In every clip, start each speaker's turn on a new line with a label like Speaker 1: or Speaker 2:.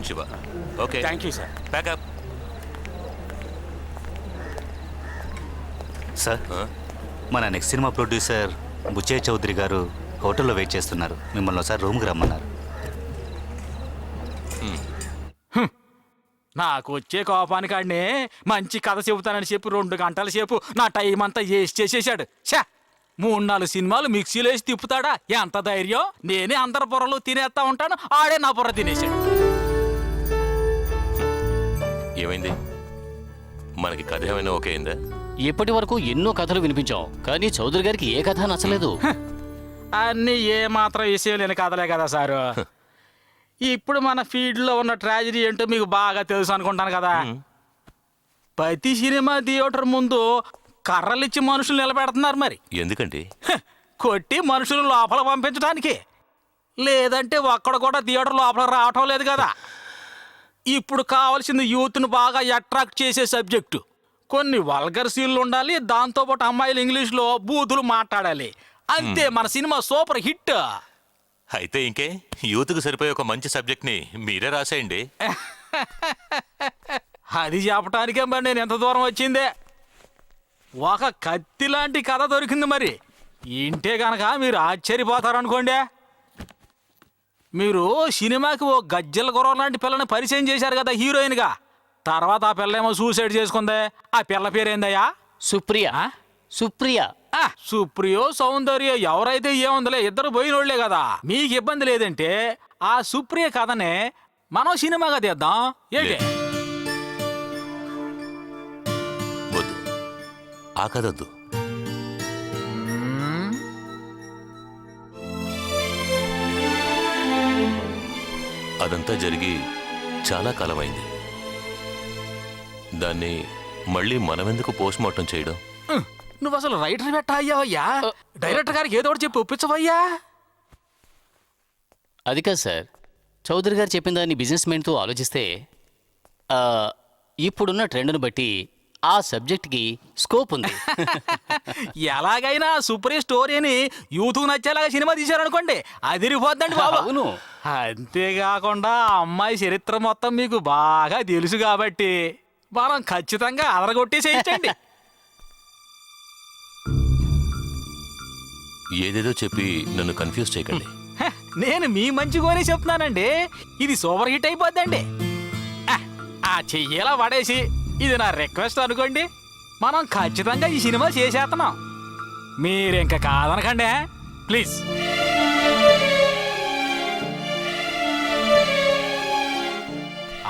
Speaker 1: Excellent Shiva. Okay,
Speaker 2: thank you sir.
Speaker 1: Pack up.
Speaker 3: Sir, మన next cinema producer Butchaiah Chowdary గారు హోటల్లో wait చేస్తున్నారు. మిమ్మల్ని ఒకసారి రూమ్కి రమ్మన్నారు.
Speaker 2: నాకు వచ్చే కోపానికాడినే మంచి కథ చెబుతానని చెప్పి 2 గంటల సేపు నా టైం అంతా వేస్ట్ చేసేసాడు. షా 3-4 సినిమాలు మిక్సీలో వేసి తిప్పుతాడా? ఎంత ధైర్యం! నేనే అందరి బుర్రలు తినేస్తా ఉంటాను, ఆడే నా బుర్ర తినేసాడు.
Speaker 1: ఏమైంది? మనకి కథ ఏమైనా ఓకే అయిందా?
Speaker 4: ఇప్పటి వరకు ఎన్నో కథలు వినిపించాం, కానీ చౌదరి గారికి ఏ కథ నచ్చలేదు.
Speaker 2: అన్నీ ఏ మాత్రం విషయం లేని కథలే కదా సారు. ఇప్పుడు మన ఫీల్డ్లో ఉన్న ట్రాజడీ ఏంటో మీకు బాగా తెలుసు అనుకుంటాను కదా. ప్రతి సినిమా థియేటర్ ముందు కర్రలిచ్చి మనుషులు నిలబెడుతున్నారు. మరి
Speaker 1: ఎందుకండి?
Speaker 2: కొట్టి మనుషులు లోపల పంపించడానికి. లేదంటే ఒక్కడ కూడా థియేటర్ లోపల రావటం లేదు కదా. ఇప్పుడు కావాల్సింది యూత్ను బాగా అట్రాక్ట్ చేసే సబ్జెక్టు. కొన్ని వల్గర్ సీన్లు ఉండాలి, దాంతోపాటు అమ్మాయిలు ఇంగ్లీష్లో బూతులు మాట్లాడాలి. అంతే, మన సినిమా సూపర్ హిట్.
Speaker 1: అయితే ఇంకే, యూత్కు సరిపోయే ఒక మంచి సబ్జెక్ట్ని మీరే రాసేయండి.
Speaker 2: అది చెప్పటానికే మరి నేను ఎంత దూరం వచ్చిందే. ఒక కత్తి లాంటి కథ దొరికింది. మరి ఇంటే గనక మీరు ఆశ్చర్యపోతారనుకోండి. మీరు సినిమాకి ఓ గజ్జల గుర్రం లాంటి పిల్లని పరిచయం చేశారు కదా హీరోయిన్గా. తర్వాత ఆ పిల్ల ఏమో సూసైడ్ చేసుకుందే. ఆ పిల్ల పేరేందయ్యా?
Speaker 4: సుప్రియ. సుప్రియ
Speaker 2: సుప్రియో సౌందర్య ఎవరైతే ఏముందిలే, ఇద్దరు పోయినోళ్లే కదా. మీకు ఇబ్బంది లేదంటే ఆ సుప్రియ కథనే మనం సినిమాగా తీద్దాం ఏంటి?
Speaker 1: వద్దు, ఆ కథొద్దు. అదంతా జరిగి చాలా కాలమైంది. దాన్ని మళ్ళీ మనమెందుకు పోస్ట్ మార్టం చేయడం?
Speaker 2: నువ్వు అసలు రైటర్ పెట్టా అయ్యావయ్యా. డైరెక్టర్ గారికి ఏదో ఒకటి చెప్పి ఒప్పించవయ్యా.
Speaker 4: అది కాదు సార్, చౌదరి గారు చెప్పిన దాన్ని బిజినెస్ మైండ్తో ఆలోచిస్తే ఇప్పుడున్న ట్రెండ్ను బట్టి ఆ సబ్జెక్ట్కి స్కోప్ ఉంది.
Speaker 2: ఎలాగైనా సూపర్ స్టోరీ అని యూత్ నచ్చేలాగా సినిమా తీశారనుకోండి, అదిరిపోద్దండి బాబు.
Speaker 4: అవును.
Speaker 2: అంతేకాకుండా ఆ అమ్మాయి చరిత్ర మొత్తం మీకు బాగా తెలుసు కాబట్టి మనం ఖచ్చితంగా అదరగొట్టేసేయించండి.
Speaker 1: ఏదేదో చెప్పి నన్ను కన్ఫ్యూజ్ చేయకండి.
Speaker 2: నేను మీ మంచి కోరే చెప్తున్నానండి. ఇది సూపర్ హిట్ అయిపోద్దండి. ఆ చెయ్యేలా పడేసి ఇది నా రిక్వెస్ట్ అనుకోండి, మనం ఖచ్చితంగా ఈ సినిమా చేసేస్తున్నాం. మీరింక కాదనకండి ప్లీజ్.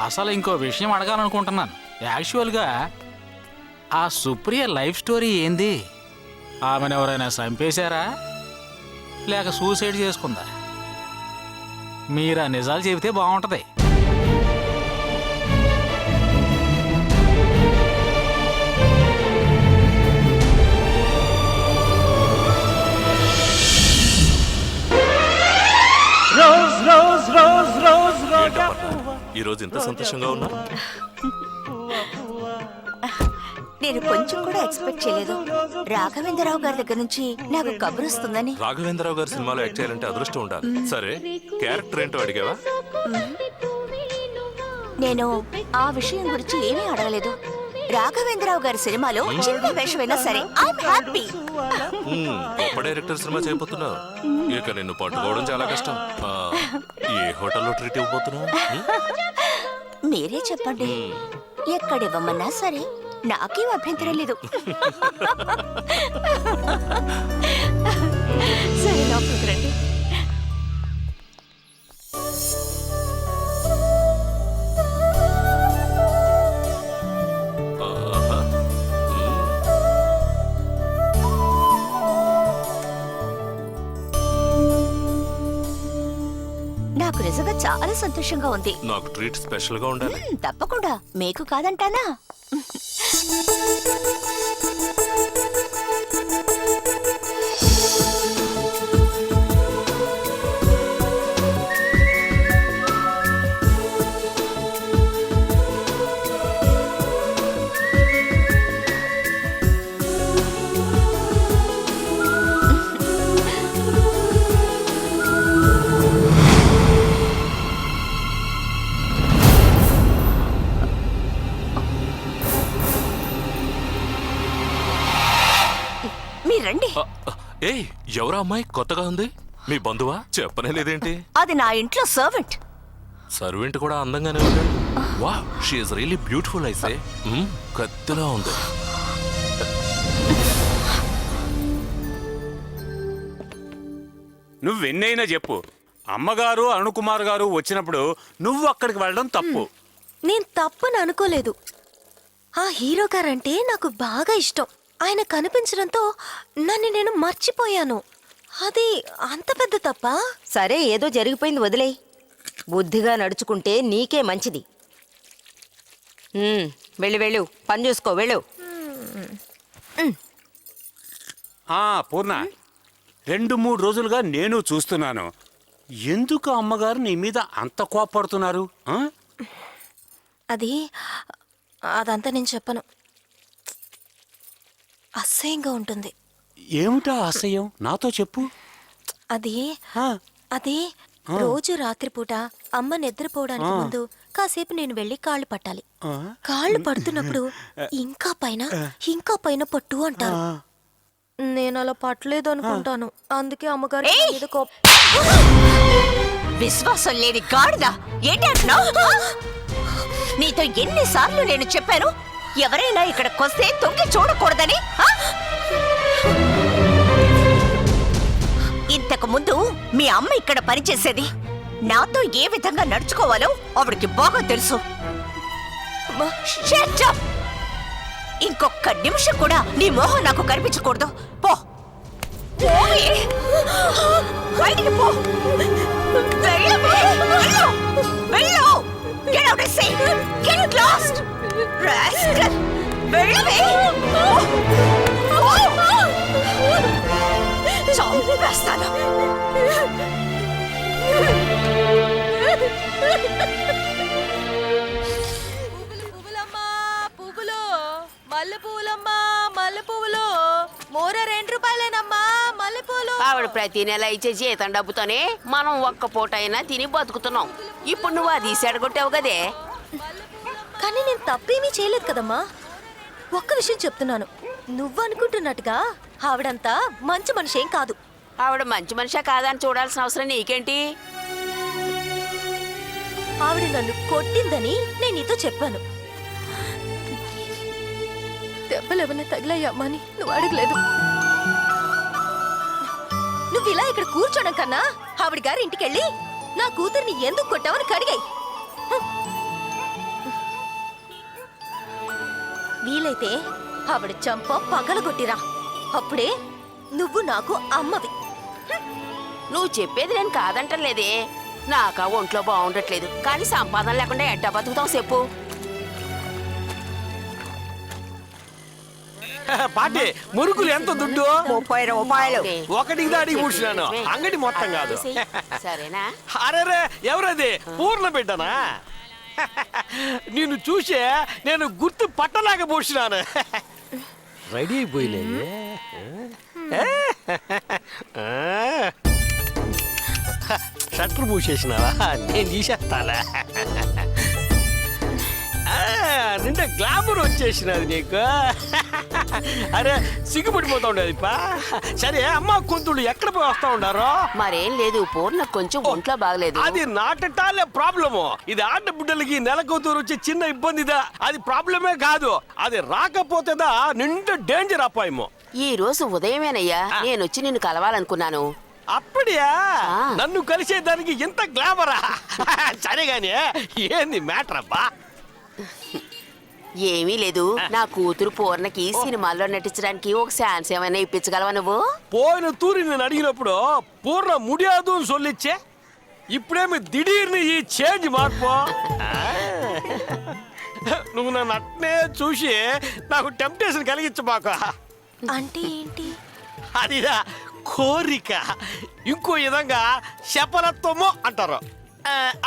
Speaker 2: అసలు ఇంకో విషయం అడగాలనుకుంటున్నాను. యాక్చువల్గా ఆ సుప్రియ లైఫ్ స్టోరీ ఏంది? ఆమెను ఎవరైనా చంపేశారా లేక సూసైడ్ చేసుకుందా? మీరా నిజాలు చెబితే బాగుంటుంది.
Speaker 1: ఈరోజు ఇంత సంతోషంగా ఉన్నా?
Speaker 5: నేను కొంచెం కూడా ఎక్స్పెక్ట్ చేయలేదు. రాఘవేంద్రరావు గారి దగ్గర నుంచి నాకు కబురు వస్తుందని.
Speaker 1: రాఘవేంద్రరావు గారి సినిమాలో యాక్ట్ చేయాలంటే అదృష్టం ఉండాలి. సరే, క్యారెక్టర్ ఏంటో అడిగావా?
Speaker 5: నేను ఆ విషయం గురించి ఏమీ అడగలేదు. రాఘవేంద్రరావు గారి సినిమాలో చిన్న వేషమైనా సరే ఐఎమ్ హ్యాపీ.
Speaker 1: గొప్ప డైరెక్టర్ సినిమా చేయబోతున్నావు. ఇక నిన్ను పట్టుకోవడం చాలా కష్టం. ఏ హోటల్లో ట్రీట్ ఇవ్వబోతున్నావు?
Speaker 5: మీరే చెప్పండి. ఎక్కడివ్వమన్నా సరే నాకేం అభ్యంతరం లేదు. సరే లోపలికి రండి. నాకు నిజంగా చాలా సంతోషంగా ఉంది.
Speaker 1: నాకు ట్రీట్ స్పెషల్ గా ఉండాలి.
Speaker 5: తప్పకుండా, మీకు కాదంటానా? రండి.
Speaker 1: ఏయ్, ఎవరా అమ్మాయి కొత్తగా ఉంది? మీ బంధువా? చెప్పనే లేదేంటి?
Speaker 5: అది నా ఇంట్లో సర్వెంట్.
Speaker 1: సర్వెంట్ కూడా అందంగానే ఉంటాడు. వా, షీ ఇస్ రియల్లీ బ్యూటిఫుల్ అయితే. కత్తిలా ఉంది.
Speaker 6: నువ్వెన్నైనా చెప్పు, అమ్మగారు అరుణకుమార్ గారు వచ్చినప్పుడు నువ్వు అక్కడికి వెళ్ళడం తప్పు.
Speaker 7: నేను తప్పని అనుకోలేదు. ఆ హీరో గారంటే నాకు బాగా ఇష్టం. ఆయన కనిపించడంతో నన్ను నేను మర్చిపోయాను. అది అంత పెద్ద తప్ప?
Speaker 8: సరే, ఏదో జరిగిపోయింది, వదిలేయ్. బుద్ధిగా నడుచుకుంటే నీకే మంచిది. వెళ్ళు వెళ్ళు, పని చూసుకో, వెళ్ళు.
Speaker 6: పూర్ణ, 2-3 రోజులుగా నేను చూస్తున్నాను. ఎందుకు అమ్మగారు నీ మీద అంత కోపడుతున్నారు?
Speaker 7: అదంతా నేను చెప్పను. అసహ్యంగా ఉంటుంది.
Speaker 6: ఏమిటా అసహ్యం? నాతో చెప్పు.
Speaker 7: అది రోజు రాత్రిపూట అమ్మ నిద్రపోవడానికి ముందు కాసేపు నేను వెళ్ళి కాళ్ళు పట్టాలి. కాళ్ళు పడుతున్నప్పుడు ఇంకా పైన పట్టు అంటారు. నేను అలా పట్టలేదు అనుకుంటాను. అందుకే అమ్మగారు నా మీద
Speaker 5: విశ్వాసం లేని గాడిద, ఏంటి అంటున్నావు? నీతో ఎన్నిసార్లు నేను చెప్పాను ఎవరైనా ఇక్కడికొస్తే తొంగి చూడకూడదని? ఇంతకు ముందు మీ అమ్మ ఇక్కడ పనిచేసేది. నాతో ఏ విధంగా నడుచుకోవాలో ఆవిడకి బాగా తెలుసు. Shut up! ఇంకొక నిమిషం కూడా నీ మోహం నాకు కనిపించకూడదు. పో, బయటికి పో. వెళ్ళు. Get out and say, get lost, rascal. వెళ్ళవే. చంపేస్తాను.
Speaker 7: మల్లెపూలు మూర 2 రూపాయలేనమ్మా. మల్లెపూలు
Speaker 9: ఆవిడ ప్రతి నెల ఇచ్చే జీతం డబ్బుతోనే మనం ఒక్క పూట అయినా తిని బతుకుతున్నాం. ఇప్పుడు నువ్వు అది సెడగొట్టావు కదే.
Speaker 7: కానీ నేను తప్పేమీ చేయలేదు కదమ్మా. ఒక్క విషయం చెప్తున్నాను, నువ్వు అనుకుంటున్నట్టుగా ఆవిడంతా మంచి మనిషి ఏం కాదు.
Speaker 9: ఆవిడ మంచి మనిషా కాదని చూడాల్సిన అవసరం నీకేంటి?
Speaker 7: ఆవిడ నన్ను కొట్టిందని నేను నీతో చెప్పాను. దెబ్బలు ఏమైనా తగిలాయమ్మా అని నువ్వు అడగలేదు. నువ్వు ఇలా ఇక్కడ కూర్చోడం కన్నా ఆవిడ గారి ఇంటికెళ్ళి నా కూతుర్ని ఎందుకు కొట్టావని కడిగాయి. వీలైతే ఆవిడ చంప పగలగొట్టిరా. అప్పుడే నువ్వు నాకు అమ్మవి.
Speaker 9: నువ్వు చెప్పేది నేను కాదంటలేదే. నాకా ఒంట్లో బాగుండట్లేదు, కానీ సంపాదన లేకుండా ఎట్టా బతుకుతాం చెప్పు.
Speaker 2: పాటి మురుకులు ఎంత దుడ్డు?
Speaker 8: 30 రూపాయలు.
Speaker 2: ఒకటికి దాడికి కూర్చున్నాను, అంగడి మొత్తం కాదు.
Speaker 9: సరేనా?
Speaker 2: అరే, ఎవరది? పూర్ణ బిడ్డనా? నిన్ను చూసే నేను గుర్తు పట్టలేక పోసినాను. రెడీ అయిపోయలేదు. షట్టర్ పూసేసినావా? నేను తీసేస్తానా? నిండా గ్లామర్ వచ్చేసినది నీకు. అరే, సిగ్గుపడిపోతా ఉండేది పా. సరే, అమ్మ కొంతుడు ఎక్కడ పోయి వస్తా ఉండారో?
Speaker 9: మరేం లేదు, పూర్ణ కొంచెం ఒంట్లో బాగలేదు.
Speaker 2: అది నాటటాలే ప్రాబ్లము. ఇది ఆడబిడ్డలకి నెలకొతూరు వచ్చే చిన్న ఇబ్బందిదా. అది ప్రాబ్లమే కాదు. అది రాకపోతేదా నిండా డేంజర్ అపాయము.
Speaker 9: ఈ రోజు ఉదయమేనయ్యా నేను వచ్చి నిన్ను కలవాలనుకున్నాను.
Speaker 2: అప్పుడియా? నన్ను కలిసేదానికి ఇంత గ్లామరా? సరే గాని ఏంది మ్యాటర్ అబ్బా?
Speaker 9: ఏమీ లేదు, నా కూతురు పూర్ణకి సినిమాల్లో నటించడానికి ఒక ఛాన్స్ ఏమైనా ఇప్పించగలవా నువ్వు?
Speaker 2: పోయిన తూరి నేను అడిగినప్పుడు పూర్ణ ముడియాదు అని సొల్లిచ్చే. ఇప్పుడేమి దిడీర్ని ఈ చేంజ్ మార్పు? నువ్వు నన్ను అట్నే చూసి నాకు టెంప్టేషన్ కలిగించబాక.
Speaker 7: అంటే ఏంటి?
Speaker 2: అదిదా కోరిక. ఇంకో విధంగా శపలత్వము అంటారు.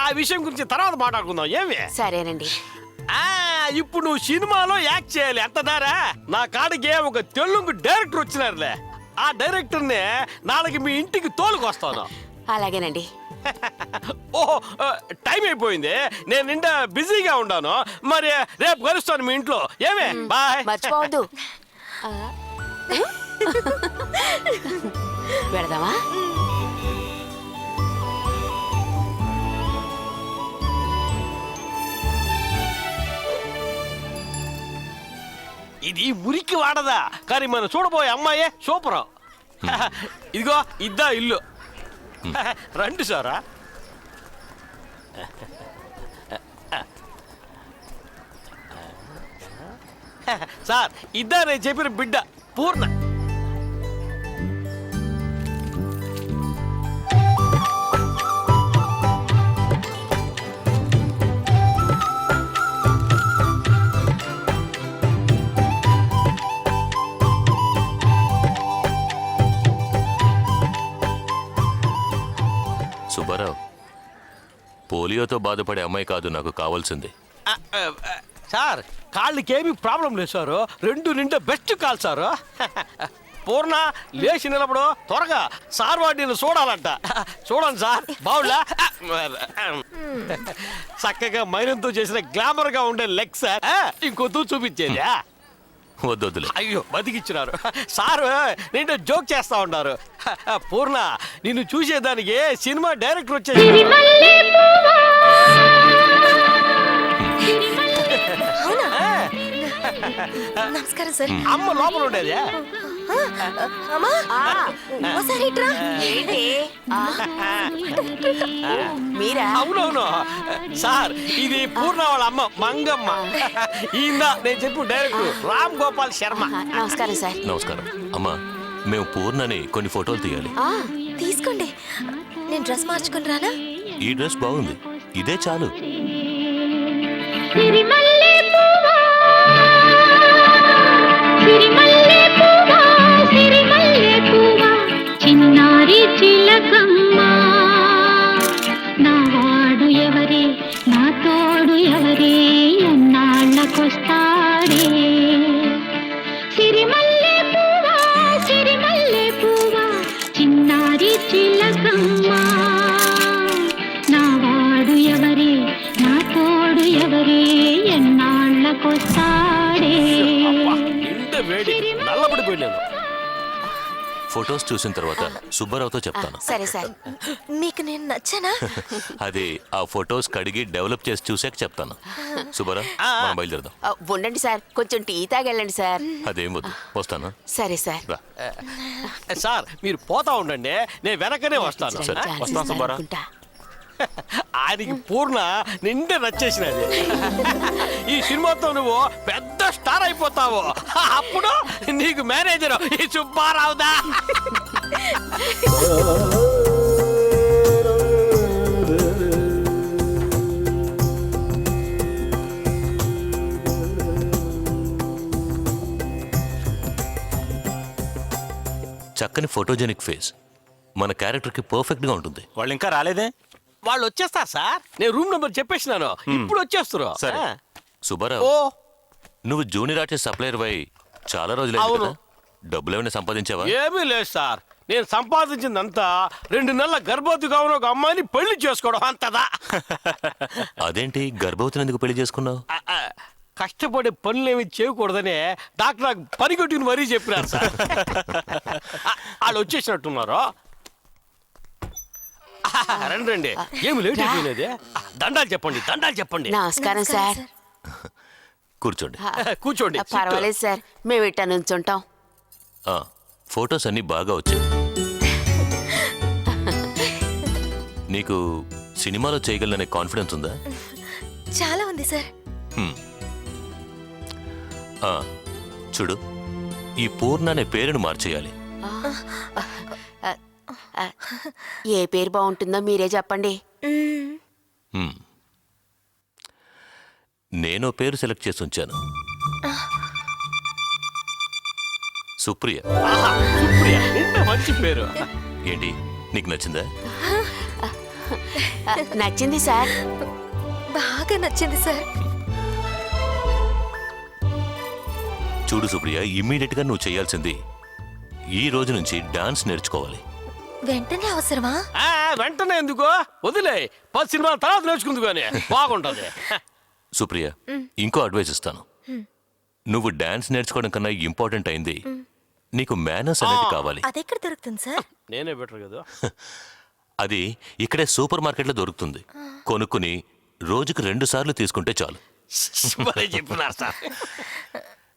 Speaker 2: ఆ విషయం గురించి తర్వాత మాట్లాడుకుందాం. ఏమి?
Speaker 9: సరేనండి.
Speaker 2: ఇప్పుడు నువ్వు సినిమాలో యాక్ట్ చేయాలి. ఎంత దారా? నా కాడికి ఒక తెలుగు డైరెక్టర్ వచ్చినారులే. ఆ డైరెక్టర్ ని నాளைకి మీ ఇంటికి తోలుకొస్తాను.
Speaker 9: అలాగేనండి.
Speaker 2: ఓహో, టైం అయిపోయింది. నేను నిండా బిజీగా ఉన్నాను. మరి రేపు కలుస్తాను మీ ఇంట్లో. ఏమే? బాయ్.
Speaker 9: మర్చిపోవద్దు. వెళదామా?
Speaker 10: ఇది మురికి వాడదా కానీ మనం చూడబోయే అమ్మాయే సూపర్. ఇదిగో ఇద్దా ఇల్లు. రండి సారా. సార్ ఇద్దా నేను చెప్పిన బిడ్డ పూర్ణ.
Speaker 1: సుబ్బారావు, పోలియోతో బాధపడే అమ్మాయి కాదు నాకు కావాల్సింది.
Speaker 10: సార్ కాళ్ళకేమీ ప్రాబ్లం లేదు సారు. రెండు నిండా బెస్ట్ కాల్ సారు. పూర్ణ లేచి నిలబడు త్వరగా, సార్ వాడిని చూడాలంట. చూడండి సార్ బావులా చక్కగా మైనంతో చేసిన గ్లామర్ గా ఉండే లెగ్ సార్. ఇంకొద్దు చూపించేది.
Speaker 1: వద్దొద్దులే.
Speaker 10: అయ్యో బతికిచ్చినారు సారు. నేను జోక్ చేస్తా ఉన్నారు. పూర్ణ నిన్ను చూసేదానికి సినిమా డైరెక్టర్ వచ్చేసి.
Speaker 7: నమస్కారం సార్.
Speaker 10: అమ్మ లోపల ఉండేది.
Speaker 7: అమ్మా ఒకసారి ఇట్రా.
Speaker 9: ఏంటి? మీరా?
Speaker 10: అవునవును సార్, ఇది పూర్ణ వాళ్ళ అమ్మ మంగమ్మ. ఈయన నేను చెప్పు డైరెక్టర్ రామ్ గోపాల్ శర్మ.
Speaker 9: నమస్కారం సార్.
Speaker 1: నమస్కారం. అమ్మా, మేము పూర్ణని కొన్ని ఫోటోలు తీయాలి.
Speaker 7: తీసుకోండి. నేను డ్రెస్ మార్చుకుని రానా?
Speaker 1: ఈ డ్రెస్ బాగుంది, ఇదే చాలు.
Speaker 11: చిన్నారి చిలకమ్మ నావాడు ఎవరే, నా తోడు ఎవరే, ఎన్నాళ్ళకొస్తాడే. సిరిమల్లె పువ్వా, సిరిమల్లె పువ్వా, చిన్నారి చిలకమ్మ నావాడు ఎవరే, నా తోడు ఎవరే, ఎన్నాళ్ళకొస్తాడే.
Speaker 10: ఇంత వేడి నల్లబడిపోయినాను.
Speaker 1: ఫొటోస్ చూసిన తర్వాత సుబ్బారావుతో చెప్తాను.
Speaker 9: సరే సార్.
Speaker 7: మీకు నేను నచ్చానా?
Speaker 1: అది ఆ ఫొటోస్ కడిగి డెవలప్ చేసి చూసాక చెప్తాను. సుబ్బారావు, మనం బయలుదేరదాం.
Speaker 9: ఉండండి సార్, కొంచెం టీ తాగెళ్ళండి సార్.
Speaker 1: అదేం వద్దు, వస్తాను.
Speaker 9: సరే సార్.
Speaker 1: రా.
Speaker 10: సార్ మీరు పోతా ఉండండి, నేను వెనకనే వస్తాను.
Speaker 1: సరే, వస్తాను సుబ్బారావు.
Speaker 9: అనుకుంటా.
Speaker 10: ఆయనకి పూర్ణ నిండా నచ్చేసినది. ఈ సినిమాతో నువ్వు పెద్ద స్టార్ అయిపోతావు. అప్పుడు నీకు మేనేజర్ ఈ సుబ్బారావుదా.
Speaker 1: చక్కని ఫోటోజెనిక్ ఫేస్ మన క్యారెక్టర్కి పర్ఫెక్ట్గా ఉంటుంది.
Speaker 6: వాళ్ళు ఇంకా రాలేదే?
Speaker 10: వాళ్ళు వచ్చేస్తారు సార్. నేను రూమ్ నెంబర్ చెప్పేసినాను, ఇప్పుడు వచ్చేస్తారు.
Speaker 1: సరే. సుబ్బారావు,
Speaker 10: ఓ
Speaker 1: నువ్వు జూనియర్ ఆర్టిస్ట్ సప్లయర్ వై చాలా రోజులు
Speaker 10: అవును.
Speaker 1: డబ్బులు ఏమైనా సంపాదించావా?
Speaker 10: ఏమీ లేదు సార్, నేను సంపాదించిందంతా 2 నెలల గర్భవతిగా ఉన్న ఒక అమ్మాయిని పెళ్లి చేసుకోవడం అంతదా.
Speaker 1: అదేంటి, గర్భవతిని ఎందుకు పెళ్లి చేసుకున్నావు?
Speaker 10: కష్టపడే పనులేమి చేయకూడదని డాక్టర్ నాకు పని కొట్టుకుని మరీ చెప్పినారు సార్. వాళ్ళు వచ్చేసినట్టున్నారు. రండి రండి, ఏమి లేట్ అయిపోయినది. దండాలు చెప్పండి, దండాలు చెప్పండి.
Speaker 9: నమస్కారం సార్.
Speaker 1: కూర్చోండి.
Speaker 10: కూర్చోండి.
Speaker 9: పర్వాలేదు సార్, మేము ఇట్టా నుంచుంటాం.
Speaker 1: ఆ, ఫొటోస్ అన్నీ బాగా వచ్చాయి. నీకు సినిమాలో చేయగలననే కాన్ఫిడెన్స్ ఉందా?
Speaker 7: చాలా ఉంది సార్.
Speaker 1: హ్మ్. ఆ, చూడు, ఈ పూర్ణ అనే పేరును మార్చేయాలి.
Speaker 9: ఏ పేరు బాగుంటుందో మీరే చెప్పండి.
Speaker 1: హ్మ్. నేను పేరు సెలెక్ట్ చేసి ఉంచాను. సుప్రియ.
Speaker 10: సుప్రియ, ఇంత మంచి పేరు.
Speaker 1: ఏంటి, నీకు నచ్చిందా?
Speaker 9: నచ్చింది సార్.
Speaker 7: బాగా నచ్చింది సార్.
Speaker 1: చూడు సుప్రియ, ఇమ్మీడియట్ గా నువ్వు చేయాల్సింది ఈ రోజు నుంచి డాన్స్ నేర్చుకోవాలి.
Speaker 7: వెంటనే అవసరమా?
Speaker 10: వెంటనే ఎందుకు, వదిలే 10 సినిమాల తర్వాత నేర్చుకుంది కానీ బాగుంటది.
Speaker 1: సుప్రియ, ఇంకో అడ్వైస్ ఇస్తాను. నువ్వు డాన్స్ నేర్చుకోవడం కన్నా ఇంపార్టెంట్ అయింది నీకు మేనర్స్ అనేది కావాలి.
Speaker 7: అదెక్కడ దొరుకుతుంది సార్?
Speaker 10: నేనే బెటర్ కదా.
Speaker 1: అది ఇక్కడే సూపర్ మార్కెట్లో దొరుకుతుంది. కొనుక్కుని రోజుకు 2 సార్లు తీసుకుంటే చాలు.
Speaker 10: భలే చెప్పినారు sir.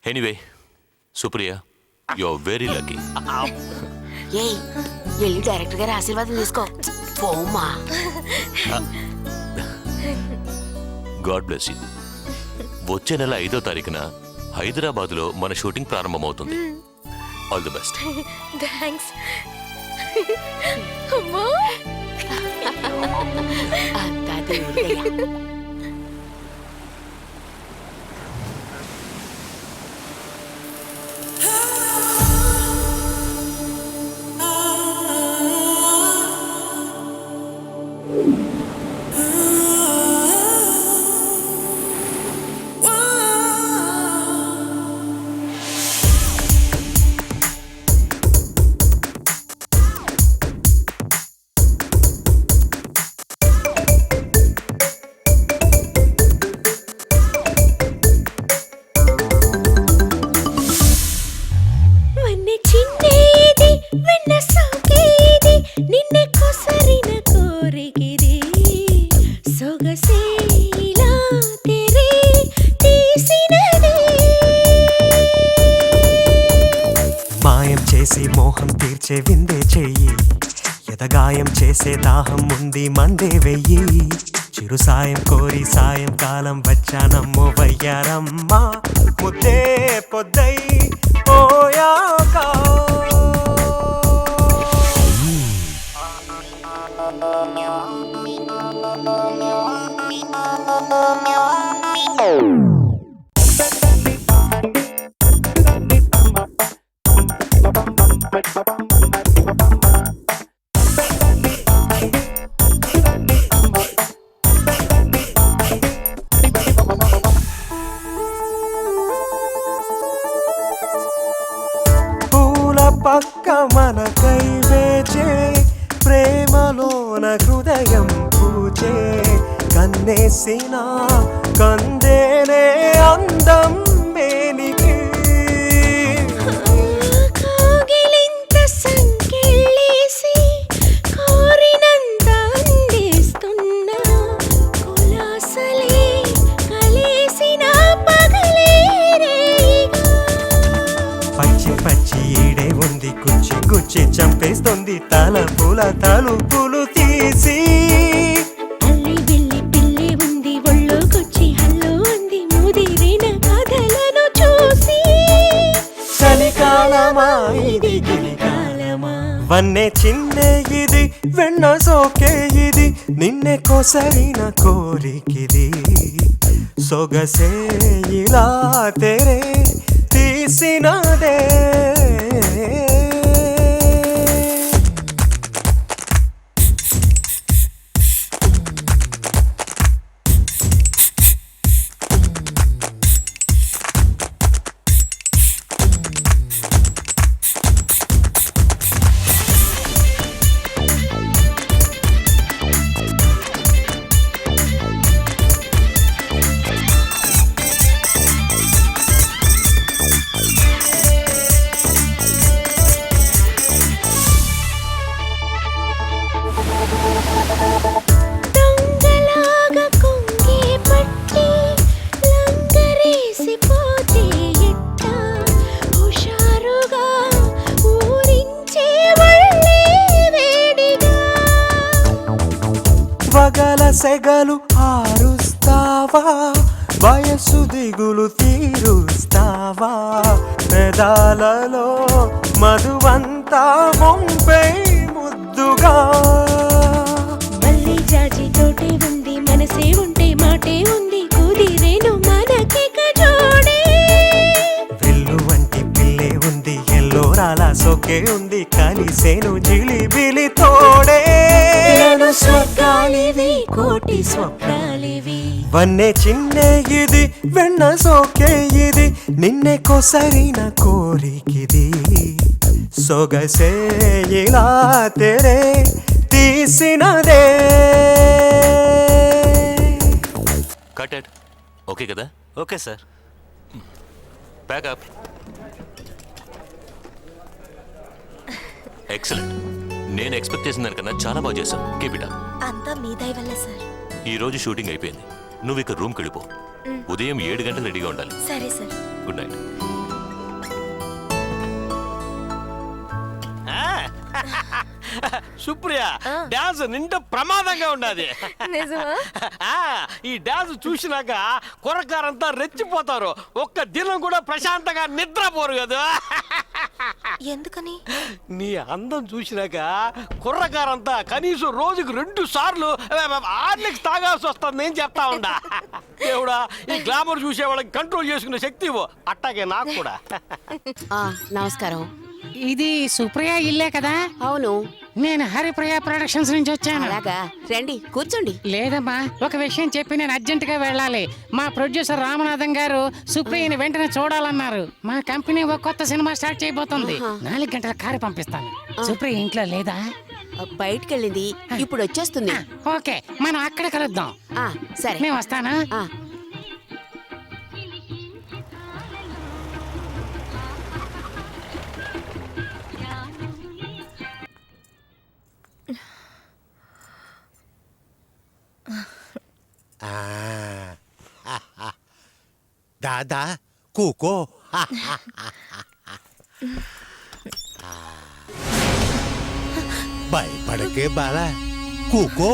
Speaker 1: Anyway Supriya, you are very lucky.
Speaker 9: ఏయ్ వెళ్ళి డైరెక్టర్ గారి ఆశీర్వాదం తీసుకో పోమ్మా.
Speaker 1: God bless you. వచ్చే నెల 5వ తారీఖున హైదరాబాద్లో మన షూటింగ్ ప్రారంభమవుతుంది. All the best.
Speaker 7: థ్యాంక్స్. అమ్మా
Speaker 9: అంతా దేవుడి దయ.
Speaker 7: వన్నె చిన్నేది వెన్న సోకేది నిన్నే కొసరిన కోరికిది సొగసే ఇలా తెరే తీసినది.
Speaker 12: మాయం చేసి మోహం తీర్చే విందే చెయ్యి, ఎదగాయం చేసే దాహం ఉంది మందే వెయ్యి. చిరు సాయం కోరి సాయంకాలం వచ్చానమ్మో వయ్యారమ్మా, ముద్దే పొద్దై పోయాక. పూల పక్క మనకై వేచే ప్రేమలోన హృదయం పూచే కన్నేసిన కందేనే అందం మేనికి.
Speaker 7: కోగిలింత సంకెళ్ళేసి కోరినంత అందిస్తున్నా కులాసలే కలిసిన పగలే రేగా.
Speaker 12: పచ్చి పచ్చి ఈడే ఉంది గుచ్చి గుచ్చి చంపేస్తుంది తలపుల తలుపులు తీసి.
Speaker 7: అల్లి బిల్లి పిల్లి ఉంది ఒళ్ళోకొచ్చి హల్లో అంది ముదిరిన కథలను చూసి.
Speaker 12: చలికాలమా ఇది గిలికాలమా, వన్నే చిన్నే ఇది వెన్న సోకే ఇది నిన్నే కొసరిన కోరికిది సొగసే ఇలా తెరే తీసినదే.
Speaker 7: దొంగలాగా కొంగే పట్టి లంగరేసిపోతే ఎట్టా హుషారుగా ఊరించే వళ్ళే వేడిగా.
Speaker 12: వగల సెగలు ఆరుస్తావా, వయసు దిగులు తీరుస్తావా, పెదాలలో మధువంతా ముంపై ముద్దుగా.
Speaker 7: మళ్ళీ జాజి తోటే ఉంది మనసే ఉంటే మాటే ఉంది కుదిరేను మనకిక జోడే.
Speaker 12: వెల్లు వంటి పిల్లే ఉంది ఎల్లోరాల సోకే ఉంది కలిసేను జిలిబిలి తోడే.
Speaker 7: స్వర్గాలివి కోటి స్వప్నాలివి
Speaker 12: వన్నే చిన్నే ఇది వెన్న సోకే ఇది నిన్నే కొసరిన కోరికిది సొగసే ఇలా తెరే తీసినదే.
Speaker 1: కటెడ్ ఓకే కదా?
Speaker 3: Okay sir.
Speaker 1: ప్యాకప్. ఎక్సలెంట్. నేను ఎక్స్పెక్ట్ చేసిన దానికన్నా చాలా బాగా చేశావు. Keep it up.
Speaker 7: అంతా మీ దయ వల్లే సార్.
Speaker 1: ఈ రోజు షూటింగ్ అయిపోయింది. నువ్వు ఇక రూమ్కి వెళ్ళిపో. ఉదయం 7 గంటలు రెడీగా ఉండాలి.
Speaker 7: సరే sir.
Speaker 1: Good night.
Speaker 10: Supriya dance నిండా ప్రమాదంగా ఉన్నది.
Speaker 7: నిజమా?
Speaker 10: ఈ డాన్స్ చూసినాక కుర్రకారంతా రెచ్చిపోతారు. ఒక్క దినం కూడా ప్రశాంతంగా నిద్రపోరు కదా.
Speaker 7: ఎందుకని?
Speaker 10: నీ అందం చూసినాక కుర్రకారంతా కనీసం రోజుకు 2 సార్లు ఆర్లిక్స్ తాగాల్సి వస్తుంది. నేను చెప్తా ఉండా. దేవుడా, ఈ గ్లామర్ చూసే వాళ్ళకి కంట్రోల్ చేసుకునే శక్తి ఇవ్వు. అట్టాగే నాకు కూడా.
Speaker 9: నమస్కారం.
Speaker 13: ఇది సుప్రియ ఇల్లే కదా?
Speaker 9: అవును.
Speaker 13: నేను హరిప్రియ ప్రొడక్షన్స్ నుంచి వచ్చాను.
Speaker 9: అలాగా, రండి కూర్చోండి.
Speaker 13: లేదమ్మా, ఒక విషయం చెప్పి నేను అర్జెంట్ గా వెళ్ళాలి. మా ప్రొడ్యూసర్ రామనాథం గారు సుప్రియని వెంటనే చూడాలన్నారు. మా కంపెనీ ఒక కొత్త సినిమా స్టార్ట్ చేయబోతుంది. 4 గంటల కారు పంపిస్తాను. సుప్రియ ఇంట్లో లేదా?
Speaker 9: బయటికి వెళ్ళింది, ఇప్పుడు వచ్చేస్తుంది.
Speaker 13: ఓకే, మనం అక్కడ కలుద్దాం.
Speaker 9: సరే,
Speaker 13: మేము వస్తాను.
Speaker 14: దాదా కూకో. భయపడకే బాల, కూకో.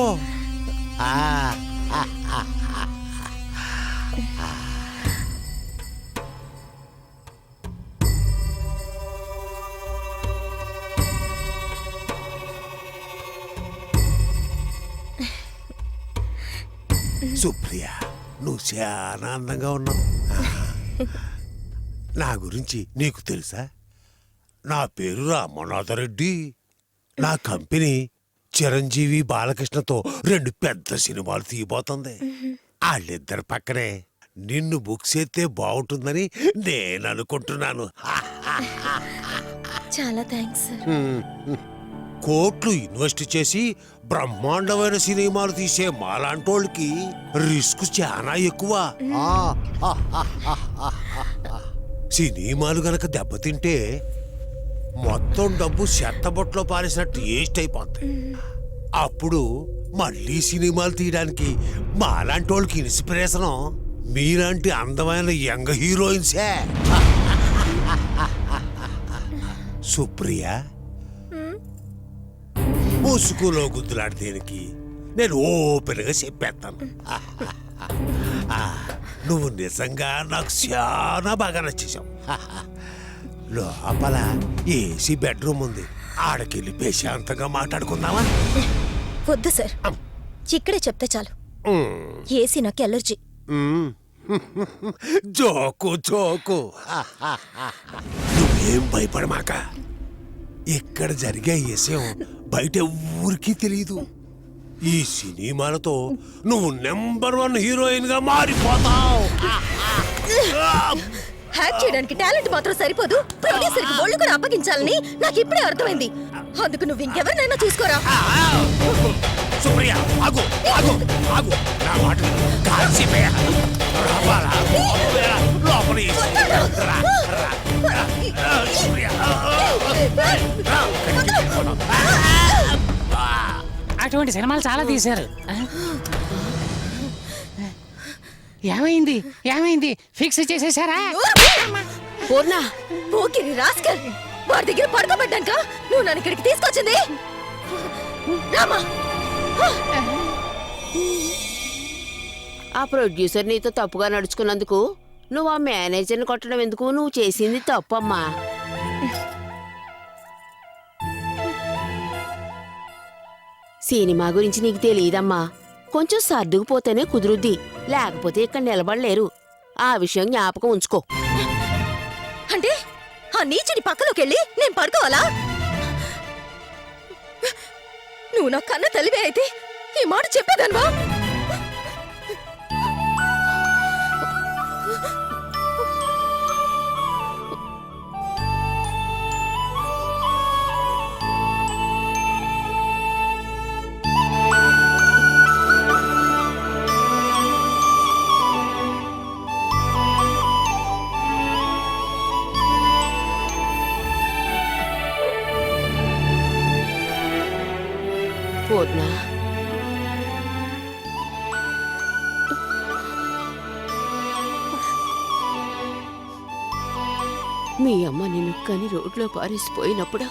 Speaker 14: సుప్రియ, నువ్వు చాలా అందంగా ఉన్నావు. నా గురించి నీకు తెలుసా? నా పేరు రామనాథరెడ్డి. నా కంపెనీ చిరంజీవి బాలకృష్ణతో 2 పెద్ద సినిమాలు తీయబోతుంది. వాళ్ళిద్దరి పక్కనే నిన్ను బుక్ చేస్తే బాగుంటుందని నేను అనుకుంటున్నాను.
Speaker 7: చాలా థ్యాంక్స్ సార్.
Speaker 14: కోట్లు ఇన్వెస్ట్ చేసి బ్రహ్మాండమైన సినిమాలు తీసే మాలాంటోళ్ళకి రిస్క్ చాలా ఎక్కువ. సినిమాలు గనక దెబ్బతింటే మొత్తం డబ్బు చెత్తబొట్లో పారేసినట్టు వేస్ట్ అయిపోతాయి. అప్పుడు మళ్ళీ సినిమాలు తీయడానికి మాలాంటోళ్ళకి ఇన్స్పిరేషన్ మీలాంటి అందమైన యంగ్ హీరోయిన్సే. సుప్రియ, ముసుగులో గుద్దులాడితేనికి నేను ఓపెన్గా చెప్పేస్తాను. నువ్వు నిజంగా నాకు చాలా బాగా నచ్చేసావు. లోపల ఏసీ బెడ్రూమ్ ఉంది, ఆడకెళ్ళి ప్రశాంతంగా మాట్లాడుకుందామా?
Speaker 7: వద్దు సార్, ఇక్కడే చెప్తే చాలు. ఏసీ నాకు ఎలర్జీ.
Speaker 14: Joke joke. నువ్వేం భయపడమాక. ఇక్కడ జరిగే విషయం బయట ఊరికి తెలియదు. ఈ సినిమాలతో నువ్వు నెంబర్ 1 హీరోయిన్ గా మారిపోతావు.
Speaker 7: హ్యాక్ చేయడానికి టాలెంట్ మాత్రం సరిపోదు, ప్రొడ్యూసర్ కి ఒళ్ళు కూడా అప్పగించాలని నాకు ఇప్పుడే అర్థమైంది. అందుకు నువ్వు ఇంకెవరినైనా చూసుకోరా.
Speaker 14: సుప్రియ, ఆగు ఆగు ఆగు. నా మాట కాల్సిపోయా. లోపల
Speaker 13: అటువంటి సినిమాలు చాలా తీశారు. ఏమైంది ఏమైంది? ఫిక్స్ చేసేసారా?
Speaker 9: పూర్ణ,
Speaker 7: పోకిరి రాస్కల్, వాడి దగ్గర పడుకోబడ్డాక నువ్వు నన్ను ఇక్కడికి తీసుకొచ్చింది. రామా,
Speaker 9: ఆ ప్రొడ్యూసర్ నీతో తప్పుగా నడుచుకున్నందుకు నువ్వు ఆ మేనేజర్ని కొట్టడం ఎందుకు? నువ్వు చేసింది తప్పమ్మా. సినిమా గురించి నీకు తెలియదమ్మా. కొంచెం సర్దుకుపోతేనే కుదురుద్ది, లేకపోతే ఇక్కడ నిలబడలేరు. ఆ విషయం జ్ఞాపకం ఉంచుకో.
Speaker 7: అంటే ఆ నీచుడి పక్కలోకి వెళ్ళి నేను పడుకోవాలా? నువ్వు నా కన్న తల్లివే అయితే ఈ మాట చెప్పేదాన్వా?
Speaker 9: పూర్ణ, మీ అమ్మ నిన్ను కని రోడ్లో పారేసిపోయినప్పుడు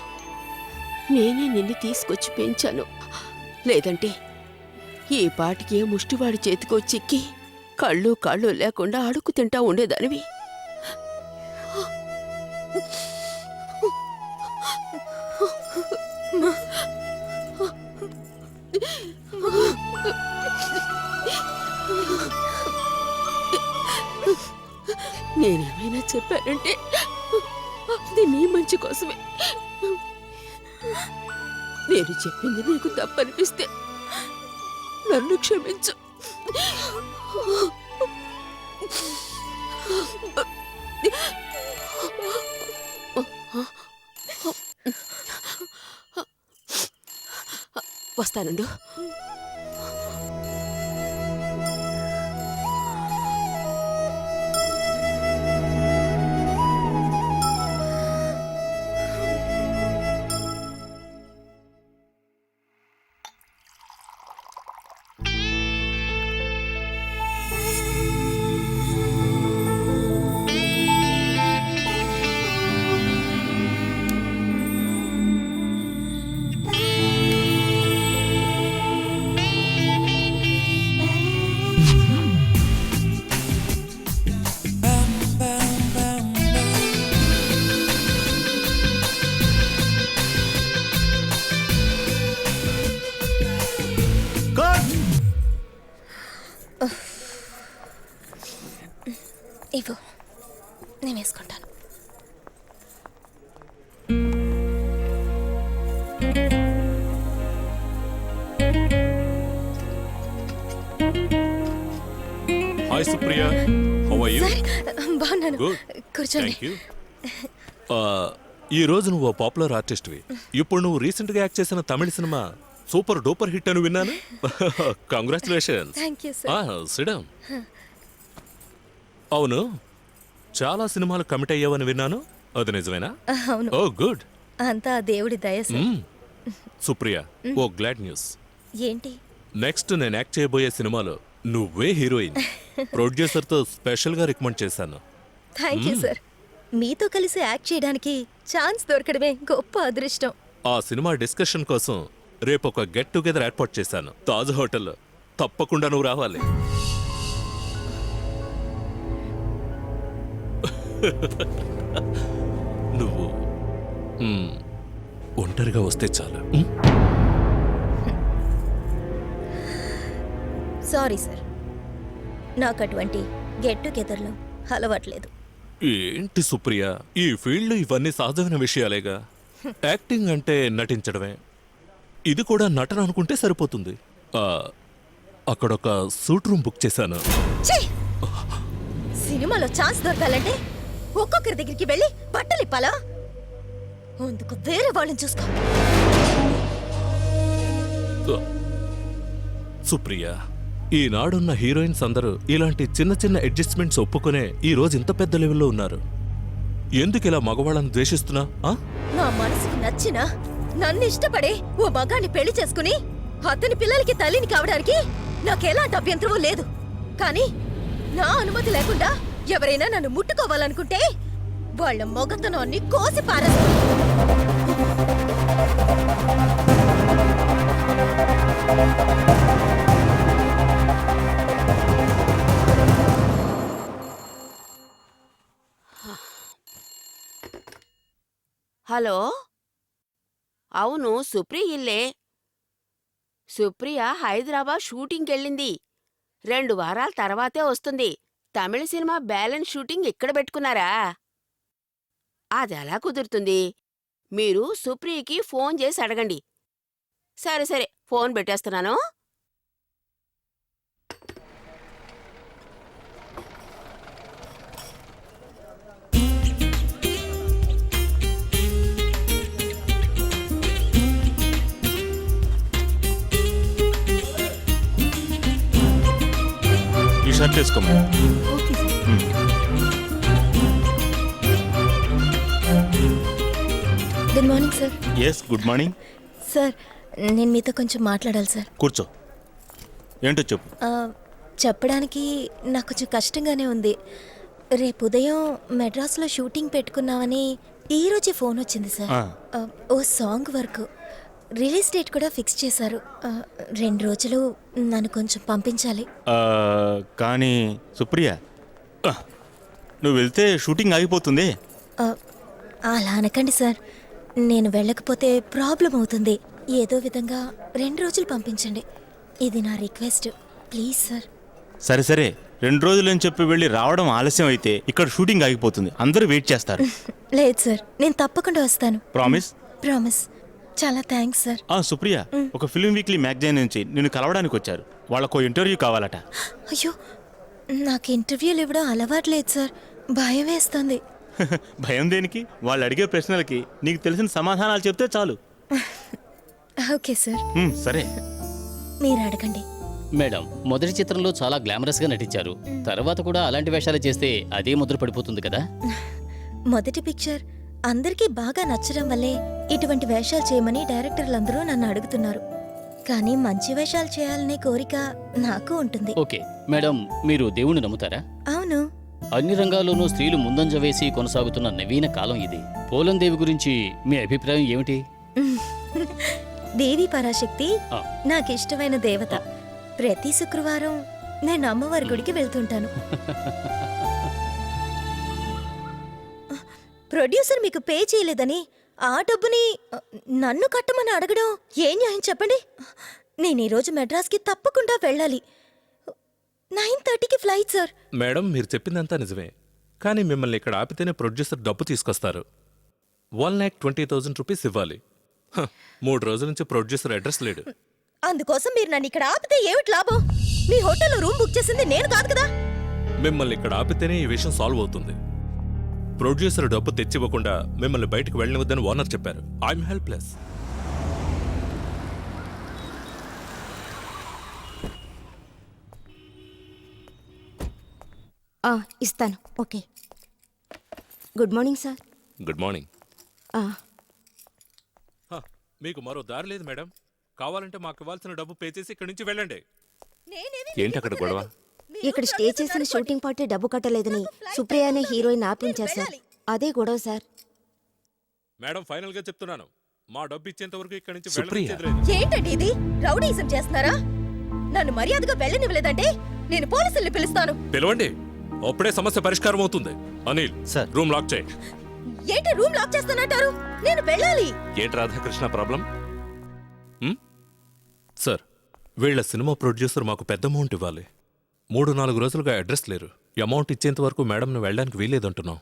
Speaker 9: నేనే నిన్ను తీసుకొచ్చి పెంచాను. లేదంటే ఈ పాటికి ముష్టివాడి చేతికో చిక్కి కళ్ళు కాళ్ళు లేకుండా అడుక్కు తింటా ఉండేదానివి. నేనేమైనా చెప్పానంటే అది నీ మంచి కోసమే. నేను చెప్పింది నీకు తప్పనిపిస్తే నన్ను క్షమించు. వస్తానండు.
Speaker 7: ఇవ్వు, నేను వేసుకుంటాను.
Speaker 15: Hi Supriya, how are you?
Speaker 7: బాగున్నాను.
Speaker 15: గుడ్,
Speaker 7: కూర్చోండి.
Speaker 15: థాంక్యూ. ఈ రోజు నువ్వు పాపులర్ ఆర్టిస్ట్వి. ఇప్పుడు నువ్వు రీసెంట్ గా యాక్ట్ చేసిన Tamil cinema super duper hit అని విన్నాను. కంగ్రాచులేషన్స్.
Speaker 7: Thank you sir.
Speaker 15: సిడమ్. అవును, చాలా సినిమాలు కమిట్ అయ్యావని విన్నాను, అది నిజమేనా?
Speaker 7: అవును.
Speaker 15: Oh good.
Speaker 7: అంతా దేవుడి దయ sir.
Speaker 15: Supriya, oh glad news.
Speaker 7: ఏంటి?
Speaker 15: నెక్స్ట్ నేను యాక్ట్ చేయబోయే సినిమాలో నువ్వే హీరోయిన్. ప్రొడ్యూసర్ తో స్పెషల్ గా రికమెండ్ చేశాను.
Speaker 7: Thank you sir. మీతో కలిసి యాక్ట్ చేయడానికి ఛాన్స్ దొరకడమే గొప్ప అదృష్టం.
Speaker 15: ఆ సినిమా డిస్కషన్ కోసం రేపు ఒక గెట్ టుగెదర్ ఏర్పాటు చేశాను తాజ్ హోటల్లో. తప్పకుండా నువ్వు రావాలి. నువ్వు ఒంటరిగా వస్తే చాలు.
Speaker 7: సారీ సార్, నాకు అటువంటి గెట్ టుగెదర్లో అలవాట్లేదు.
Speaker 15: ఏంటి సుప్రియ, ఈ ఫీల్డ్లో ఇవన్నీ సహజమైన విషయాలేగా. యాక్టింగ్ అంటే నటించడమే. ఇది కూడా నటన అనుకుంటే సరిపోతుంది. అక్కడొక సూట్ రూమ్ బుక్ చేశాను.
Speaker 7: సినిమాలో ఛాన్స్ దొరకాలంటే ఒక్కొక్కరి దగ్గరికి వెళ్ళి బట్టలు ఇప్పాలా? అందుకు వేరే వాళ్ళని చూసుకో.
Speaker 15: సుప్రియ, ఈనాడున్న హీరోయిన్స్ అందరూ ఇలాంటి చిన్న చిన్న అడ్జస్ట్మెంట్స్ ఒప్పుకునే ఈ రోజు ఇంత పెద్ద లెవెల్లో ఉన్నారు. ఎందుకు ఇలా మగవాళ్ళని ద్వేషిస్తున్నా?
Speaker 7: నా మనసుకు నచ్చిన, నన్ను ఇష్టపడే ఓ మగాన్ని పెళ్లి చేసుకుని అతని పిల్లలకి తల్లిని కావడానికి నాకెలాంటి అభ్యంతరమూ లేదు. కానీ నా అనుమతి లేకుండా ఎవరైనా నన్ను ముట్టుకోవాలనుకుంటే వాళ్ళ మొగతనాన్ని కోసి పారేస్తాను.
Speaker 9: హలో, అవును సుప్రియ ఇల్లే. సుప్రియ హైదరాబాద్ షూటింగ్కెళ్ళింది. 2 వారాల తర్వాతే వస్తుంది. తమిళ సినిమా బ్యాలెన్స్ షూటింగ్ ఇక్కడ పెట్టుకున్నారా? అదెలా కుదురుతుంది? మీరు సుప్రియకి ఫోన్ చేసి అడగండి. సరే సరే, ఫోన్ పెట్టేస్తున్నాను.
Speaker 15: ఈ షర్ట్ వేసుకోమా.
Speaker 7: Good morning sir.
Speaker 16: Yes, good morning.
Speaker 7: Sir, నేను మీతో కొంచెం మాట్లాడాలి సార్.
Speaker 3: కూర్చో. ఏంటో చెప్పు.
Speaker 7: చెప్పడానికి నాకు కొంచెం కష్టంగానే ఉంది. రేపు ఉదయం మెడ్రాస్లో షూటింగ్ పెట్టుకున్నామని ఈరోజే ఫోన్ వచ్చింది సార్. ఓ సాంగ్ వర్క్ రిలీజ్ డేట్ కూడా ఫిక్స్ చేశారు. 2 రోజులు నన్ను కొంచెం పంపించాలి.
Speaker 3: కానీ సుప్రియ, నువ్వు వెళ్తే షూటింగ్ ఆగిపోతుంది.
Speaker 7: అలా అనకండి సార్. నేను వెళ్ళకపోతే ప్రాబ్లం అవుతుంది. ఏదో విధంగా 2 రోజులు పంపించండి. ఇది నా రిక్వెస్ట్, ప్లీజ్ సార్.
Speaker 3: సరే సరే, 2 రోజులని చెప్పి వెళ్ళి రావడం ఆలస్యం అయితే ఇక్కడ షూటింగ్ ఆగిపోతుంది. అందరూ వెయిట్ చేస్తారు.
Speaker 7: లేదు సార్, నేను తప్పకుండా వస్తాను.
Speaker 3: ప్రామిస్?
Speaker 7: ప్రామిస్. చాలా థ్యాంక్స్ సార్.
Speaker 3: సుప్రియ, ఒక ఫిల్మ్ వీక్లీ మ్యాగజైన్ నుంచి నిన్ను కలవడానికి వచ్చారు. వాళ్ళకు ఇంటర్వ్యూ కావాలట.
Speaker 7: అయ్యో, నాకు ఇంటర్వ్యూలు ఇవ్వడం అలవాట్లేదు సార్. భయం వేస్తుంది.
Speaker 3: భయం దేనికి? వాళ్ళు అడిగే ప్రశ్నలకి నీకు తెలిసిన సమాధానాలు చెప్తే చాలు.
Speaker 7: Okay sir.
Speaker 3: సరే,
Speaker 7: మీరు అడగండి.
Speaker 4: మేడం, మొదటి చిత్రంలో చాలా గ్లామరస్ గా నటించారు. తర్వాత కూడా అలాంటి వేషాలు చేస్తే అదే ముద్ర పడిపోతుంది కదా.
Speaker 7: మొదటి పిక్చర్ అందరికీ బాగా నచ్చడం వల్లే ఇటువంటి వేషాలు చేయమని డైరెక్టర్లందరూ నన్ను అడుగుతున్నారు. కానీ మంచి వేషాలు చేయాలనే కోరిక నాకు ఉంటుంది.
Speaker 4: ఓకే మేడం, మీరు దేవుణ్ణి నమ్ముతారా?
Speaker 7: అవును.
Speaker 4: అన్ని రంగాల్లోనూ స్త్రీలు ముందంజ వేసి కొనసాగుతున్న నవీన కాలం ఇది. పోలం దేవి గురించి మీ అభిప్రాయం ఏమిటి?
Speaker 7: దేవి పరాశక్తి నాకిష్టమైన దేవత. ప్రతి శుక్రవారం నేను అమ్మవారి గుడికి వెళ్తుంటాను. ప్రొడ్యూసర్ మీకు పే చేయలేదని ఆ డబ్బుని నన్ను కట్టమని అడగడం ఏం న్యాయం చెప్పండి? నేను ఈరోజు మెడ్రాస్కి తప్పకుండా వెళ్ళాలి. 9:30కి ఫ్లైట్ సార్.
Speaker 15: మేడం, మీరు చెప్పిందంతా నిజమే. కానీ మిమ్మల్ని ఇక్కడ ఆపితేనే ప్రొడ్యూసర్ డబ్బు తీసుకొస్తారు. 1,20,000 రూపీస్ ఇవ్వాలి. 3 రోజుల నుంచి ప్రొడ్యూసర్ అడ్రస్ లేడు.
Speaker 7: అందుకోసం మీరు నన్ను ఇక్కడ ఆపితే ఏమిటి లాభం? మీ హోటల్లో రూమ్ బుక్ చేసింది నేను కాదు కదా.
Speaker 15: మిమ్మల్ని ఇక్కడ ఆపితేనే ఈ విషయం సాల్వ్ అవుతుంది. ప్రొడ్యూసర్ డబ్బు తెచ్చివ్వకుండా మిమ్మల్ని బయటకు వెళ్ళనివద్దని ఓనర్ చెప్పారు. I'm helpless.
Speaker 8: ఇస్తాను. Okay. Good morning sir.
Speaker 15: Good morning. మీకు మరో దారి లేదు మేడం. కావాలంటే మాకు ఇవ్వాల్సిన డబ్బు పే చేసి ఇక్కడి నుంచి వెళ్ళండి.
Speaker 1: ఏంటి అక్కడ గొడవ?
Speaker 8: ఇక్కడ స్టే చేసిన షూటింగ్ పార్టీ డబ్బు కట్టలేదని సుప్రియ అనే హీరోయిన్ ఆపించారు సార్. అదే గొడవ సార్.
Speaker 15: మేడం, ఫైనల్ గా చెప్తున్నాను, మా డబ్బు ఇచ్చేంత వరకు ఇక్కడి నుంచి
Speaker 1: సుప్రియ.
Speaker 7: ఏంటండి ఇది? రౌడీజం చేస్తున్నారా? నన్ను మర్యాదగా వెళ్ళనివ్వలేదంటే నేను పోలీసుల్ని పిలుస్తాను.
Speaker 15: పిలవండి, అప్పుడే సమస్య పరిష్కారం అవుతుంది. అనిల్ సార్, రూమ్ లాక్ చేయి.
Speaker 7: ఏంటి రూమ్ లాక్ చేస్తానంటారు? నేను వెళ్ళాలి.
Speaker 1: ఏంటి రాధాకృష్ణ ప్రాబ్లం?
Speaker 15: సార్, వీళ్ళ సినిమా ప్రొడ్యూసర్ మాకు పెద్ద అమౌంట్ ఇవ్వాలి. 3-4 రోజులుగా అడ్రస్ లేరు. ఈ అమౌంట్ ఇచ్చేంత వరకు మేడంను వెళ్ళడానికి వీల్లేదంటున్నాం.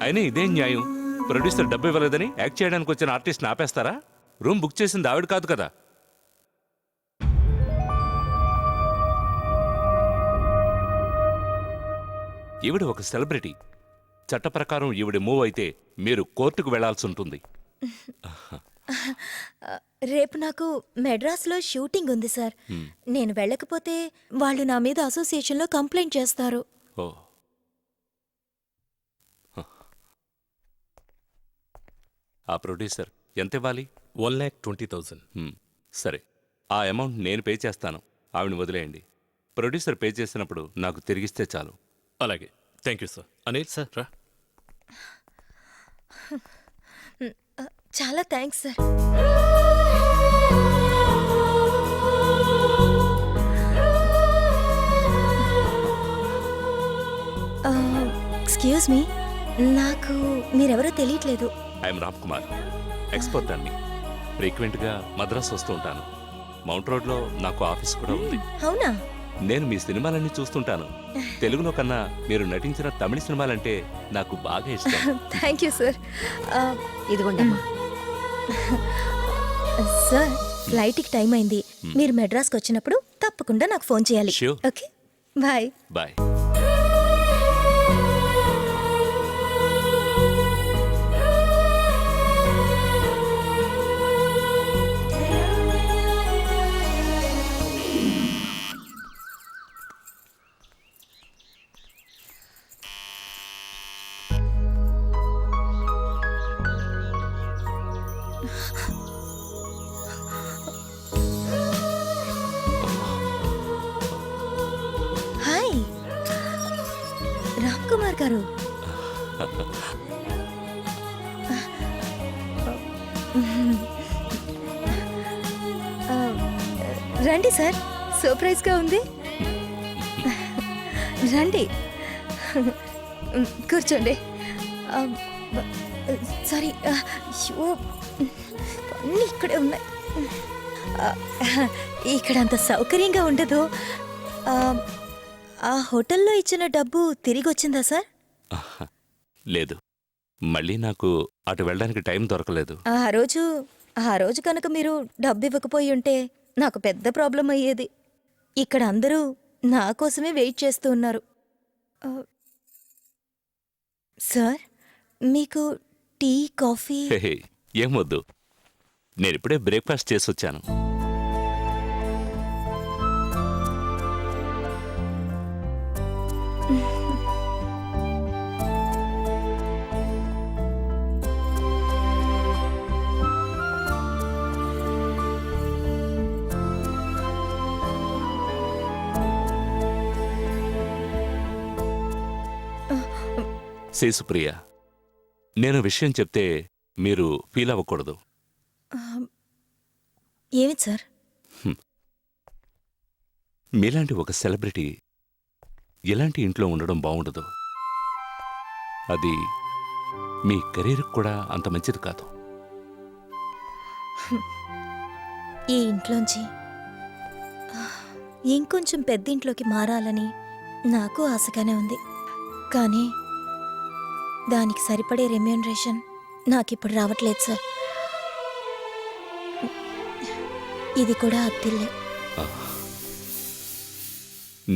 Speaker 1: అయినా ఇదేం న్యాయం? ప్రొడ్యూసర్ డబ్బు ఇవ్వలేదని యాక్ట్ చేయడానికి వచ్చిన ఆర్టిస్ట్ని ఆపేస్తారా? రూమ్ బుక్ చేసింది ఆవిడ కాదు కదా. ఈవిడ ఒక సెలబ్రిటీ. చట్ట ప్రకారం ఈవిడ మూవ్ అయితే మీరు కోర్టుకు వెళ్లాల్సి ఉంటుంది.
Speaker 7: రేపు నాకు మెడ్రాస్లో షూటింగ్ ఉంది సార్. నేను వెళ్ళకపోతే వాళ్ళు నా మీద అసోసియేషన్లో కంప్లైంట్ చేస్తారు.
Speaker 1: ఓ, ఆ ప్రొడ్యూసర్ ఎంత ఇవ్వాలి?
Speaker 15: 1,20,000.
Speaker 1: సరే, ఆ అమౌంట్ నేను పే చేస్తాను. ఆవిడని వదిలేయండి. ప్రొడ్యూసర్ పే చేసినప్పుడు నాకు తిరిగిస్తే చాలు.
Speaker 15: అలాగే. Thank you sir. Anil sir రా.
Speaker 7: చాలా థ్యాంక్స్ సార్. ఎక్స్క్యూజ్ మీ, నాకు మీరెవరో తెలియట్లేదు.
Speaker 1: ఐఎమ్ రామ్ కుమార్, ఎక్స్పర్ట్ అన్ని. ఫ్రీక్వెంట్గా మద్రాస్ వస్తూ ఉంటాను. మౌంట్ రోడ్లో నాకు ఆఫీస్ కూడా ఉంది.
Speaker 7: అవునా?
Speaker 1: నేను మీ సినిమాలన్నీ చూస్తుంటాను. తెలుగులో కన్నా మీరు నటించిన తమిళ సినిమాలంటే నాకు బాగా ఇష్టం.
Speaker 7: Thank you sir.
Speaker 8: ఇదిగోండమ్మా.
Speaker 7: సార్, ఫ్లైట్కి టైం అయింది. మీరు మెడ్రాస్కి వచ్చినప్పుడు తప్పకుండా నాకు ఫోన్ చేయాలి.
Speaker 1: Sure.
Speaker 7: Okay, bye.
Speaker 1: Bye.
Speaker 7: Hi Ram Kumar గారు. రండి సార్, సర్ప్రైజ్గా ఉంది. రండి, కూర్చోండి. సారీ, అన్నీ ఇక్కడే ఉన్నాయి. ఇక్కడ అంత సౌకర్యంగా ఉండదు. ఆ హోటల్లో ఇచ్చిన డబ్బు తిరిగి వచ్చిందా సార్?
Speaker 1: లేదు, మళ్ళీ నాకు అటు వెళ్ళడానికి టైం దొరకలేదు.
Speaker 7: ఆ రోజు కనుక మీరు డబ్బు ఇవ్వకపోయి ఉంటే నాకు పెద్ద ప్రాబ్లం అయ్యేది. ఇక్కడ అందరూ నా కోసమే వెయిట్ చేస్తూ ఉన్నారు. సార్, మీకు టీ, కాఫీ?
Speaker 1: హే, ఏమొద్దు, నేనిప్పుడే బ్రేక్ఫాస్ట్ చేసి వచ్చాను. సుప్రియ, నేను విషయం చెప్తే మీరు ఫీల్ అవ్వకూడదు.
Speaker 7: ఏమిటి సార్?
Speaker 1: మీలాంటి ఒక సెలబ్రిటీ ఇలాంటి ఇంట్లో ఉండడం బాగుండదు. అది మీ కెరీర్కి కూడా అంత మంచిది కాదు.
Speaker 7: ఈ ఇంట్లోంచి ఇంకొంచెం పెద్ద ఇంట్లోకి మారాలని నాకు ఆశగానే ఉంది. కానీ దానికి సరిపడే రెమ్యూనరేషన్ నాకిప్పుడు రావట్లేదు సార్. ఇది కూడా అద్దిల్లే.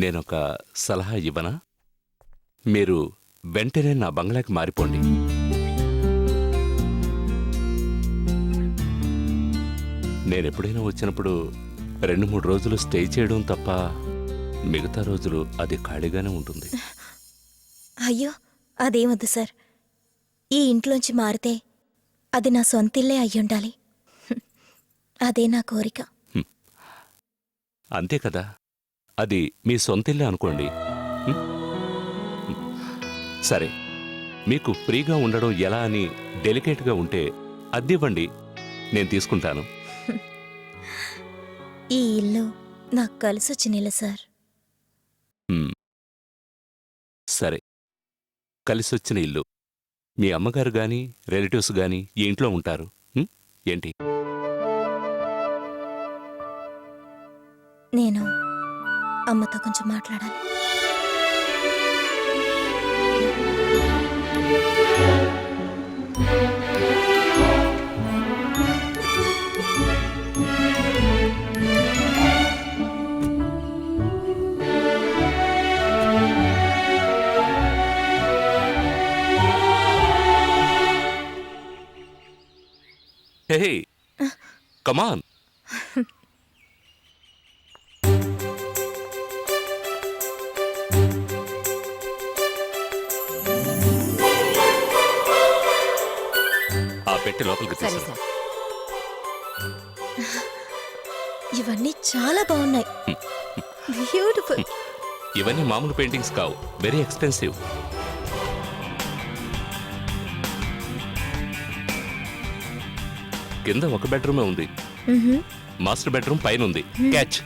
Speaker 1: నేనొక సలహా ఇవ్వనా? మీరు వెంటనే నా బంగ్లాకి మారిపోండి. నేనెప్పుడైనా వచ్చినప్పుడు 2-3 రోజులు స్టే చేయడం తప్ప మిగతా రోజులు అది ఖాళీగానే ఉంటుంది.
Speaker 7: అయ్యో, అదేమొద్దు సార్. ఈ ఇంట్లోంచి మారితే అది నా సొంతిల్లే అయ్యుండాలి. అదే నా కోరిక.
Speaker 1: అంతే కదా, అది మీ సొంతిల్లే అనుకోండి. సరే, మీకు ఫ్రీగా ఉండడం ఎలా అని డెలికేట్గా ఉంటే అద్దివ్వండి, నేను తీసుకుంటాను.
Speaker 7: ఈ ఇల్లు నాకు కలిసొచ్చిన ఇల్లు సార్.
Speaker 1: సరే, కలిసొచ్చిన ఇల్లు. మీ అమ్మగారు గాని రిలేటివ్స్ గాని ఈ ఇంట్లో ఉంటారు ఏంటి?
Speaker 7: నేను అమ్మతో కొంచెం మాట్లాడాలి.
Speaker 1: Hey, come on. ఆ పెట్టి లోపలికి తీసు.
Speaker 7: ఇవన్నీ చాలా బాగున్నాయి. బ్యూటిఫుల్.
Speaker 1: ఇవన్నీ మామూలు పెయింటింగ్స్ కావు, వెరీ ఎక్స్పెన్సివ్. కింద ఒక బెడ్రూమే ఉంది, మాస్టర్ బెడ్రూమ్ పైన ఉంది. క్యాచ్.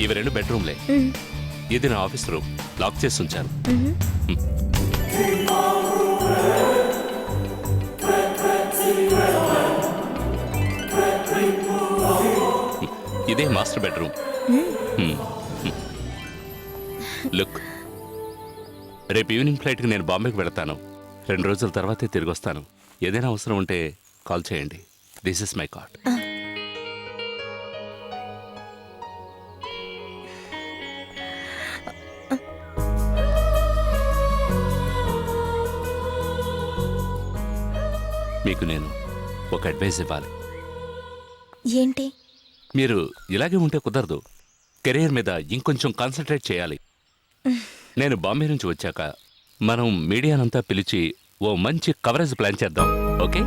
Speaker 1: ఇవి 2 బెడ్రూమ్లే. ఇది నా ఆఫీస్ రూమ్, లాక్ చేసి ఉంచాను. ఇదే మాస్టర్ బెడ్రూమ్. లుక్, రేపు ఈవినింగ్ ఫ్లైట్కి నేను బాంబేకి వెళతాను. 2 రోజుల తర్వాతే తిరిగి వస్తాను. ఏదైనా అవసరం ఉంటే కాల్ చేయండి. This is my card. మీకు నేను ఒక అడ్వైస్ ఇవ్వాలి.
Speaker 7: ఏంటి?
Speaker 1: మీరు ఇలాగే ఉంటే కుదరదు. కెరీర్ మీద ఇంకొంచెం కాన్సన్ట్రేట్ చేయాలి. నేను బాంబే నుంచి వచ్చాక మనం మీడియానంతా పిలిచి ఓ మంచి కవరేజ్ ప్లాన్ చేద్దాం. ఓకే?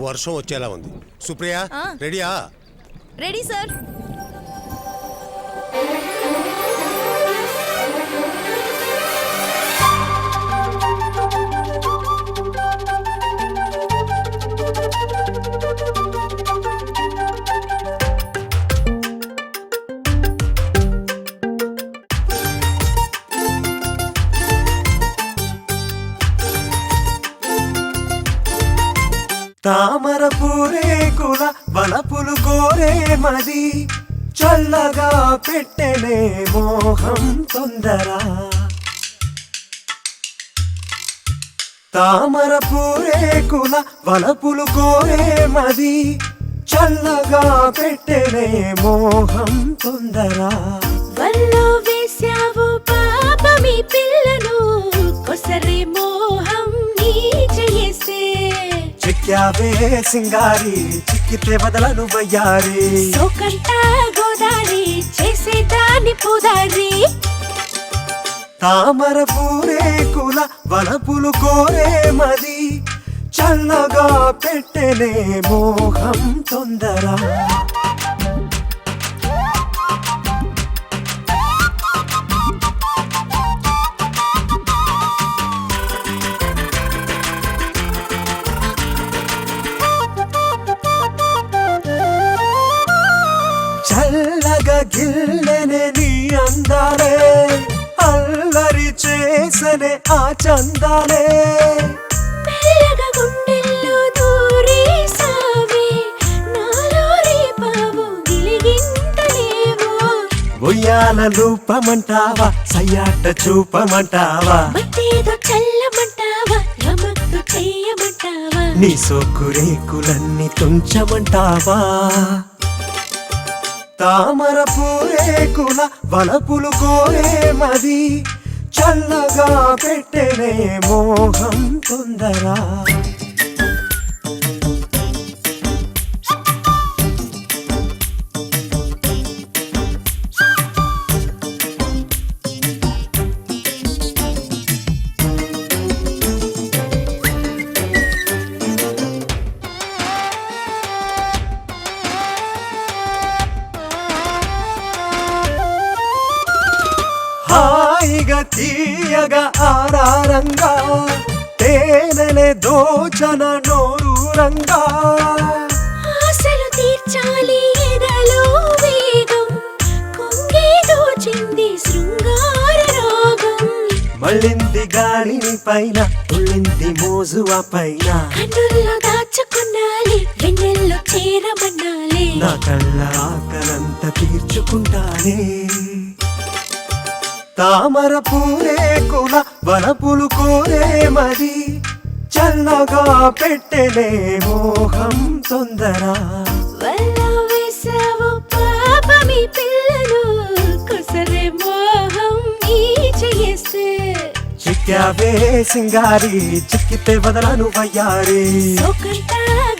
Speaker 14: వర్షం వచ్చేలా ఉంది. సుప్రియ రెడీయా?
Speaker 7: Ready sir.
Speaker 12: తామర పూరేకుల వలపులు కోరే మది చల్లగా పెట్టెనే మోహం తొందర. తామర పూరేకుల వలపులు కోరే మది చల్లగా పెట్టెనే మోహం తొందర.
Speaker 11: వల్లో వేశావు పాప మీ పిల్లను కొసరే మోహం నీ చేసే.
Speaker 12: చిక్కావే సింగారి చిక్కితే వదలను వయ్యారి.
Speaker 11: సోకంట గోదారి చేసేదాని పుదారి.
Speaker 12: తామర పూరేకుల వలపులు కోరే మది చల్లగా పెట్టెనే మోహం తొందర. చల్లగా గిల్లెనే నీ అందాలే అల్లరి చేసనే ఆ చందాలే.
Speaker 11: మెల్లగా గుండెల్లో దూరేసావే నాలో రేపావు గిలిగింతలేవో.
Speaker 12: ఉయ్యాల లూపమంటావా సయ్యాట చూపమంటావా.
Speaker 11: మత్తేదో చల్లమంటావా రమత్తు చెయ్యమంటావా.
Speaker 12: నీ సోకు రేకులన్నీ తుంచమంటావా. తామర పూరేకుల వలపులు కోరే మది చల్లగా పెట్టెనే మోహం తొందర. హాయిగా తీయగా ఆరారంగా తేనెలే దోచన నోరూరంగా.
Speaker 11: ఆశలు తీర్చాలి ఎదలో వేగం కొంగే దోచింది శృంగార రాగం.
Speaker 12: మళ్ళింది గాలిని పైన ఉళ్ళింది మోజు ఆ పైన.
Speaker 11: కన్నుల్లో దాచుకున్నాలి వెన్నెల్లో చేరమన్నాలి.
Speaker 12: నా కళ్ళ ఆకలంత తీర్చుకుంటానే. తామర పూరేకుల వలపులు కోరే మది చల్లగా పెట్టెనే మోహం తొందర.
Speaker 11: వల్లో వేశావు పాప మీ పిల్లను కొసరే మోహం నీ చేసే.
Speaker 12: చిక్కావే సింగారి చిక్కితే వదలను వయ్యారి.
Speaker 11: సోకంట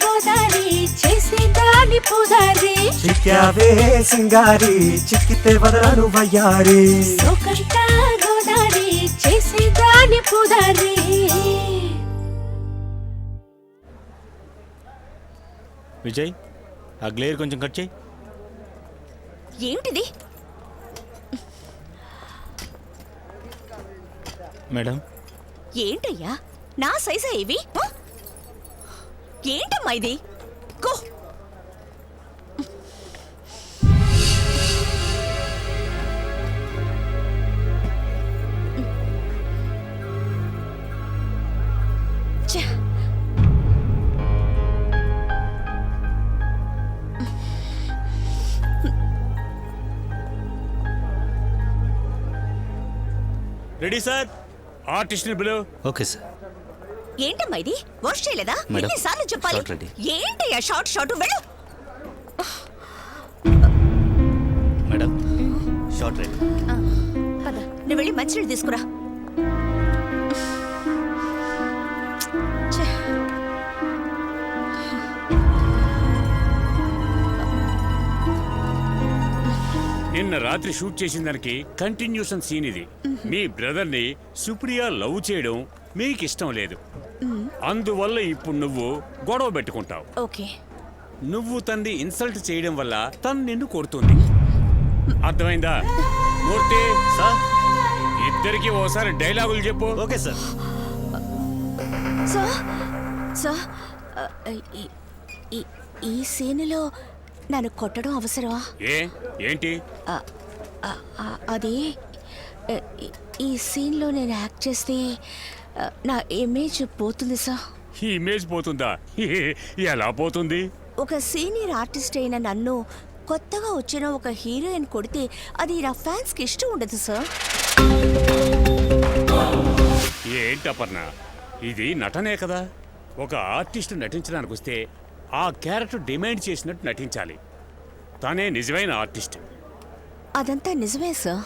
Speaker 11: గోదారి చేసేదాని పుదారి.
Speaker 12: చిక్కావే సింగారి చిక్కితే వదలను వయ్యారి.
Speaker 11: సోకంట గోదారి చేసేదాని పుదారి.
Speaker 6: విజయ్ ఆ గ్లేర్ కొంచెం కట్ చేయి.
Speaker 5: ఏంటిది?
Speaker 6: మేడం
Speaker 5: ఏంటయ్యా నా సైజా ఇవి? ఏంటమ్మా ఇది? గో.
Speaker 6: Ready sir. ఆర్టిస్ట్ ని పిలువు.
Speaker 3: Okay sir.
Speaker 5: ఏంటమ్మా ఇది వాష్ చేయలేదా?
Speaker 3: మేడం,
Speaker 5: ఎన్నిసార్లు చెప్పాలి?
Speaker 3: Short ready.
Speaker 5: ఏంటయ్యా షార్ట్ వెళ్ళు.
Speaker 3: Madam short ready.
Speaker 5: పద, నువ్వు వెళ్ళి మంచినీళ్ళు తీసుకురా. ఛే.
Speaker 6: నిన్న రాత్రి షూట్ చేసిన దానికి కంటిన్యూషన్ సీన్ ఇది. మీ బ్రదర్ ని సుప్రియ లవ్ చేయడం మీకు ఇష్టం లేదు, అందువల్ల ఇప్పుడు నువ్వు గొడవ పెట్టుకుంటావు.
Speaker 5: ఓకే.
Speaker 6: నువ్వు తన్ని ఇన్సల్ట్ చేయడం వల్ల తను నిన్ను కొడుతుంది. అర్థమైందా? మూర్తి
Speaker 3: సార్,
Speaker 6: ఇద్దరికి ఓసారి డైలాగులు చెప్పు.
Speaker 3: Okay sir.
Speaker 5: సార్, ఈ సీన్లో నన్ను కొట్టడం అవసరమా?
Speaker 6: ఏంటి?
Speaker 5: అది ఈ సీన్లో నేను యాక్ట్ చేస్తే నా ఇమేజ్ పోతుంది సార్.
Speaker 6: ఈ ఇమేజ్ పోతుందా? ఎలా పోతుంది?
Speaker 5: ఒక సీనియర్ ఆర్టిస్ట్ అయిన నన్ను కొత్తగా వచ్చిన ఒక హీరోయిన్ కొడితే అది నా ఫ్యాన్స్కి ఇష్టం ఉండదు సార్.
Speaker 6: ఏంటపర్ణ, ఇది నటనే కదా. ఒక ఆర్టిస్ట్ నటించడానికి వస్తే ఆ క్యారెక్టర్ డిమాండ్ చేసినట్టు నటించాలి. తానే నిజమైన ఆర్టిస్ట్.
Speaker 5: అదంతా నిజమే సార్,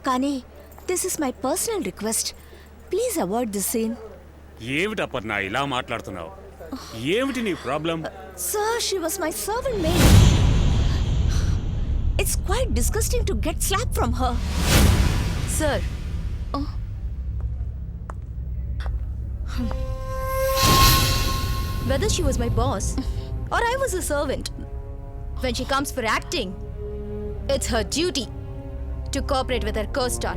Speaker 5: కానీ this is my personal request. Please avoid this scene.
Speaker 6: ఏమిటపర్ణ ఇలా మాట్లాడుతున్నావు? ఏమిటి నీ problem?
Speaker 5: Sir, she was my servant maid. It's quite disgusting to get slap from her.
Speaker 7: Sir, whether she was my boss or I was a servant, when she comes for acting, it's her duty to cooperate with her co-star.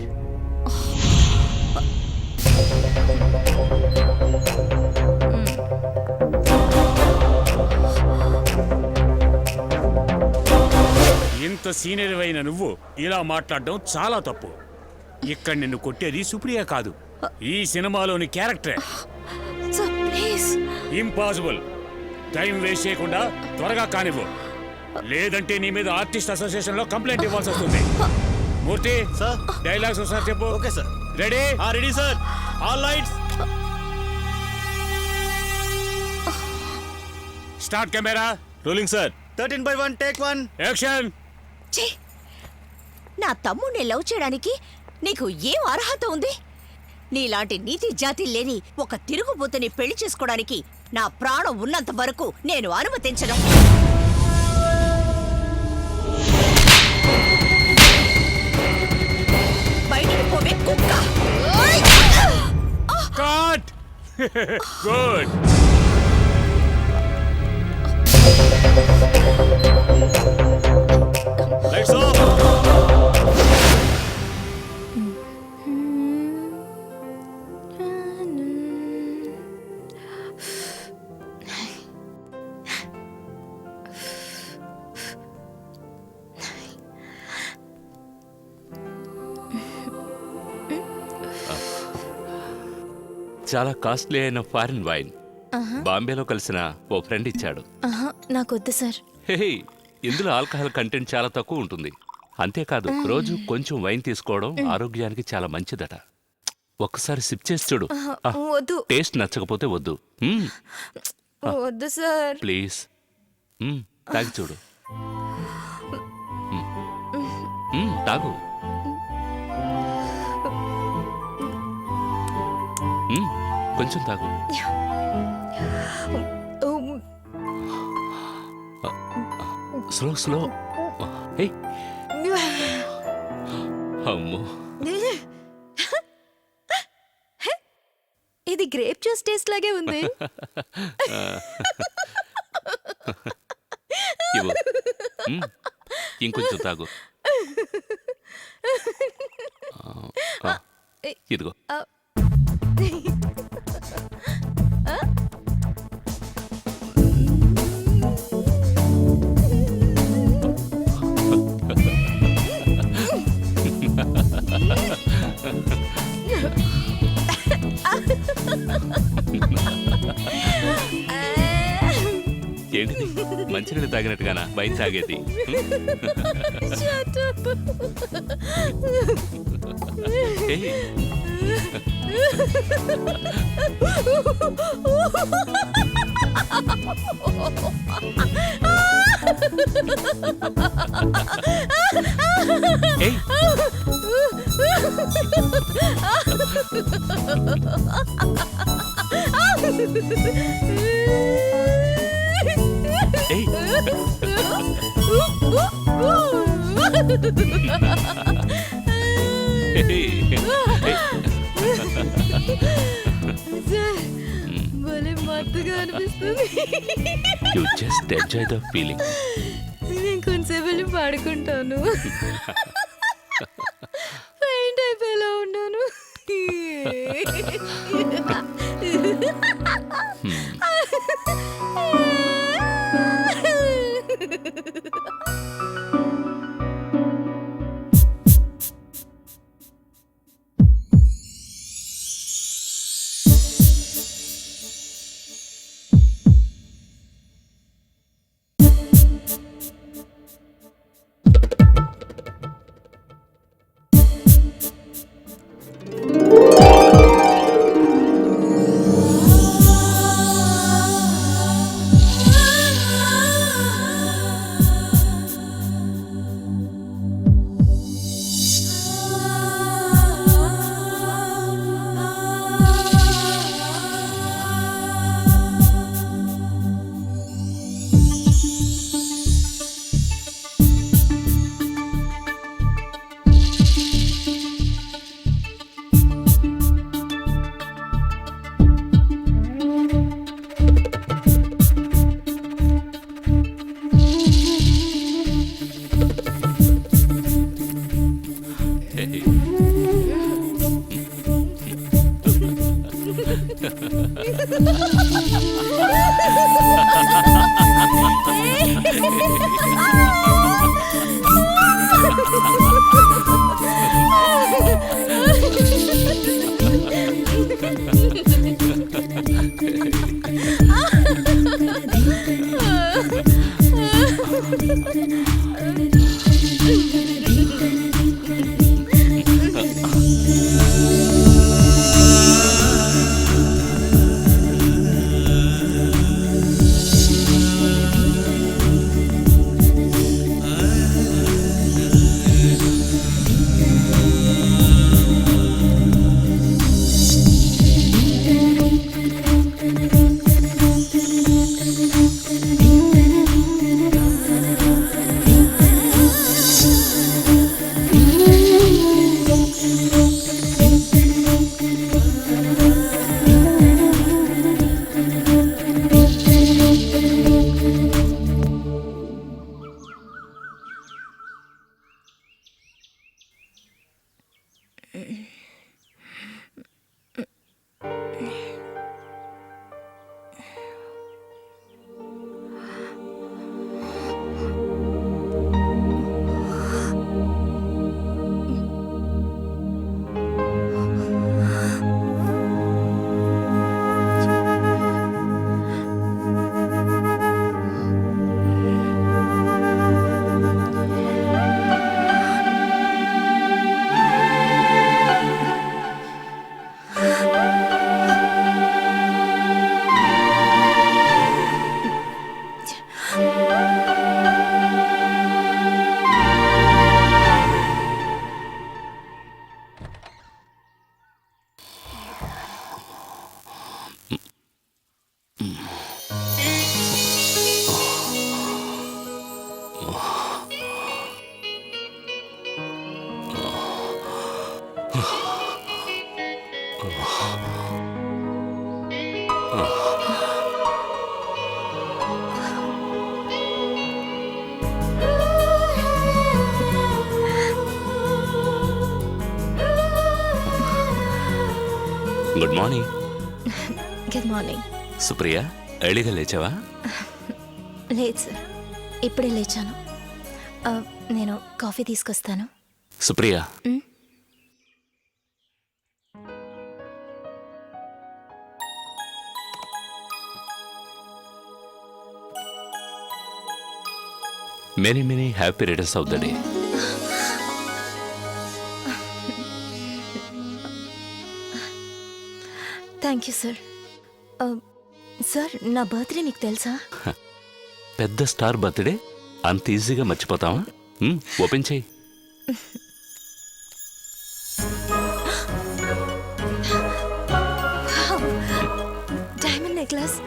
Speaker 6: ఇంత senior అయిన నువ్వు ఇలా మాట్లాడడం చాలా తప్పు. ఇక్కడ నిన్ను కొట్టేది సుప్రియ కాదు, ఈ సినిమాలోని క్యారెక్టరే.
Speaker 5: Sir, please.
Speaker 6: Impossible. Time waste చేయకుండా త్వరగా కానివ్వు, లేదంటే నీ మీద ఆర్టిస్ట్ అసోసియేషన్ లో కంప్లైంట్ ఇవ్వాల్సి వస్తుంది. మూర్తి
Speaker 3: సార్,
Speaker 6: డైలాగ్స్ ఒకసారి చెప్పు.
Speaker 3: Okay sir.
Speaker 6: Ready?
Speaker 3: Ready sir. All lights.
Speaker 6: Start camera.
Speaker 3: Rolling sir. 13/1 take 1.
Speaker 6: Action.
Speaker 5: ఛీ! నా తమ్ముడిని లవ్ చేయడానికి నీకు ఏం అర్హత ఉంది? నీలాంటి నీతి జాతి లేని ఒక తిరుగుబోతుని పెళ్లి చేసుకోవడానికి నా ప్రాణం ఉన్నంత వరకు నేను అనుమతించను. బయటికి పోవే కుక్క.
Speaker 6: కట్. గుడ్.
Speaker 3: Lights off.
Speaker 1: చాలా కాస్ట్లీ అయిన ఫారిన్ వైన్ బాంబేలో కలిసిన ఓ ఫ్రెండ్ ఇచ్చాడు.
Speaker 7: నాకొద్దు సార్.
Speaker 1: హే, ఇందులో ఆల్కహాల్ కంటెంట్ చాలా తక్కువ ఉంటుంది. అంతేకాదు, రోజు కొంచెం వైన్ తీసుకోవడం ఆరోగ్యానికి చాలా మంచిదట. ఒక్కసారి సిప్ చేసి చూడు.
Speaker 7: వద్దు.
Speaker 1: టేస్ట్ నచ్చకపోతే వద్దు.
Speaker 7: వద్దు సార్.
Speaker 1: ప్లీజ్ తాగి చూడు. తాగు. కొంచెం తాగు. Slow slow. అమ్మో,
Speaker 7: ఇది గ్రేప్ జ్యూస్ టేస్ట్ లాగే ఉంది.
Speaker 1: ఇవ్వు. ఇంకొంచెం తాగు. ఇదిగో. ఏంటిది? మంచినీళ్ళు తాగినట్టుగానా వైన్ తాగేది? ఏయ్, ఏయ్, ఏయ్.
Speaker 8: భలే మత్తుగా అనిపిస్తుంది.
Speaker 1: You just enjoy the feeling.
Speaker 8: నేను కొంచెంసేపు వెళ్ళి పాడుకుంటాను. పెయింట్ అయిపోయేలా ఉన్నాను.
Speaker 1: Good morning.
Speaker 7: Good morning.
Speaker 1: Supriya, ఎర్లీగా లేచావా?
Speaker 7: లేదు సార్, ఇప్పుడే లేచాను. నేను కాఫీ తీసుకొస్తాను.
Speaker 1: Supriya, many many happy returns of the day.
Speaker 7: Thank you sir. Sir నా బర్త్డే మీకు తెలుసా?
Speaker 1: పెద్ద స్టార్ బర్త్డే అంత ఈజీగా మర్చిపోతావా? ఓపెన్ చేయి.
Speaker 7: Diamond necklace.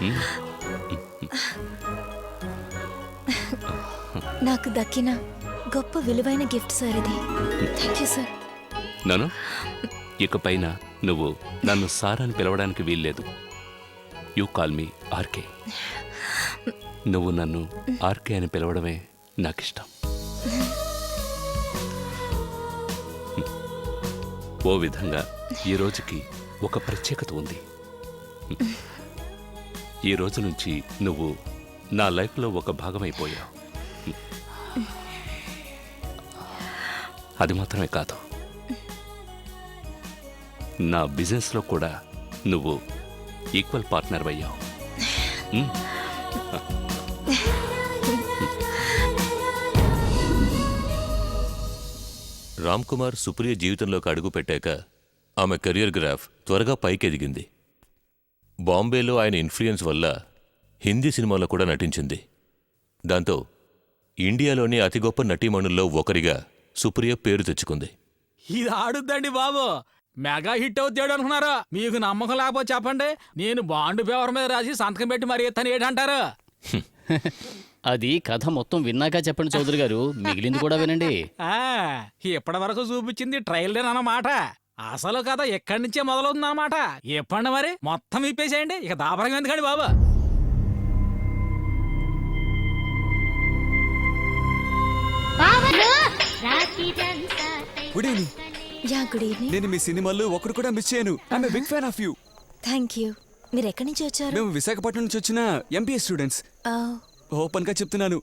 Speaker 7: నాకు దక్కిన గొప్ప విలువైన గిఫ్ట్ సార్ ఇది. Thank you sir.
Speaker 1: నన్ను ఇకపైన నువ్వు నన్ను సార్ అని పిలవడానికి వీల్లేదు. You call me RK. నువ్వు నన్ను ఆర్కే అని పిలవడమే నాకిష్టం. ఓ విధంగా ఈ రోజుకి ఒక ప్రత్యేకత ఉంది. ఈ రోజు నుంచి నువ్వు నా లైఫ్లో ఒక భాగమైపోయావు. అది మాత్రమే కాదు, నా బిజినెస్లో కూడా నువ్వు ఈక్వల్ పార్ట్నర్ అయ్యావు.
Speaker 16: రామ్ కుమార్ సుప్రియ జీవితంలోకి అడుగు పెట్టాక ఆమె కెరియర్ గ్రాఫ్ త్వరగా పైకెదిగింది. బాంబేలో ఆయన ఇన్ఫ్లుయెన్స్ వల్ల హిందీ సినిమాలో కూడా నటించింది. దాంతో ఇండియాలోని అతి గొప్ప నటీమణుల్లో ఒకరిగా సుప్రియ పేరు తెచ్చుకుంది.
Speaker 2: ఇది ఆడుద్దండి బాబు, మెగా హిట్ అవుతాడు అనుకున్నారా? మీకు నమ్మకం లేకపోతే చెప్పండి, నేను బాండ్ పేపర్ మీద రాసి సంతకం పెట్టి మరి ఎత్తని ఏంటంటారు?
Speaker 4: అది కథ మొత్తం విన్నాక చెప్పండి చౌదరి గారు, మిగిలింది కూడా వినండి.
Speaker 2: ఇప్పటి వరకు చూపించింది ట్రైలర్ అన్నమాట. అసలు కథ ఎక్కడి నుంచే మొదలవుతుంది అన్నమాట. చెప్పండి మరి, మొత్తం ఇప్పేసేయండి, ఇక దాపరం ఎందుకండి బాబు.
Speaker 17: Good evening.
Speaker 7: Ya good evening.
Speaker 17: నేను మీ సినిమాల్లో ఒకటి కూడా మిస్ చేయను. I'm big fan of you.
Speaker 7: Thank you. మీరు ఎక్కడి నుంచి వచ్చారు?
Speaker 17: మేము విశాఖపట్నం నుంచి వచ్చిన ఎంబీఏ స్టూడెంట్స్. ఓపెన్ గా చెప్తున్నాను,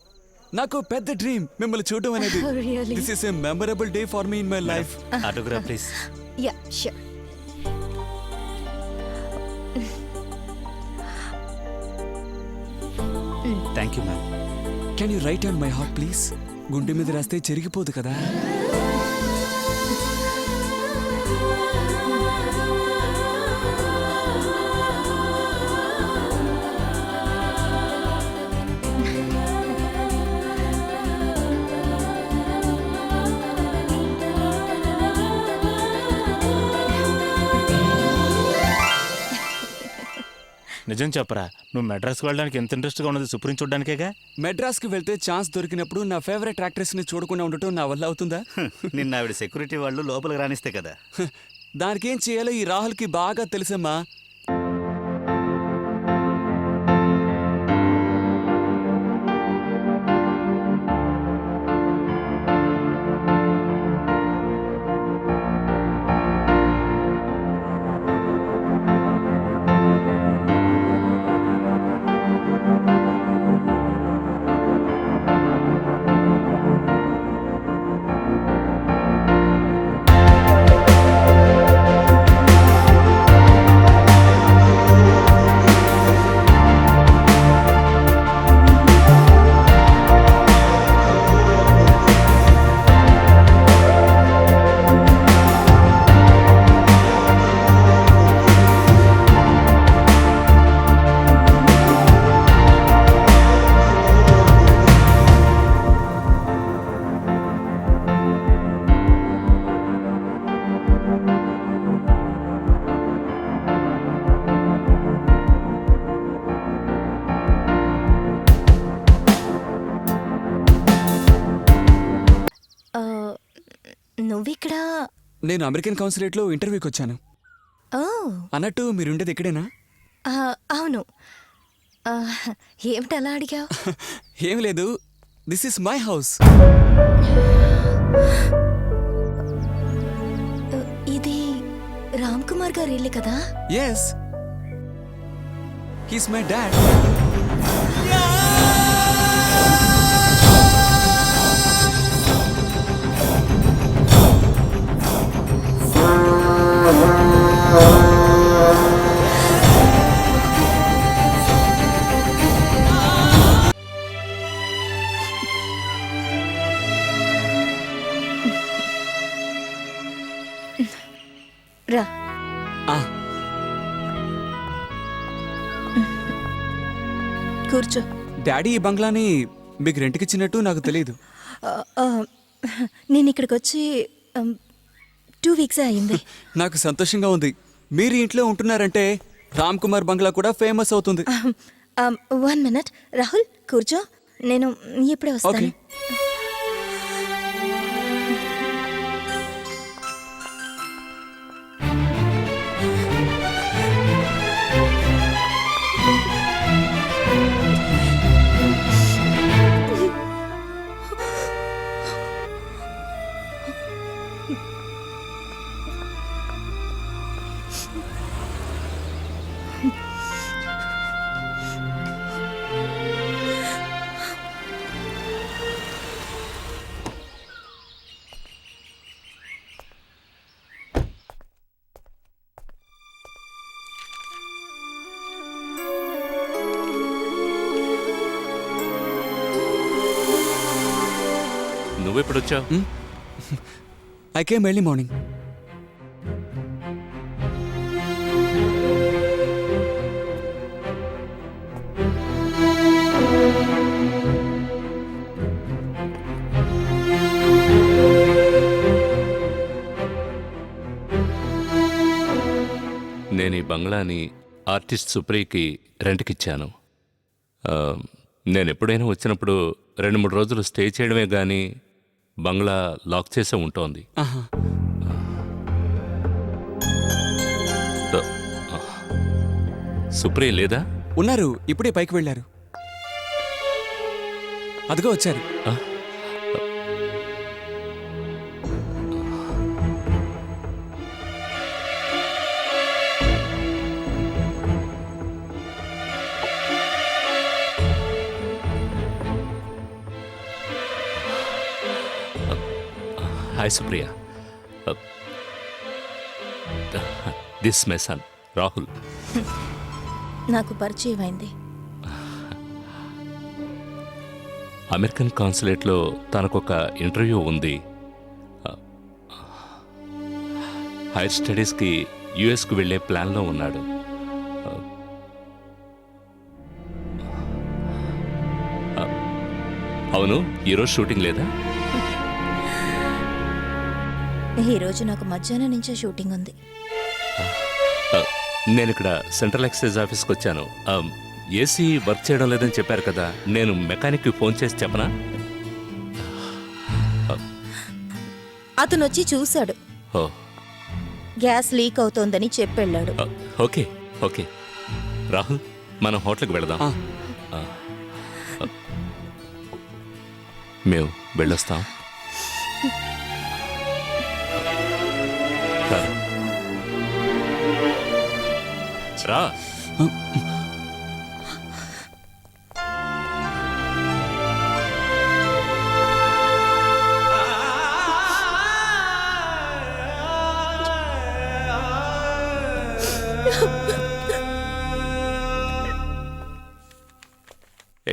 Speaker 17: నాకు పెద్ద డ్రీమ్ మిమ్మల్ని చూడడం అనేది.
Speaker 7: Really?
Speaker 17: This is a memorable day for me in my life.
Speaker 3: Autograph please.
Speaker 7: Yeah sure.
Speaker 3: Thank you ma'am.
Speaker 17: Can you right on my heart please? గుండె మీద రాస్తే చెరిగిపోదు కదా.
Speaker 18: నిజం చెప్పరా, నువ్వు మెడ్రాస్కి వెళ్ళడానికి ఎంత ఇంట్రెస్ట్గా ఉన్నది సుప్రీం చూడడానికేగా?
Speaker 17: మెడ్రాస్కి వెళ్తే ఛాన్స్ దొరికినప్పుడు నా ఫేవరెట్ యాక్ట్రెస్ ని చూడకుండా ఉండటం నా వల్ల అవుతుందా?
Speaker 3: నిన్న ఆవిడ సెక్యూరిటీ వాళ్ళు లోపలికి రానిస్తే కదా.
Speaker 17: దానికేం చేయాలో ఈ రాహుల్కి బాగా తెలుసమ్మా.
Speaker 7: నువ్విక్కడ?
Speaker 17: నేను అమెరికన్ కౌన్సిలేట్ లో ఇంటర్వ్యూకి వచ్చాను. అన్నట్టు మీరుండేది ఎక్కడేనా?
Speaker 7: అవును. ఏమిటి అలా అడిగావు?
Speaker 17: ఏం లేదు, దిస్ ఇస్ మై హౌస్.
Speaker 7: ఇది రామ్ కుమార్ గారి ఇల్లు కదా?
Speaker 17: Yes, he's my dad.
Speaker 7: రా. కూర్చో.
Speaker 17: డాడీ ఈ బంగ్లాని మీకు రెంట్కి ఇచ్చినట్టు నాకు తెలియదు.
Speaker 7: నేను ఇక్కడికి వచ్చి 2 వీక్స్ అయింది.
Speaker 17: నాకు సంతోషంగా ఉంది. మీరు ఇంట్లో ఉంటున్నారంటే రామ్ కుమార్ బంగ్లా కూడా ఫేమస్ అవుతుంది.
Speaker 7: 1 మినిట్ రాహుల్, కూర్చో, నేను ఇప్పుడే వస్తాను.
Speaker 1: నువ్వెప్పుడు వచ్చావు?
Speaker 17: I came early morning.
Speaker 1: నేను ఈ బంగ్లాని ఆర్టిస్ట్ సుప్రీకి రెంట్కిచ్చాను. నేను ఎప్పుడైనా వచ్చినప్పుడు 2-3 రోజులు స్టే చేయడమే కానీ బంగ్లా లాక్ చేసే ఉంటోంది. సుప్రియ లేదా?
Speaker 17: ఉన్నారు, ఇప్పుడే పైకి వెళ్ళారు. అదిగో వచ్చారు.
Speaker 1: Hi Supriya, this my son Rahul.
Speaker 7: నాకు పరిచయం అయింది.
Speaker 1: అమెరికన్ కాన్సులేట్లో తనకొక ఇంటర్వ్యూ ఉంది. హైర్ స్టడీస్కి యుఎస్కు వెళ్ళే ప్లాన్లో ఉన్నాడు. అవును, ఈరోజు షూటింగ్ లేదా?
Speaker 7: ఈరోజు నాకు మధ్యాహ్నం నుంచే షూటింగ్ ఉంది.
Speaker 1: నేను ఇక్కడ సెంట్రల్ ఎక్సైజ్ ఆఫీస్కి వచ్చాను. ఏసీ వర్క్ చేయడం లేదని చెప్పారు కదా, నేను మెకానిక్కి ఫోన్ చేసి చెప్పనా?
Speaker 7: అతను వచ్చి చూశాడు. గ్యాస్ లీక్ అవుతోందని చెప్పెళ్ళాడు.
Speaker 1: ఓకే ఓకే రాహుల్, మనం హోటల్కి వెళదాం. మేము వెళ్ళొస్తాం. రా.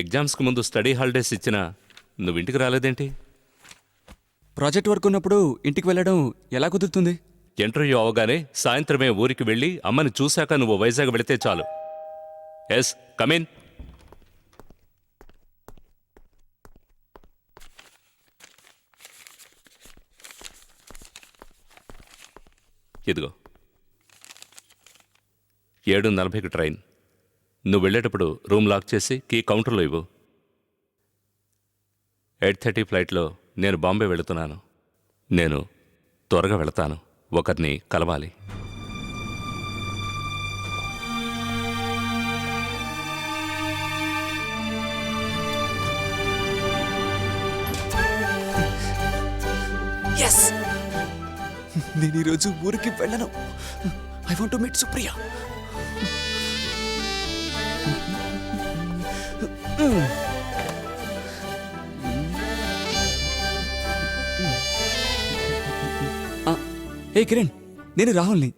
Speaker 1: ఎగ్జామ్స్కి ముందు స్టడీ హాలిడేస్ ఇచ్చినా నువ్వు ఇంటికి రాలేదేంటి?
Speaker 17: ప్రాజెక్ట్ వర్క్ ఉన్నప్పుడు ఇంటికి వెళ్ళడం ఎలా కుదురుతుంది?
Speaker 1: ఇంటర్వ్యూ అవగానే సాయంత్రమే ఊరికి వెళ్ళి అమ్మని చూశాక నువ్వు వైజాగ్ వెళితే చాలు. Yes, come in. ఇదిగో 7:40కి ట్రైన్. నువ్వు వెళ్ళేటప్పుడు రూమ్ లాక్ చేసి కీ కౌంటర్లో ఇవ్వు. 8:30 ఫ్లైట్లో నేను బాంబే వెళుతున్నాను. నేను త్వరగా వెళతాను, ఒకరిని కలవాలి.
Speaker 17: ఎస్, నేను ఈరోజు ఊరికి వెళ్ళను. I want to meet Supriya. ఏ కిరణ్, నేను రాహుల్ని.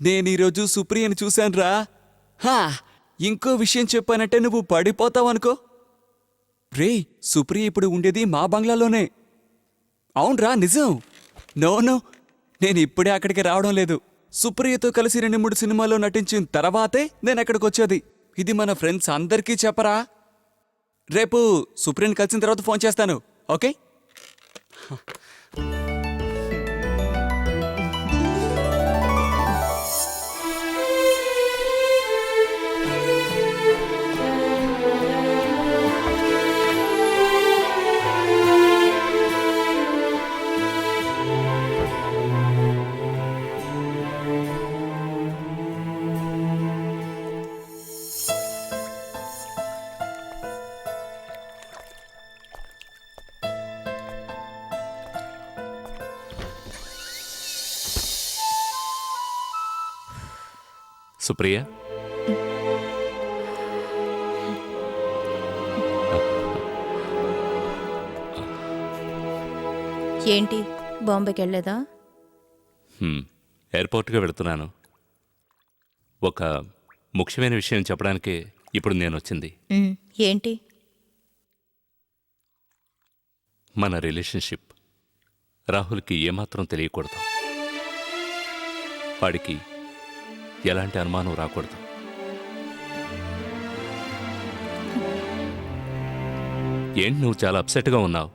Speaker 17: నేను ఈరోజు సుప్రియని చూశానురా. ఇంకో విషయం చెప్పానంటే నువ్వు పడిపోతావనుకో. రే, సుప్రియ ఇప్పుడు ఉండేది మా బంగ్లాలోనే. అవునరా, నిజం. నో, నేను ఇప్పుడే అక్కడికి రావడం లేదు. సుప్రియతో కలిసి 2-3 సినిమాల్లో నటించిన తర్వాతే నేను అక్కడికి వచ్చేది. ఇది మన ఫ్రెండ్స్ అందరికీ చెప్పరా? రేపు సుప్రియని కలిసిన తర్వాత ఫోన్ చేస్తాను, ఓకే?
Speaker 1: సుప్రియ,
Speaker 7: ఏంటి బాంబేకి వెళ్ళలేదా?
Speaker 1: ఎయిర్పోర్ట్గా వెళుతున్నాను. ఒక ముఖ్యమైన విషయం చెప్పడానికే ఇప్పుడు నేను వచ్చింది.
Speaker 7: ఏంటి?
Speaker 1: మన రిలేషన్షిప్ రాహుల్కి ఏమాత్రం తెలియకూడదు. వాడికి ఎలాంటి అనుమానం రాకూడదు. ఏంటి నువ్వు చాలా అప్సెట్గా ఉన్నావు?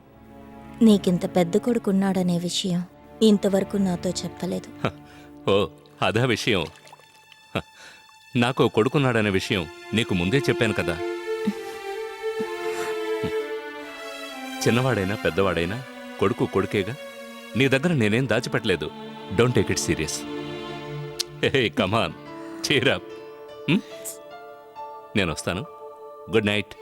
Speaker 7: నీకింత పెద్ద కొడుకున్నాడనే విషయం ఇంతవరకు నాతో చెప్పలేదు.
Speaker 1: ఓ అదా విషయం. నాకు కొడుకున్నాడనే విషయం నీకు ముందే చెప్పాను కదా. చిన్నవాడైనా పెద్దవాడైనా కొడుకు కొడుకేగా. నీ దగ్గర నేనేం దాచిపెట్టలేదు. Don't take it serious. Hey come on, cheer up. నేను వస్తాను. Good night.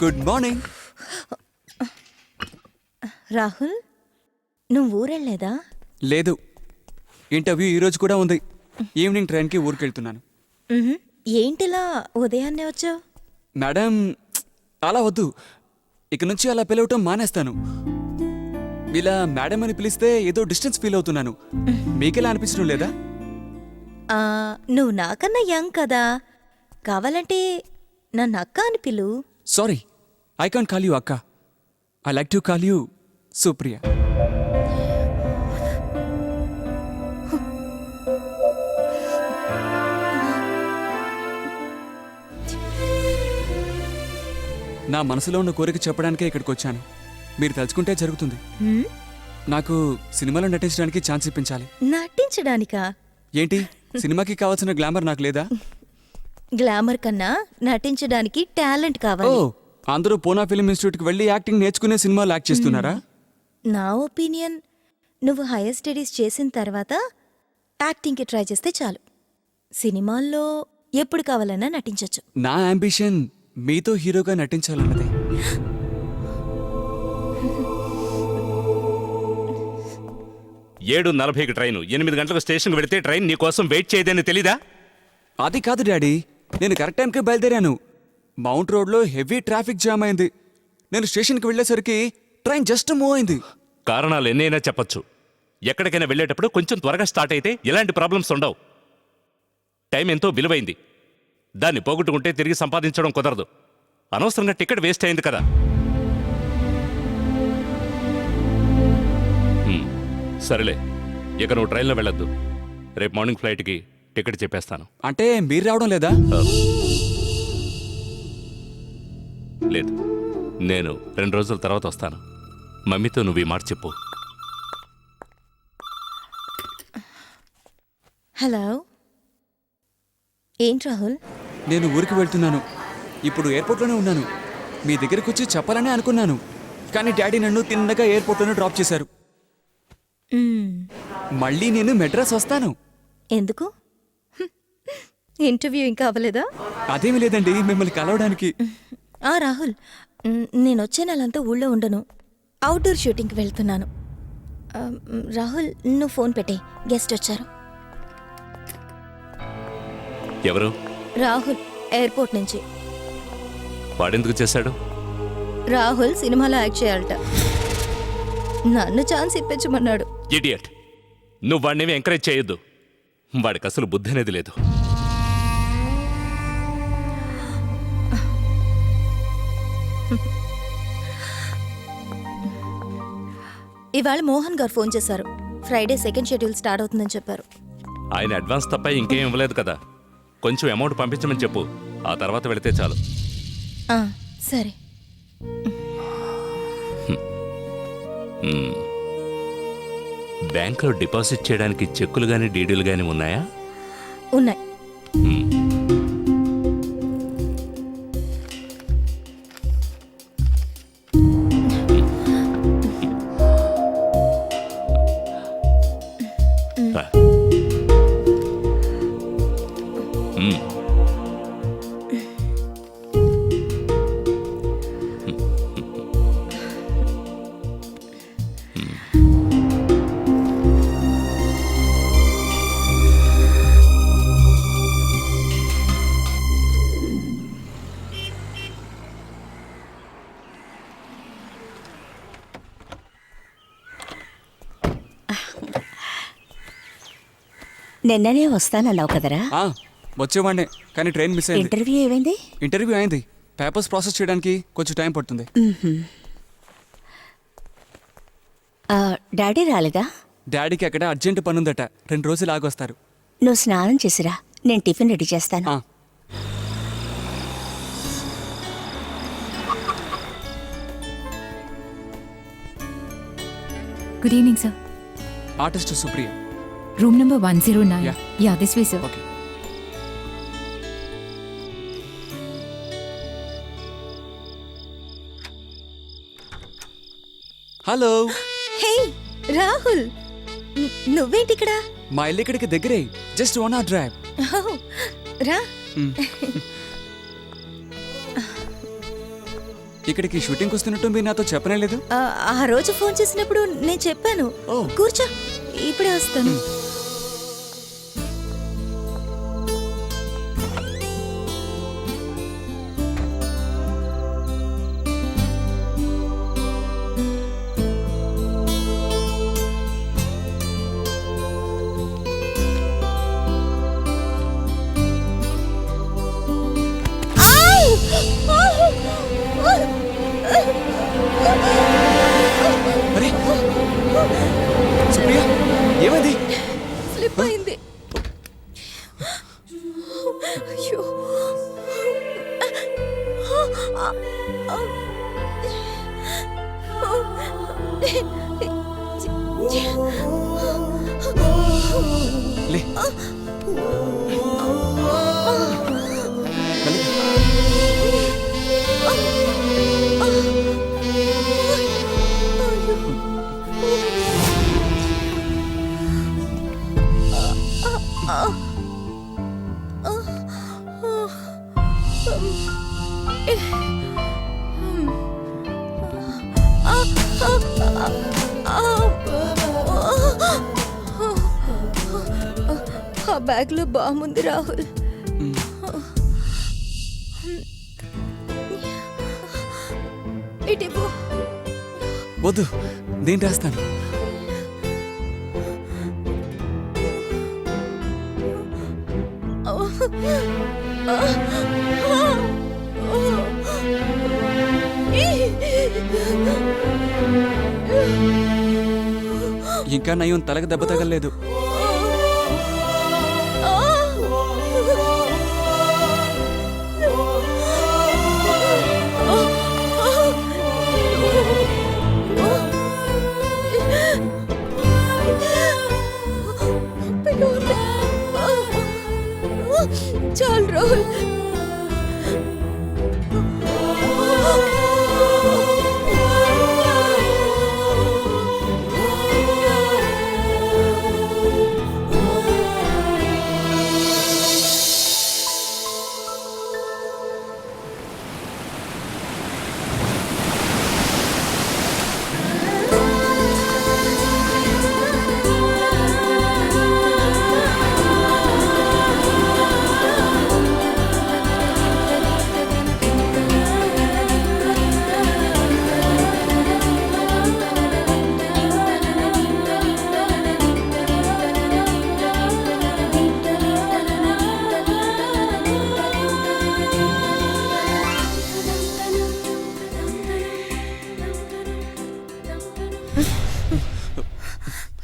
Speaker 17: Good morning.
Speaker 7: Rahul, నువ్వు ఊరెళ్ళలేదా?
Speaker 17: లేదు, ఇంటర్వ్యూ ఈరోజు కూడా ఉంది. ఈవినింగ్ ట్రైన్కి ఊరికెళ్తున్నాను.
Speaker 7: ఏంటిలా ఉదయాన్నే వచ్చావు?
Speaker 17: మేడం, అలా వద్దు. ఇక నుంచి అలా పిలవటం మానేస్తాను. ఇలా మేడం అని పిలిస్తే ఏదో డిస్టెన్స్ ఫీల్ అవుతున్నాను. మీకెలా అనిపించడం లేదా?
Speaker 7: నువ్వు నాకన్నా యంగ్ కదా, కావాలంటే నన్ను అక్క అని పిలు.
Speaker 17: Sorry, I can't call you అక్క. I like to call you Supriya. నా మనసులో ఉన్న కోరిక చెప్పడానికే ఇక్కడికి వచ్చాను. మీరు తలుచుకుంటే జరుగుతుంది. నాకు సినిమాలో నటించడానికి ఛాన్స్ ఇప్పించాలి.
Speaker 7: నటించడానికా?
Speaker 17: ఏంటి, సినిమాకి కావాల్సిన గ్లామర్ నాకు లేదా?
Speaker 7: గ్లామర్ కన్నా నటించడానికి టాలెంట్ కావాలి.
Speaker 17: ఓ, అందరూ పూనా ఫిల్మ్ ఇన్స్టిట్యూట్కి వెళ్ళి యాక్టింగ్ నేర్చుకునే సినిమాలు యాక్ట్ చేస్తున్నారా?
Speaker 7: నా ఒపీనియన్, నువ్వు హైయర్ స్టడీస్ చేసిన తర్వాత యాక్టింగ్కి ట్రై చేస్తే చాలు. సినిమాల్లో ఎప్పుడు కావాలన్నా నటించొచ్చు.
Speaker 17: నా అంబిషన్ మీతో హీరోగా నటించాలన్నదే.
Speaker 1: 7:40కి ట్రైన్, 8 గంటలకు స్టేషన్కి వెళితే ట్రైన్ నీ కోసం వెయిట్ చేయదని తెలీదా?
Speaker 17: అది కాదు డాడీ, నేను కరెక్ట్ టైంకే బయలుదేరాను. మౌంట్ రోడ్లో హెవీ ట్రాఫిక్ జామ్ అయింది. నేను స్టేషన్కి వెళ్ళేసరికి ట్రైన్ జస్ట్ మూవ్ అయింది.
Speaker 1: కారణాలు ఎన్నైనా చెప్పొచ్చు. ఎక్కడికైనా వెళ్ళేటప్పుడు కొంచెం త్వరగా స్టార్ట్ అయితే ఎలాంటి ప్రాబ్లమ్స్ ఉండవు. టైం ఎంతో విలువైంది. దాన్ని పోగొట్టుకుంటే తిరిగి సంపాదించడం కుదరదు. అనవసరంగా టికెట్ వేస్ట్ అయింది కదా. సరేలే, ఇక నువ్వు ట్రైన్లో వెళ్ళొద్దు. రేపు మార్నింగ్ ఫ్లైట్కి టికెట్ చెప్పేస్తాను.
Speaker 17: అంటే మీరు రావడం లేదా?
Speaker 1: లేదు, నేను 2 రోజుల తర్వాత వస్తాను. మమ్మీతో నువ్వు ఈ మాట చెప్పు.
Speaker 7: హలో, ఏంటి రాహుల్?
Speaker 17: నేను ఊరికి వెళ్తున్నాను. ఇప్పుడు ఎయిర్పోర్ట్లోనే ఉన్నాను. మీ దగ్గరకు వచ్చి చెప్పాలనే అనుకున్నాను, కానీ డాడీ నన్ను తిన్నగా ఎయిర్పోర్ట్లోనే డ్రాప్ చేశారు. మళ్ళీ నేను మెడ్రాస్ వస్తాను.
Speaker 7: ఎందుకు? ఇంటర్వ్యూ ఇంకా అవ్వలేదా?
Speaker 17: అదేమీ లేదండి, మిమ్మల్ని కలవడానికి.
Speaker 7: రాహుల్, నేను వచ్చే నెలంతా ఊళ్ళో ఉండను. అవుట్డోర్ షూటింగ్కి వెళ్తున్నాను. రాహుల్, నువ్వు ఫోన్ పెట్టే, గెస్ట్ వచ్చారు.
Speaker 1: ఎవరు?
Speaker 7: రాహుల్, ఎయిర్పోర్ట్ నుంచి.
Speaker 1: వాడెందుకు చేశాడు?
Speaker 7: రాహుల్ సినిమాలో యాక్ట్ చేయాలట. నన్ను ఛాన్స్ ఇప్పించమన్నాడు.
Speaker 1: ఇడియట్, నువ్వు వాడినేమి ఎంకరేజ్ చేయొద్దు. వాడికి అసలు బుద్ధి అనేది లేదు.
Speaker 7: ఇవాళ మోహన్ గారు ఫోన్ చేశారు. ఫ్రైడే సెకండ్ షెడ్యూల్ స్టార్ట్ అవుతుందని చెప్పారు.
Speaker 1: ఆయన అడ్వాన్స్ తప్ప ఇంకేం ఇవ్వలేదు కదా. కొంచెం అమౌంట్ పంపించమని చెప్పు, ఆ తర్వాత వెళితే చాలు.
Speaker 7: సరే.
Speaker 1: బ్యాంకులో డిపాజిట్ చేయడానికి చెక్కులు గానీ డీడీలు గానీ ఉన్నాయా?
Speaker 7: ఉన్నాయి.
Speaker 5: నిన్ననే వస్తానన్నావు కదరా?
Speaker 17: వచ్చేవాడినే, కానీ ట్రైన్ మిస్ అయింది.
Speaker 5: ఇంటర్వ్యూ ఏమైంది?
Speaker 17: ఇంటర్వ్యూ అయింది. పేపర్స్ ప్రాసెస్ చేయడానికి కొంచెం టైం పడుతుంది.
Speaker 5: డాడీ రాలేదా?
Speaker 17: డాడీకి అక్కడ అర్జెంట్ పని ఉందట, 2 రోజులు ఆగొస్తారు.
Speaker 5: నువ్వు స్నానం చేసిరా, నేను టిఫిన్ రెడీ చేస్తాను.
Speaker 19: Good evening sir.
Speaker 17: Artist Supriya,
Speaker 19: room number 109. Ya, this way sir.
Speaker 17: Okay. Hello.
Speaker 7: Hey Rahul, నువ్వేంటి ఇక్కడ?
Speaker 17: మా ఇల్లు ఇక్కడికి దగ్గరే, జస్ట్ 1 hour డ్రైవ్.
Speaker 7: రా.
Speaker 17: ఇక్కడికి షూటింగ్ వస్తున్నట్టు మీరు నాతో చెప్పనే లేదు.
Speaker 7: ఆ రోజు ఫోన్ చేసినప్పుడు నేను చెప్పాను. కూర్చో, ఇప్పుడే వస్తాను.
Speaker 17: సుప్రియ, ఏమైంది?
Speaker 7: స్లిప్ అయింది. అయ్యో.
Speaker 17: లే.
Speaker 7: ఆ బ్యాగ్లో బాగుంది రాహుల్. ఇటు
Speaker 17: వద్దు, నేను రాస్తాను. ఇంకా నయం, తలకు దెబ్బ తగలేదు.
Speaker 7: చాలు రాహుల్.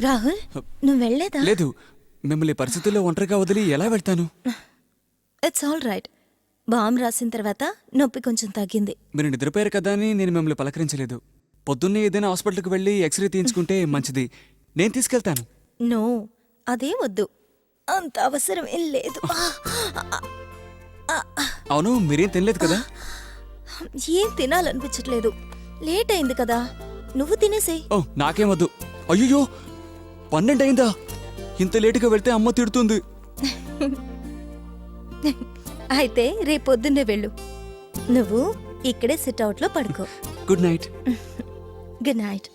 Speaker 7: రాహుల్ నువ్వు వెళ్ళలేదా?
Speaker 17: లేదు, మిమ్మల్ని పరిస్థితుల్లో ఒంటరిగా వదిలి ఎలా వెళ్తాను?
Speaker 7: It's all right. బాంబు రాసిన తర్వాత నొప్పి కొంచెం తగ్గింది.
Speaker 17: మీరు నిద్రపోయారు కదా అని నేను మిమ్మల్ని పలకరించలేదు. పొద్దున్నే ఏదైనా హాస్పిటల్కి వెళ్ళి ఎక్స్రే తీయించుకుంటే మంచిది. నేను తీసుకెళ్తాను.
Speaker 7: నో, అదేం వద్దు, అంత అవసరం ఏం లేదు.
Speaker 17: అవును, మీరేం తినలేదు కదా?
Speaker 7: ఏం తినాలనిపించట్లేదు. లేట్ అయింది కదా, నువ్వు తినేసేయ్.
Speaker 17: ఓ, నాకేం వద్దు. అయ్యో, 12 అయిందా? ఇంత లేటుగా వెళ్తే అమ్మ తిడుతుంది.
Speaker 7: అయితే రేపొద్దున్నే వెళ్ళు. నువ్వు ఇక్కడే సిట్అవుట్లో పడుకో.
Speaker 17: Good night.
Speaker 7: Good night.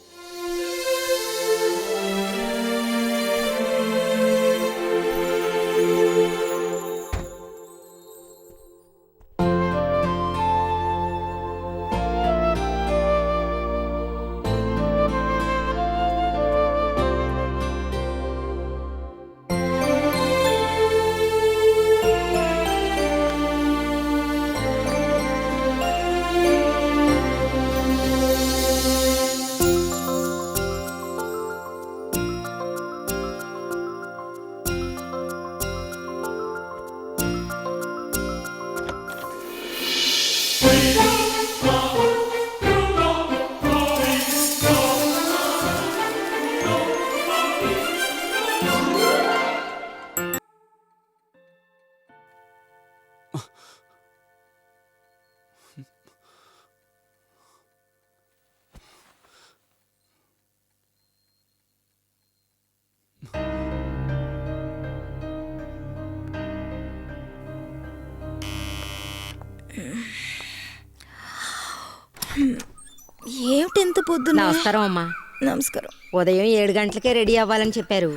Speaker 7: ఏమిటి ఎంత పొద్దున?
Speaker 8: నమస్కారం అమ్మా.
Speaker 7: నమస్కారం.
Speaker 8: ఉదయం 7 గంటలకే రెడీ అవ్వాలని చెప్పారు.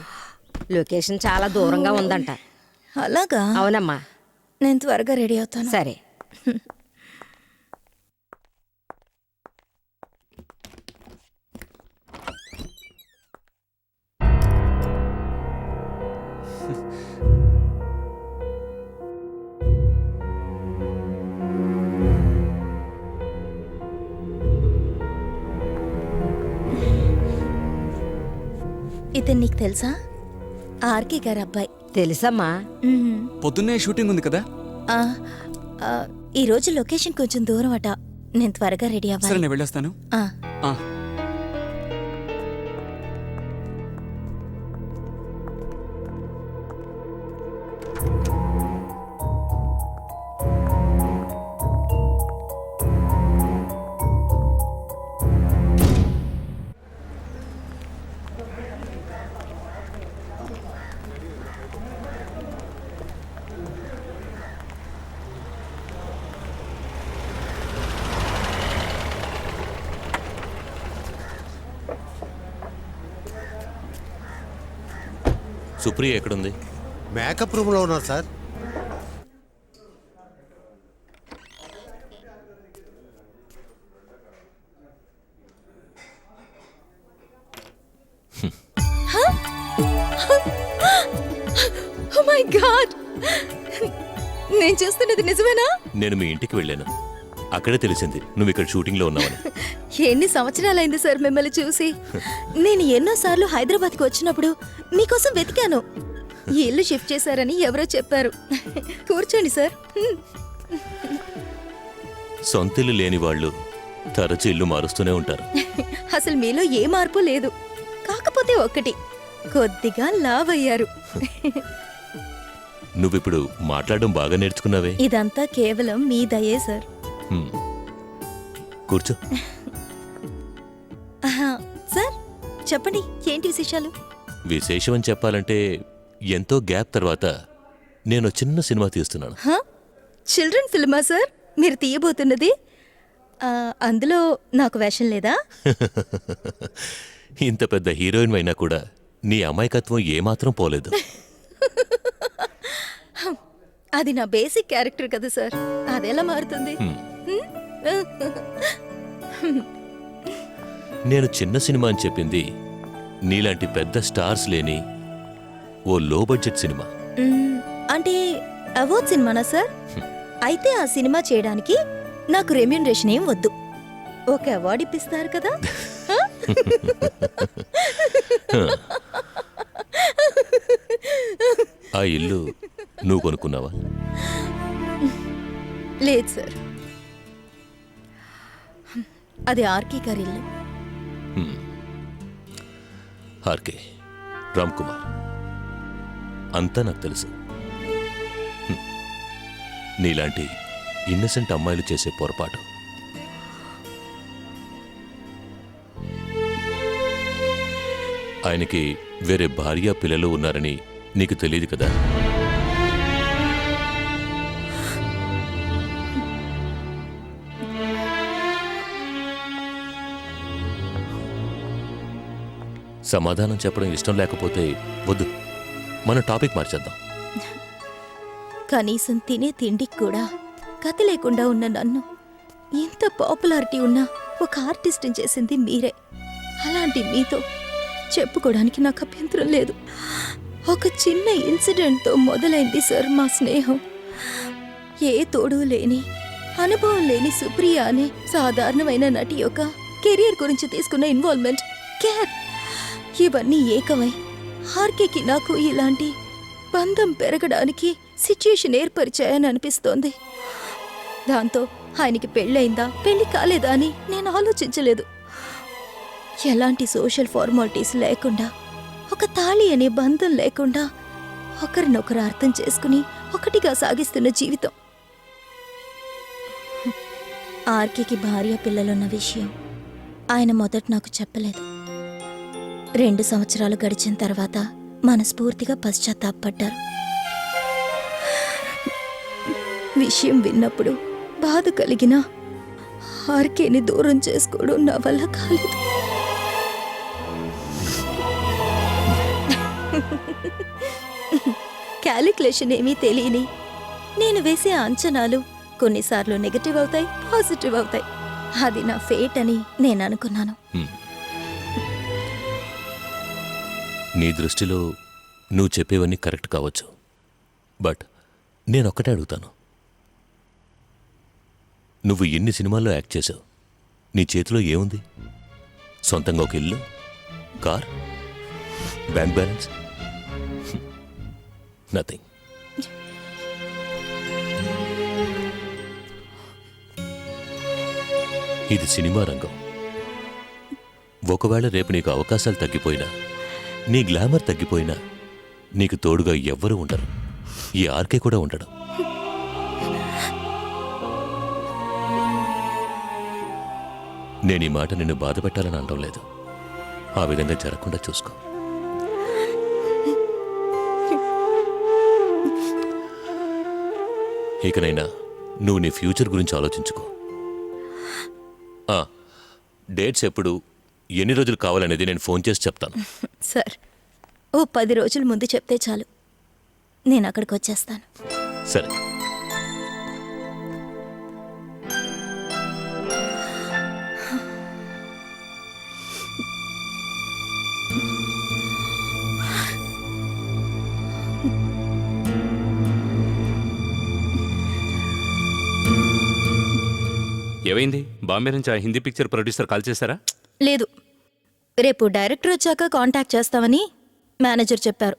Speaker 8: లొకేషన్ చాలా దూరంగా ఉందంట.
Speaker 7: అలాగా?
Speaker 8: అవునమ్మా.
Speaker 7: నేను త్వరగా రెడీ అవుతాను.
Speaker 8: సరే.
Speaker 7: ఇతను నీకు తెలుసా? ఆర్కే గారి అబ్బాయి.
Speaker 8: తెలుసమ్మా.
Speaker 17: పొద్దున్నే షూటింగ్ ఉంది కదా?
Speaker 7: ఈ రోజు లొకేషన్ కొంచెం దూరం అట. నేను త్వరగా రెడీ
Speaker 17: సరే,
Speaker 7: అవ్వాలి.
Speaker 17: నేను వెళ్ళొస్తాను.
Speaker 16: సుప్రియ ఎక్కడుంది?
Speaker 14: మేకప్ రూమ్లో ఉన్నారు సార్.
Speaker 7: Oh my God! నేను చూస్తున్నది నిజమేనా?
Speaker 16: నేను మీ ఇంటికి వెళ్ళాను. అక్కడే తెలిసింది నువ్వు ఇక్కడ షూటింగ్లో ఉన్నావని.
Speaker 7: ఎన్ని సంవత్సరాలైంది సార్ మిమ్మల్ని చూసి. నేను ఎన్నోసార్లు హైదరాబాద్కి వచ్చినప్పుడు మీకోసం వెతికాను. ఈ ఇల్లు షిఫ్ట్ చేశారని ఎవరో చెప్పారు. కూర్చోండి సార్.
Speaker 16: సొంతిల్లు లేని వాళ్ళు తరచు ఇల్లు మారుస్తూనే ఉంటారు.
Speaker 7: అసలు మీలో ఏ మార్పు లేదు. కాకపోతే ఒక్కటి, కొద్దిగా లావ్ అయ్యారు.
Speaker 16: నువ్విప్పుడు మాట్లాడడం బాగా నేర్చుకున్నావే.
Speaker 7: ఇదంతా కేవలం మీ దయే సార్.
Speaker 16: కూర్చో.
Speaker 7: సార్ చెప్పండి, ఏంటి విశేషాలు?
Speaker 16: విశేషం అని చెప్పాలంటే ఎంతో గ్యాప్ తర్వాత నేను చిన్న సినిమా తీస్తున్నాను.
Speaker 7: చిల్డ్రన్ ఫిల్మా సార్ మీరు తీయబోతున్నది? అందులో నాకు వేషం లేదా?
Speaker 16: ఇంత పెద్ద హీరోయిన్ అయినా కూడా నీ అమాయకత్వం ఏమాత్రం పోలేదు.
Speaker 7: అది నా బేసిక్ క్యారెక్టర్ కదా సార్, అదెలా మారుతుంది?
Speaker 16: నేను చిన్న సినిమా అని చెప్పింది నీలాంటి పెద్ద స్టార్స్ లేని ఓ లో బడ్జెట్ సినిమా.
Speaker 7: అంటే అవార్డ్ సినిమానా సార్? అయితే ఆ సినిమా చేయడానికి నాకు రెమ్యూనరేషన్ ఏం వద్దు. ఒక అవార్డు ఇప్పిస్తారు కదా?
Speaker 16: ఆ ఇల్లు నువ్వు కొనుక్కున్నావా?
Speaker 7: లేదు సార్, అది ఆర్కే గారి ఇల్లు.
Speaker 16: ఆర్కే, రామ్ కుమార్, అంతా నాకు తెలుసు. నీలాంటి ఇన్నసెంట్ అమ్మాయిలు చేసే పొరపాటు. ఆయనకి వేరే భార్య పిల్లలు ఉన్నారని నీకు తెలియదు కదా? సమాధానం చెప్పడం ఇష్టం లేకపోతే వద్దు, మన టాపిక్ మార్చేద్దాం.
Speaker 7: కనీసం తినే తిండికి కూడా గతి లేకుండా ఉన్న నన్ను ఇంత పాపులారిటీ ఉన్న ఒక ఆర్టిస్ట్ని చేసింది మీరే. అలాంటి మీతో చెప్పుకోవడానికి నాకు అభ్యంతరం లేదు. ఒక చిన్న ఇన్సిడెంట్తో మొదలైంది సార్ మా స్నేహం. ఏ తోడు లేని, అనుభవం లేని సుప్రియ అనే సాధారణమైన నటి యొక్క కెరియర్ గురించి తీసుకున్న ఇన్వాల్వ్మెంట్, కేర్, ఇవన్నీ ఏకమై ఆర్కేకి నాకు ఇలాంటి బంధం పెరగడానికి సిచ్యుయేషన్ ఏర్పరిచాయని అనిపిస్తోంది. దాంతో ఆయనకి పెళ్ళయిందా పెళ్లి కాలేదా అని నేను ఆలోచించలేదు. ఎలాంటి సోషల్ ఫార్మాలిటీస్ లేకుండా, ఒక తాళి అనే బంధం లేకుండా ఒకరినొకరు అర్థం చేసుకుని ఒకటిగా సాగిస్తున్న జీవితం. ఆర్కేకి భార్య పిల్లలున్న విషయం ఆయన మొదట నాకు చెప్పలేదు. 2 సంవత్సరాలు గడిచిన తర్వాత మనస్ఫూర్తిగా పశ్చాత్తాపడ్డారు. విషయం విన్నప్పుడు బాధ కలిగిన ఆర్కేని దూరం చేసుకోవడం నా వల్ల కాలేదు. క్యాలిక్యులేషన్ ఏమీ తెలియని నేను వేసే అంచనాలు కొన్నిసార్లు నెగటివ్ అవుతాయి, పాజిటివ్ అవుతాయి. అది నా ఫేట్ అని నేను అనుకున్నాను.
Speaker 16: నీ దృష్టిలో నువ్వు చెప్పేవన్నీ కరెక్ట్ కావచ్చు, బట్ నేనొక్కటే అడుగుతాను. నువ్వు ఎన్ని సినిమాల్లో యాక్ట్ చేసావు? నీ చేతిలో ఏముంది? సొంతంగా ఒక ఇల్లు, కార్, బ్యాంక్ బ్యాలెన్స్? నథింగ్. ఇది సినిమా రంగం. ఒకవేళ రేపు నీకు అవకాశాలు తగ్గిపోయినా, నీ గ్లామర్ తగ్గిపోయినా నీకు తోడుగా ఎవ్వరూ ఉండరు. ఈ ఆర్కే కూడా ఉండడు. నేను ఈ మాట నిన్ను బాధ పెట్టాలని అనడం లేదు. ఆ విధంగా జరగకుండా చూసుకో. ఇకనైనా నువ్వు నీ ఫ్యూచర్ గురించి ఆలోచించుకో. డేట్స్ ఎప్పుడు, ఎన్ని రోజులు కావాలనేది నేను ఫోన్ చేసి చెప్తాను.
Speaker 7: సార్, ఓ 10 రోజుల ముందు చెప్తే చాలు, నేను అక్కడికి వచ్చేస్తాను.
Speaker 16: సరే.
Speaker 1: ఏమైంది? బాంబే నుంచి ఆ హిందీ పిక్చర్ ప్రొడ్యూసర్ కాల్ చేశారా?
Speaker 7: లేదు, రేపు డైరెక్టర్ వచ్చాక కాంటాక్ట్ చేస్తామని మేనేజర్ చెప్పారు.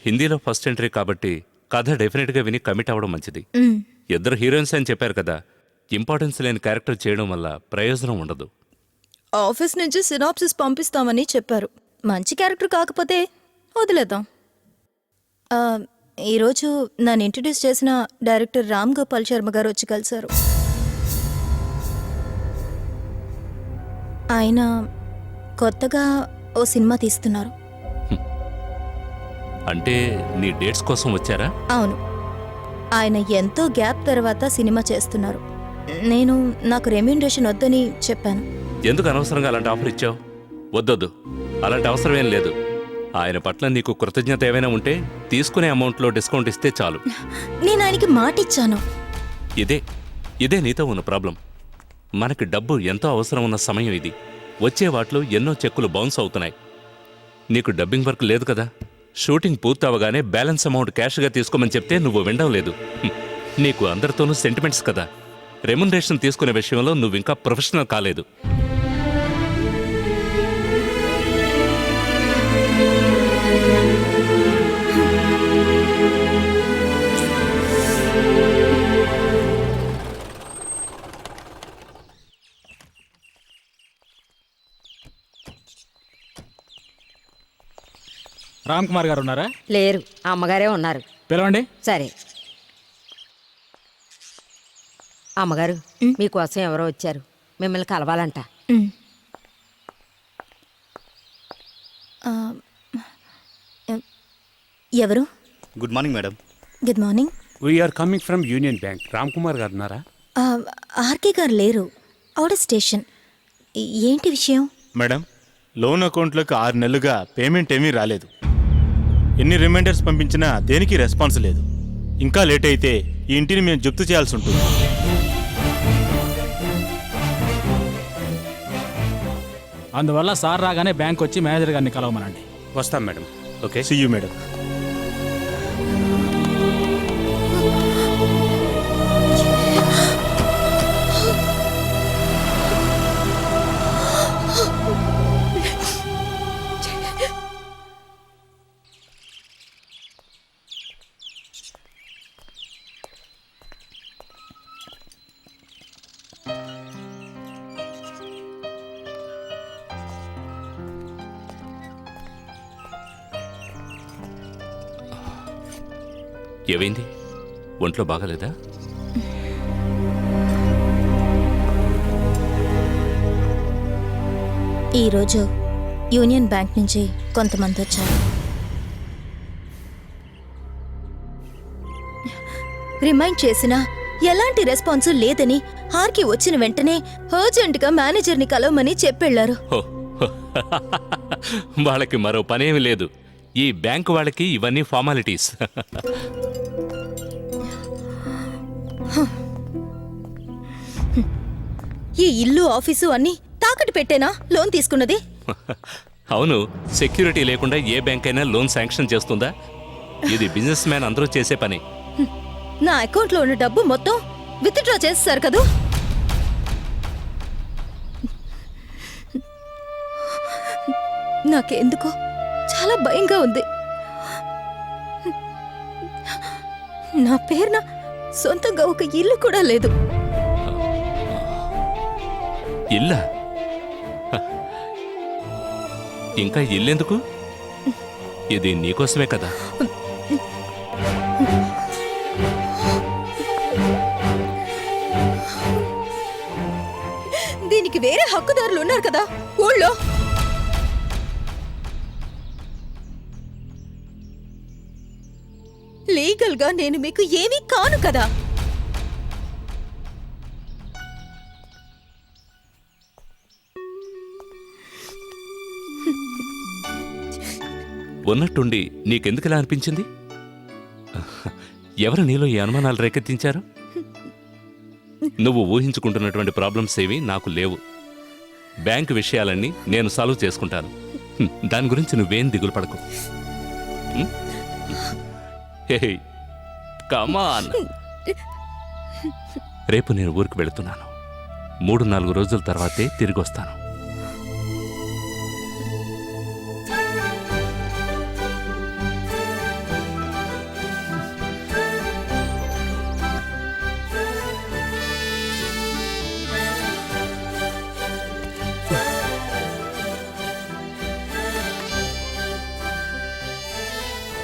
Speaker 1: హిందీలో ఫస్ట్ ఎంట్రీ కాబట్టి కథ డెఫినెట్గా విని కమిట్ అవ్వడం మంచిది. 2 హీరోయిన్స్ అని చెప్పారు కదా, ఇంపార్టెన్స్ లేని క్యారెక్టర్ చేయడం వల్ల ప్రయోజనం ఉండదు.
Speaker 7: ఆఫీస్ నుంచి సినాప్సిస్ పంపిస్తామని చెప్పారు. మంచి క్యారెక్టర్ కాకపోతే వదిలేద్దాం. ఈరోజు నన్ను ఇంట్రడ్యూస్ చేసిన డైరెక్టర్ రామ్ గోపాల్ శర్మ గారు వచ్చి కలిశారు. ఆయన కొత్తగా ఓ సినిమా తీస్తున్నారు.
Speaker 1: అంటే నీ డేట్స్ కోసం వచ్చారా?
Speaker 7: అవును, ఆయన ఎంతో గ్యాప్ తర్వాత సినిమా చేస్తున్నారు. నేను నాకు రెమ్యూనరేషన్ వద్దని చెప్పాను.
Speaker 1: ఎందుకు అనవసరంగా అలాంటి ఆఫర్ ఇచ్చావు? వద్దొద్దు, అలాంటి అవసరం ఏం లేదు. ఆయన పట్ల నీకు కృతజ్ఞత ఏమైనా ఉంటే తీసుకునే అమౌంట్లో డిస్కౌంట్ ఇస్తే చాలు.
Speaker 7: నేను ఆయనకి మాట ఇచ్చాను.
Speaker 1: ఇదే నీతో ఉన్న ప్రాబ్లం. మనకి డబ్బు ఎంతో అవసరం ఉన్న సమయం ఇది. వచ్చే వాటిలో ఎన్నో చెక్కులు బౌన్స్ అవుతున్నాయి. నీకు డబ్బింగ్ వర్క్ లేదు కదా, షూటింగ్ పూర్తవగానే బ్యాలెన్స్ అమౌంట్ క్యాష్గా తీసుకోమని చెప్తే నువ్వు వినడం లేదు. నీకు అందరితోనూ సెంటిమెంట్స్ కదా. రెమ్యునరేషన్ తీసుకునే విషయంలో నువ్వు ఇంకా ప్రొఫెషనల్ కాలేదు.
Speaker 2: రామ్ కుమార్ గారు ఉన్నారా?
Speaker 20: లేరు, అమ్మగారే ఉన్నారు.
Speaker 2: పిలవండి.
Speaker 20: సరే. అమ్మగారు, మీకోసం ఎవరో వచ్చారు, మిమ్మల్ని కలవాలంట.
Speaker 8: ఎవరు?
Speaker 3: Good morning madam.
Speaker 8: Good morning.
Speaker 6: We are coming from Union Bank. Ram Kumar గారు ఉన్నారా?
Speaker 8: ఆర్కే గారు లేరు, అవుట్ ఆఫ్ స్టేషన్. ఏంటి విషయం?
Speaker 18: మేడం, లోన్ అకౌంట్లోకి 6 నెలలుగా పేమెంట్ ఏమీ రాలేదు. ఎన్ని రిమైండర్స్ పంపించినా దేనికి రెస్పాన్స్ లేదు. ఇంకా లేట్ అయితే ఈ ఇంటిని మేము జప్తు చేయాల్సి ఉంటుంది.
Speaker 2: అందువల్ల సార్ రాగానే బ్యాంక్ వచ్చి మేనేజర్ గారిని కలవమనండి.
Speaker 6: వస్తాం madam. Okay,
Speaker 18: see you madam.
Speaker 1: ఏమైంది? ఒంట్లో బాగాలేదా?
Speaker 8: ఈరోజు యూనియన్ బ్యాంక్ నుంచి కొంతమంది వచ్చారు. రిమైండ్ చేసినా ఎలాంటి రెస్పాన్సు లేదని ఆర్కి వచ్చిన వెంటనే అర్జెంటుగా మేనేజర్ని కలవమని చెప్పెళ్లారు.
Speaker 1: వాళ్ళకి మరో పనేమి లేదు. ఈ బ్యాంక్ వాళ్ళకి ఇవన్నీ ఫార్మాలిటీస్.
Speaker 8: ఈ ఇల్లు ఆఫీసు అన్ని తాకట్టు పెట్టేనా లోన్ తీసుకున్నది?
Speaker 1: అవును, సెక్యూరిటీ లేకుండా ఏ బ్యాంక్ అయినా లోన్ శాంక్షన్ చేస్తుందా? ఇది బిజినెస్ మ్యాన్ అందరూ చేసే పని.
Speaker 8: నా అకౌంట్లో ఉన్న డబ్బు మొత్తం విత్డ్రా చేస్తారు కదూ. నాకెందుకో చాలా భయంగా ఉంది. నా పేరున సొంతంగా ఒక ఇల్లు కూడా లేదు.
Speaker 1: ఇల్లా? ఇంకా ఇల్లెందుకు? ఇది నీకోసమే కదా.
Speaker 8: దీనికి వేరే హక్కుదారులు ఉన్నారు కదా ఊళ్ళో. లీగల్ గా నేను మీకు ఏమీ కాను కదా.
Speaker 1: ఉన్నట్టుండి నీకెందుకు ఇలా అనిపించింది? ఎవరు నీలో ఈ అనుమానాలు రేకెత్తించారు? నువ్వు ఊహించుకుంటున్నటువంటి ప్రాబ్లమ్స్ ఏవి నాకు లేవు. బ్యాంకు విషయాలన్నీ నేను సాల్వ్ చేసుకుంటాను. దాని గురించి నువ్వేం దిగులు పడకు. హే, కమాన్. రేపు నేను ఊరికి వెళుతున్నాను. 3-4 రోజుల తర్వాతే తిరిగి వస్తాను.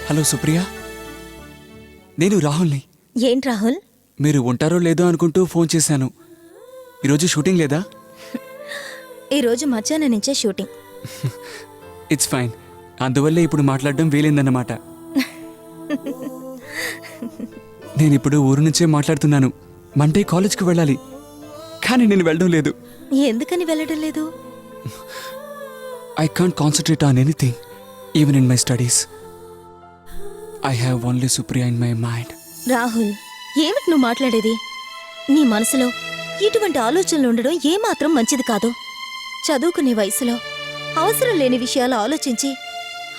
Speaker 17: హలో సుప్రియ, నేను రాహుల్ని.
Speaker 8: ఏంటి రాహుల్?
Speaker 17: మీరు ఉంటారో లేదో అనుకుంటూ ఫోన్ చేశాను. ఈరోజు షూటింగ్ లేదా?
Speaker 8: ఈరోజు మధ్యాహ్నం నుంచే షూటింగ్.
Speaker 17: It's fine. అందువల్లే ఇప్పుడు మాట్లాడడం వీలైందన్నమాట. నేనిప్పుడు ఊరు నుంచే మాట్లాడుతున్నాను. మండే కాలేజ్కి వెళ్ళాలి, కానీ నేను వెళ్ళడం లేదు.
Speaker 8: ఎందుకని వెళ్ళడం లేదు?
Speaker 17: I can't concentrate on anything, even in my studies. I have only Supriya in my mind.
Speaker 8: Rahul, ఏమిటి నువ్వు మాట్లాడేది? నీ మనసులో ఇటువంటి ఆలోచనలు ఉండడం ఏమాత్రం మంచిది కాదు. చదువుకునే వయసులో అవసరం లేని విషయాలు ఆలోచించి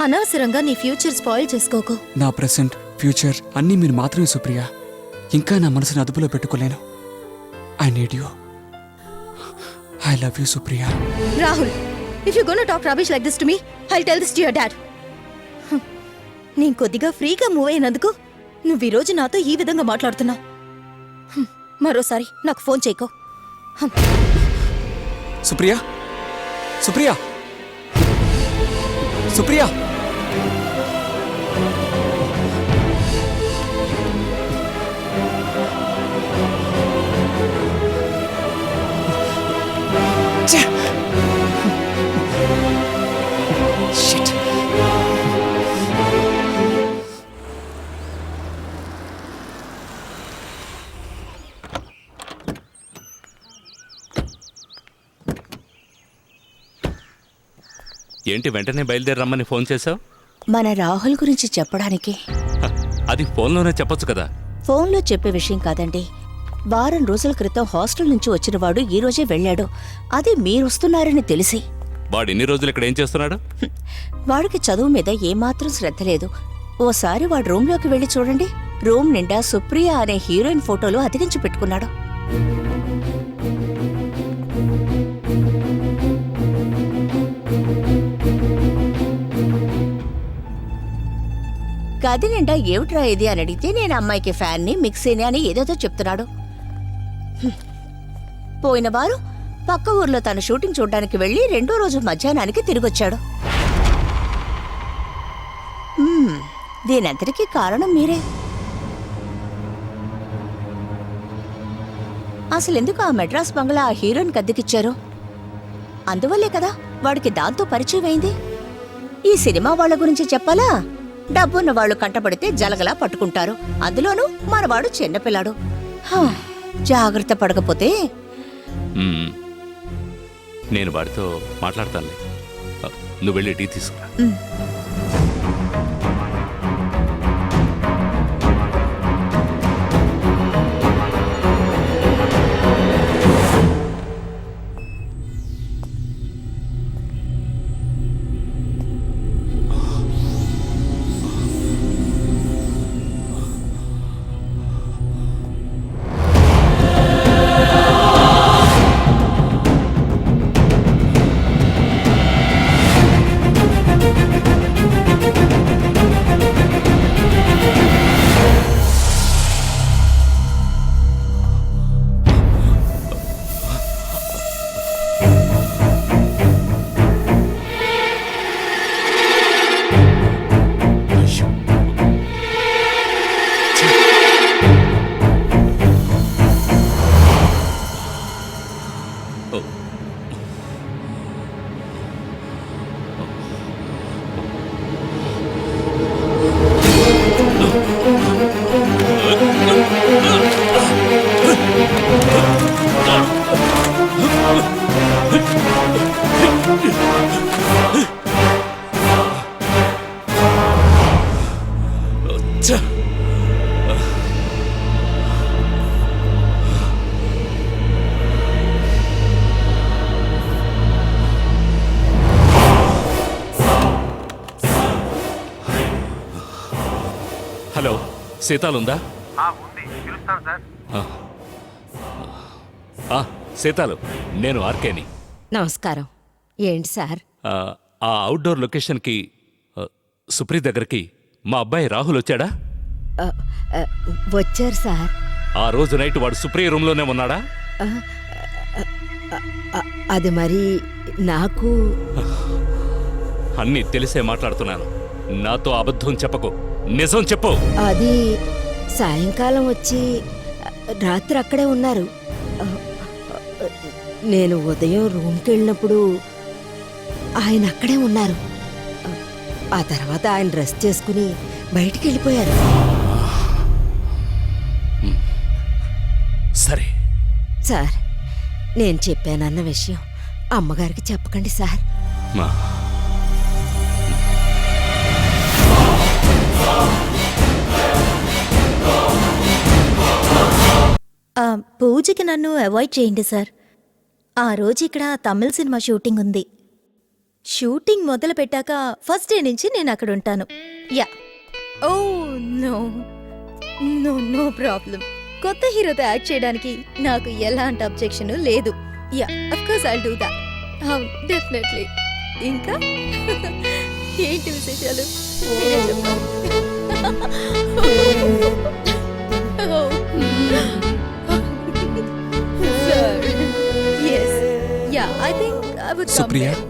Speaker 8: అనవసరంగా నీ ఫ్యూచర్ స్పాయిల్ చేసుకోకు.
Speaker 17: నా ప్రెసెంట్, ఫ్యూచర్ అన్నీ మీరు మాత్రమే సుప్రియ. ఇంకా నా మనసును అదుపులో పెట్టుకోలేను. I need you. I love you, Supriya.
Speaker 8: Rahul, if you're gonna talk rubbish like this to me, I'll tell this to your dad. నేను కొద్దిగా ఫ్రీగా మూవ్ అయినందుకు నువ్వు ఈరోజు నాతో ఈ విధంగా మాట్లాడుతున్నావు. మరోసారి నాకు ఫోన్ చేయకో.
Speaker 17: సుప్రియ, సుప్రియ, సుప్రియ.
Speaker 1: ఏంటి వెంటనే బయలుదేరి రమ్మని ఫోన్ చేశావు?
Speaker 5: మన రాహుల్ గురించి చెప్పడానికి.
Speaker 1: అది ఫోన్లోనే చెప్పొచ్చు కదా.
Speaker 5: ఫోన్లో చెప్పే విషయం కాదండి. వారం రోజుల క్రితం హాస్టల్ నుంచి వచ్చిన వాడు ఈ రోజే వెళ్ళాడు. అది మీరొస్తున్నారని తెలిసి.
Speaker 1: వాడు ఇన్ని రోజులు ఇక్కడ ఏం చేస్తున్నాడు?
Speaker 5: వాడికి చదువు మీద ఏమాత్రం శ్రద్ధ లేదు. ఓసారి వాడు రూమ్లోకి వెళ్ళి చూడండి. రూమ్ నిండా సుప్రియ అనే హీరోయిన్ ఫోటోలు అతికించి పెట్టుకున్నాడు. గది నిండా ఏమిట్రా ఇది అని అడిగితే నేను అమ్మాయికి ఫ్యాన్ని మిక్సీని అని ఏదేదో చెప్తున్నాడు. పోయిన వారు పక్క ఊర్లో తన షూటింగ్ చూడడానికి వెళ్ళి 2వ రోజు మధ్యాహ్నానికి తిరిగొచ్చాడు. దీనంతటికీ కారణం మీరే. అసలెందుకు ఆ మెడ్రాస్ బంగ్లా ఆ హీరోయిన్ కద్దెకిచ్చారు? అందువల్లే కదా వాడికి దాంతో పరిచయం అయింది. ఈ సినిమా వాళ్ళ గురించి చెప్పాలా? డబ్బున్న వాళ్ళు కంటపడితే జలగలా పట్టుకుంటారు. అందులోనూ మనవాడు చిన్నపిల్లాడు. జాగ్రత్త పడకపోతే.
Speaker 1: నేను వాడితో మాట్లాడతానులే. నువ్వు వెళ్ళి టీ తీసుకురా. హలో, సీతాలుందా? సీతాలు, నేను ఆర్కేని.
Speaker 20: నమస్కారం. ఏంటి సార్?
Speaker 1: ఆ అవుట్డోర్ లొకేషన్కి సుప్రీ దగ్గరికి మా అబ్బాయి రాహుల్ వచ్చాడా?
Speaker 20: వచ్చారు సార్.
Speaker 1: ఆ రోజు నైట్ వాడు సుప్రియ రూమ్లోనే ఉన్నాడా?
Speaker 20: అది మరి నాకు
Speaker 1: అన్నీ తెలిసే మాట్లాడుతున్నాను. నాతో అబద్ధం చెప్పకు, నిజం చెప్పు.
Speaker 20: అది సాయంకాలం వచ్చి రాత్రి అక్కడే ఉన్నారు. నేను ఉదయం రూమ్కి వెళ్ళినప్పుడు ఆయన అక్కడే ఉన్నారు. ఆ తర్వాత ఆయన డ్రెస్ చేసుకుని బయటికి వెళ్ళిపోయారు.
Speaker 1: సరే
Speaker 20: సార్, నేను చెప్పానన్న విషయం అమ్మగారికి చెప్పకండి సార్.
Speaker 8: పూజకి నన్ను అవాయిడ్ చేయండి సార్. ఆ రోజు ఇక్కడ తమిళ సినిమా షూటింగ్ ఉంది. షూటింగ్ మొదలు పెట్టాక ఫస్ట్ డే నుంచి నేను అక్కడ ఉంటాను. Yeah. Oh no no no problem. కొత్త హీరోతో యాక్ట్ చేయడానికి నాకు ఎలాంటి అబ్జెక్షన్ లేదు. Yeah, of course I'll do that. Definitely. ఇంకా ఏంటి విశేషాలు? మీరే చెప్పండి. Sir, yes, yeah, I think I would come
Speaker 17: Supriya?
Speaker 8: there.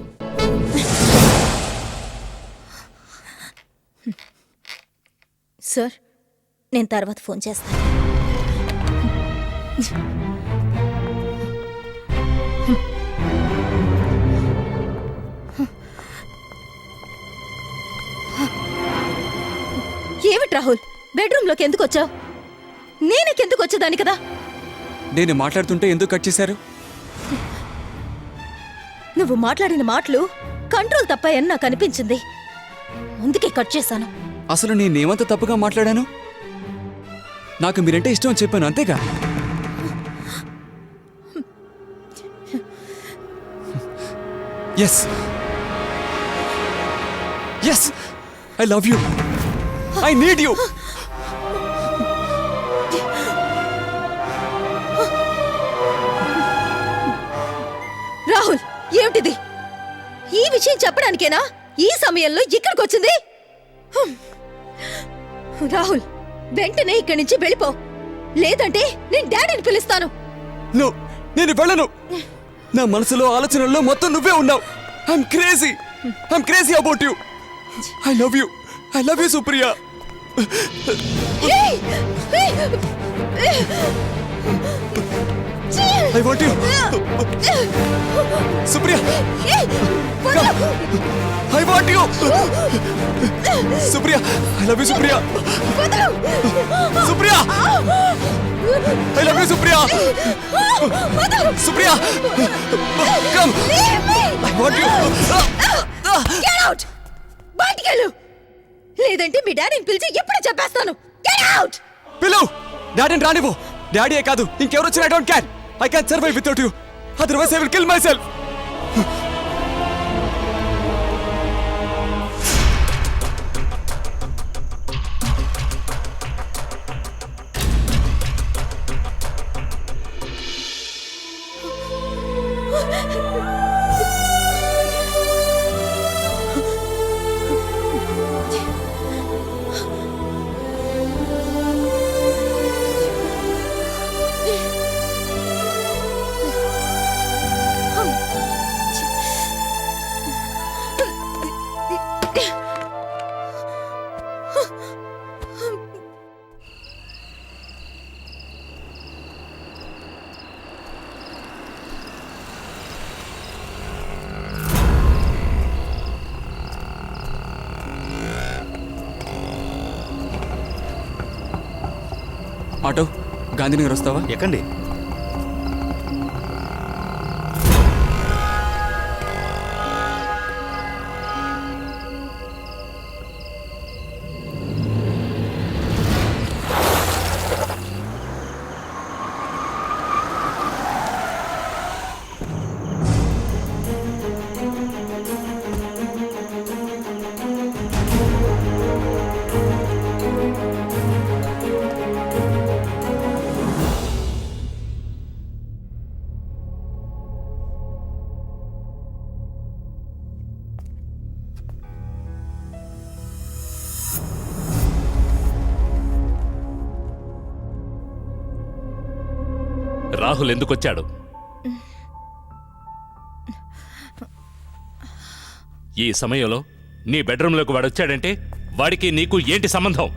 Speaker 8: Sir, నేను తర్వాత ఫోన్ చేస్తాను. ఏమిటి రాహుల్, బెడ్రూమ్లోకి ఎందుకు వచ్చావు? నేనెందుకు వచ్చేదాన్ని కదా.
Speaker 17: నేను మాట్లాడుతుంటే ఎందుకు కట్ చేశారు?
Speaker 8: నువ్వు మాట్లాడిన మాటలు కంట్రోల్ తప్పాయని నాకు అనిపించింది. అందుకే కట్ చేశాను.
Speaker 17: అసలు నేనేమంత తప్పుగా మాట్లాడాను? నాకు మీరంటే ఇష్టం అని చెప్పాను, అంతేగా? Yes yes, I love you, I need you.
Speaker 8: Rahul, ఏమిటిది? ఈ విషయం చెప్పడానికేనా ఈ సమయంలో ఇక్కడికి వచ్చింది? రాహుల్, వెంటనే ఇక్కడి నుంచి వెళ్ళిపో, లేదంటే నేను డాడీని పిలుస్తాను.
Speaker 17: నేను వెళ్ళను. నా మనసులో ఆలోచనల్లో మొత్తం నువ్వే ఉన్నావు. I'm crazy about you. I love you Supriya. I want you. Supriya. Come. I want you. Supriya. I love you, Supriya. Supriya. I love you, Supriya. Supriya. Come. I want you.
Speaker 8: Get out. బయటికి వెళ్ళు, లేదంటే మీ డాడీని పిలిచి ఎప్పుడు చెప్పేస్తాను. Get out.
Speaker 17: పిలు. డాడీని రానివ్వు. డాడీయే కాదు, ఇంకెవరు వచ్చినా I don't care. I can't survive without you. Otherwise, I will kill myself. Auto, Gandhinagar వస్తావా?
Speaker 3: ఎక్కండి.
Speaker 1: రాహుల్ ఎందుకొచ్చాడు? ఈ సమయంలో నీ బెడ్రూమ్లోకి వాడు వచ్చాడంటే వాడికి నీకు ఏంటి సంబంధం?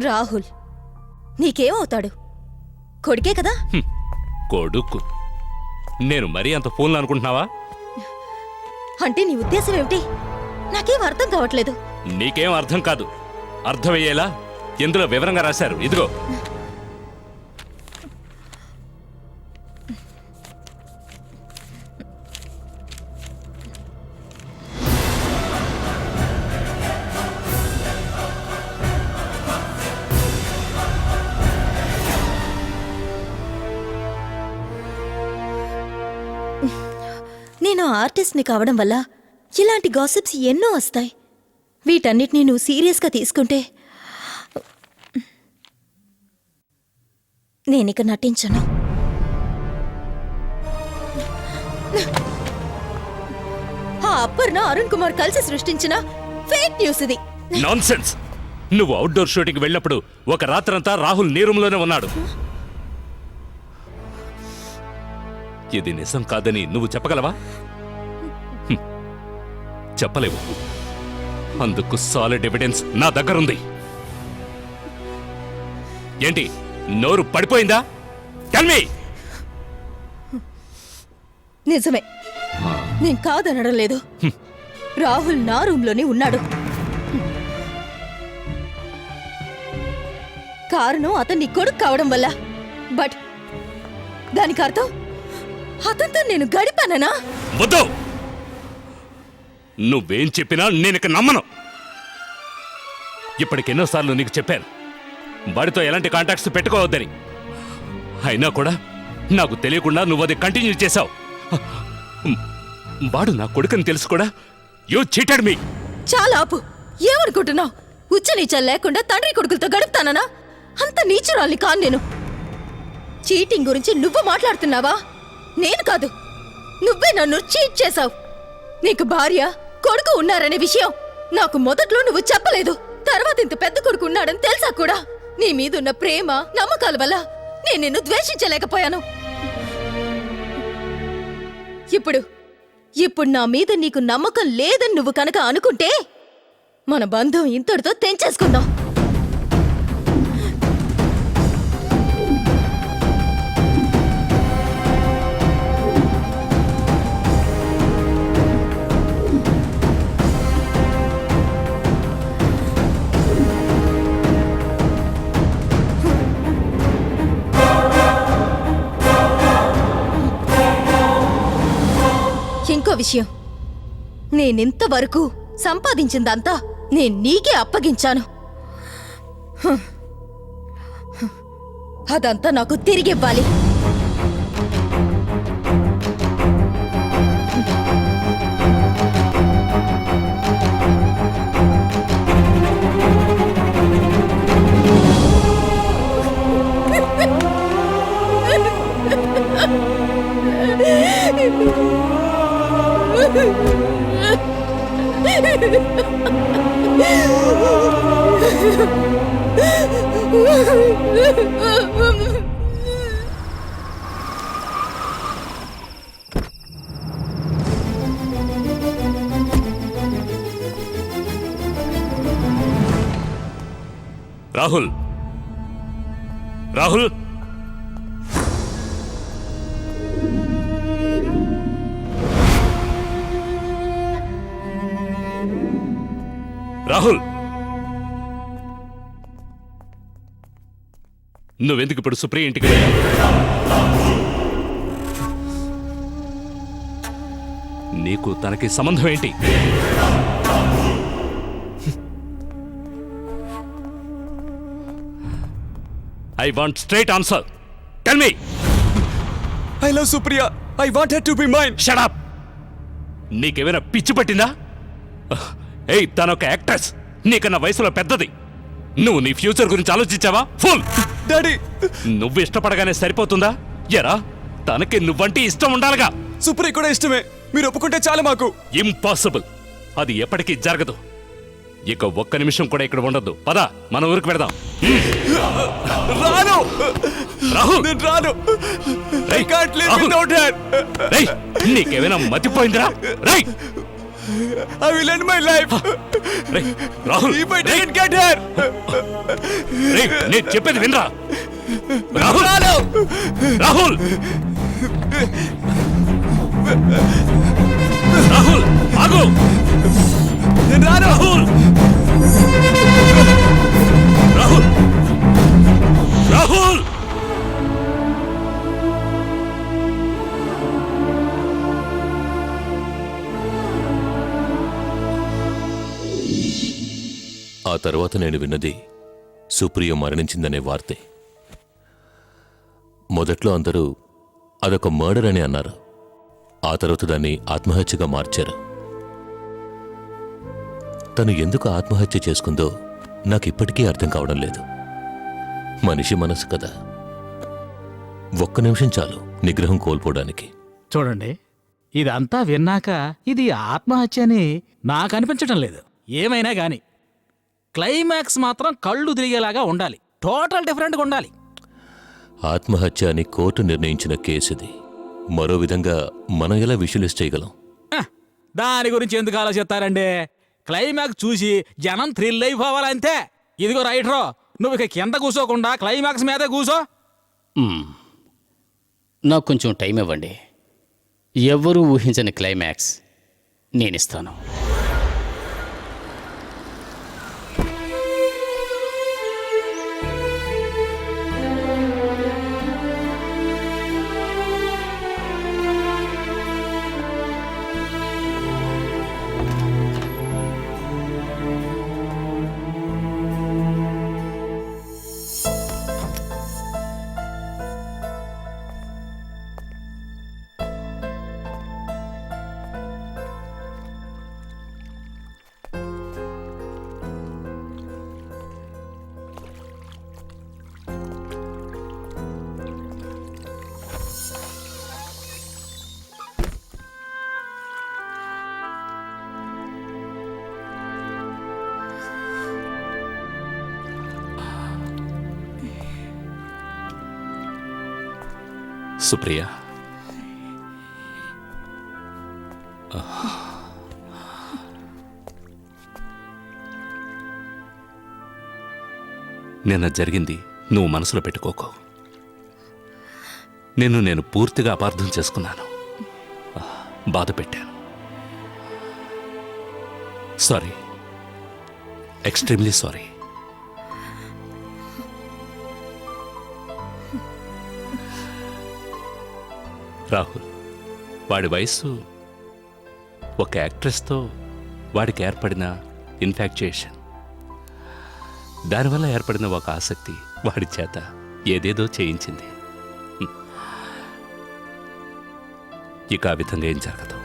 Speaker 8: రాహుల్ నీకేమవుతాడు? కొడుకే కదా.
Speaker 1: కొడుకు? నేను మరీ అంత ఫోన్లో అనుకుంటున్నావా?
Speaker 8: అంటే నీ ఉద్దేశం ఏమిటి? నాకేం అర్థం కావట్లేదు.
Speaker 1: నీకేం అర్థం కాదు, అర్థమయ్యేలా ఇందులో వివరంగా రాశారు. ఇదిగో.
Speaker 8: నేను ఆర్టిస్ట్ని కావడం వల్ల ఇలాంటి గాసిప్స్ ఎన్నో వస్తాయి. వీటన్నిటిని నువ్వు సీరియస్గా తీసుకుంటే నేనిక నటించను. ఆ అప్పర్ణ అరుణ్ కుమార్ కలిసి సృష్టించిన ఫేక్ న్యూస్ ఇది.
Speaker 1: నాన్సెన్స్! నువ్వు అవుట్డోర్ షూటింగ్ వెళ్ళినప్పుడు ఒక రాత్రంతా రాహుల్ నీ రూంలోనే ఉన్నాడు. ఇది నిజం కాదని నువ్వు చెప్పగలవా? చెప్పలేవు. అందుకు సాలిడ్ ఎవిడెన్స్ నా దగ్గరుంది. ఏంటి నోరు పడిపోయిందా? Tell me.
Speaker 8: నిజమే, నేను కాదనడం లేదు. రాహుల్ నా రూంలోనే ఉన్నాడు. కారణం అతన్ని కొడుకు కావడం వల్ల. బట్ దానికి అర్థం అతనితో నేను గడిపానా?
Speaker 1: వద్దు, నువ్వేం చెప్పినా నేను ఇక నమ్మను. ఇప్పటికెన్నోసార్లు నీకు చెప్పాను వాడితో ఎలాంటి కాంటాక్ట్స్ పెట్టుకోవద్దని. అయినా కూడా నాకు తెలియకుండా నువ్వు అది కంటిన్యూ చేశావు. వాడు నా కొడుకుని తెలుసు కూడా. You cheated me.
Speaker 8: చాలా ఆపు. ఏమనుకుంటున్నావు? ఉచ్చ నీచం లేకుండా తండ్రి కొడుకులతో గడుపుతానా? అంత నీచురాల్ని కాను నేను. చీటింగ్ గురించి నువ్వు మాట్లాడుతున్నావా? నేను కాదు, నువ్వే నన్ను చీట్ చేశావు. నీకు భార్య కొడుకు ఉన్నారనే విషయం నాకు మొదట్లో నువ్వు చెప్పలేదు. తర్వాత ఇంత పెద్ద కొడుకు ఉన్నాడని తెలుసా కూడా. నీ మీదున్న ప్రేమ నమ్మకాల వల్ల నేను నిన్ను ద్వేషించలేకపోయాను. ఇప్పుడు నా మీద నీకు నమ్మకం లేదని నువ్వు కనుక అనుకుంటే మన బంధం ఇంతటితో తెంచేసుకుందాం. ఇంకో విషయం, నేనింతవరకు సంపాదించిందంతా నేను నీకే అప్పగించాను. అదంతా నాకు తిరిగివ్వాలి.
Speaker 1: రాహుల్, రాహుల్, రాహుల్, నువ్వెందుకు ఇప్పుడు సుప్రియ ఇంటికి వెళ్ళావు? నీకు తనకి సంబంధం ఏంటి? I want straight answer. Tell me.
Speaker 17: I love Supriya. I want her to be mine.
Speaker 1: Shut up. నీకేమైనా పిచ్చి పట్టిందా? ఏయ్, తనొక యాక్ట్రెస్, నీకన్నా వయసులో పెద్దది. నువ్వు నీ ఫ్యూచర్ గురించి ఆలోచించావా? ఫుల్
Speaker 17: డాడీ,
Speaker 1: నువ్వు ఇష్టపడగానే సరిపోతుందా? ఎరా, తనకి నువ్వంటే ఇష్టం ఉండాలిగా.
Speaker 17: సుప్రియ కూడా ఇష్టమే. మీరు ఒప్పుకుంటే చాలు మాకు.
Speaker 1: ఇంపాసిబుల్. అది ఎప్పటికీ జరగదు. ఇక ఒక్క నిమిషం కూడా ఇక్కడ ఉండద్దు. పద, మన ఊరికి పెడదాం.
Speaker 17: రాను,
Speaker 1: రాహుల్,
Speaker 17: నేను రాను. I can't live without her.
Speaker 1: నీకేమైనా మతిపోయిందిరా? రై,
Speaker 17: I will end my life.
Speaker 1: Rahul,
Speaker 17: if I didn't get her.
Speaker 1: నేను చెప్పేది వినరా? రాహుల్, రాహుల్, రాహుల్, ఆగు.
Speaker 17: నేను రాను.
Speaker 1: రాహుల్, రాహుల్, రాహుల్.
Speaker 16: ఆ తర్వాత నేను విన్నది సుప్రియ మరణించిందనే వార్తే. మొదట్లో అందరూ అదొక మర్డర్ అని అన్నారు. ఆ తర్వాత దాన్ని ఆత్మహత్యగా మార్చారు. తను ఎందుకు ఆత్మహత్య చేసుకుందో నాకిప్పటికీ అర్థం కావడం లేదు. మనిషి మనసు కదా, ఒక్క నిమిషం చాలు నిగ్రహం కోల్పోవడానికి.
Speaker 2: చూడండి, ఇదంతా విన్నాక ఇది ఆత్మహత్య అని నాకు అనిపించడం లేదు. ఏమైనా గాని క్లైమాక్స్ మాత్రం కళ్ళు తిరిగేలాగా ఉండాలి. టోటల్ డిఫరెంట్గా ఉండాలి.
Speaker 16: ఆత్మహత్య అని కోర్టు నిర్ణయించిన కేసుది. మరో విధంగా మనం ఎలా విజువలైజ్ చేయగలం?
Speaker 2: దాని గురించి ఎందుకు ఆలోచిస్తారండి? క్లైమాక్స్ చూసి జనం థ్రిల్ అయిపోవాలంతే. ఇదిగో రైటరో, నువ్వు ఇక కింద కూర్చోకుండా క్లైమాక్స్ మీదే కూర్చో.
Speaker 4: నాకు కొంచెం టైం ఇవ్వండి. ఎవ్వరూ ఊహించని క్లైమాక్స్ నేనిస్తాను.
Speaker 1: సుప్రియ, నిన్న జరిగింది నువ్వు మనసులో పెట్టుకోకు. నేను పూర్తిగా అపార్థం చేసుకున్నాను, బాధ పెట్టాను. Sorry, extremely sorry. రాహుల్, వాడి వయస్సు ఒక యాక్ట్రెస్తో వాడికి ఏర్పడిన ఇన్ఫాక్చుయేషన్, దానివల్ల ఏర్పడిన ఒక ఆసక్తి వాడి చేత ఏదేదో చేయించింది. ఇక ఆ విధంగా ఏం జరగదు.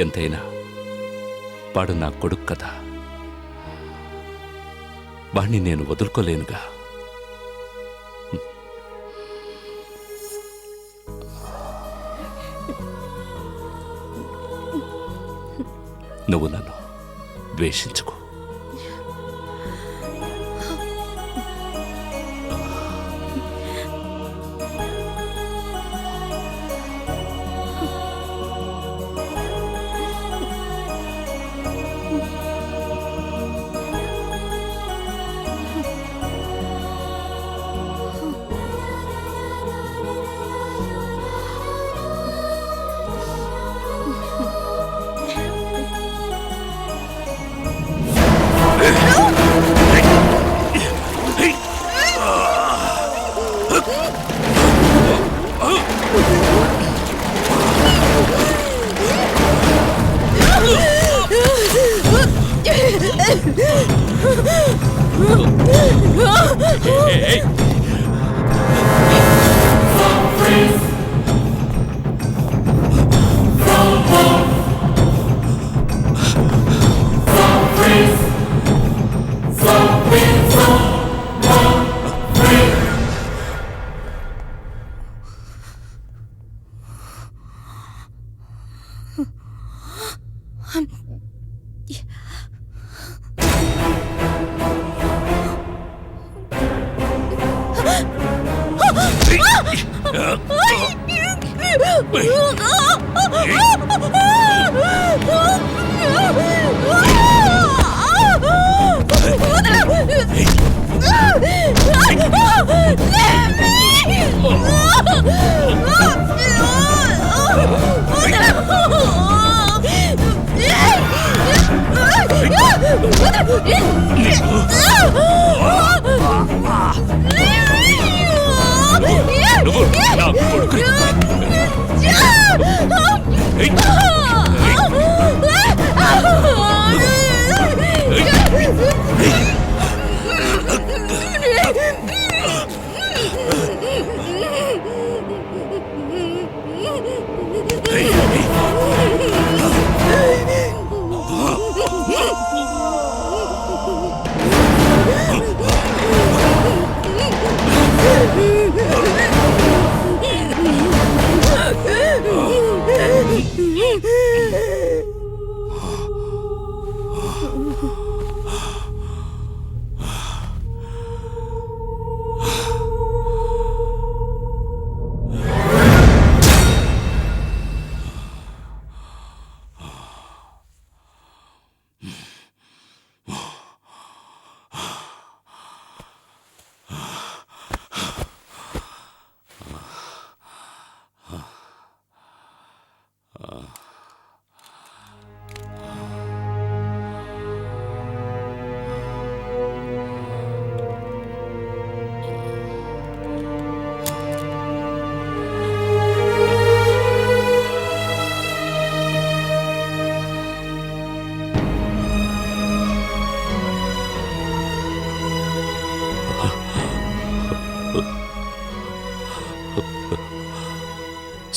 Speaker 1: ఎంతైనా వాడు నా కొడుకు కదా, వాణ్ణి నేను వదులుకోలేనుగా. నువ్వు నన్ను ద్వేషించుకో.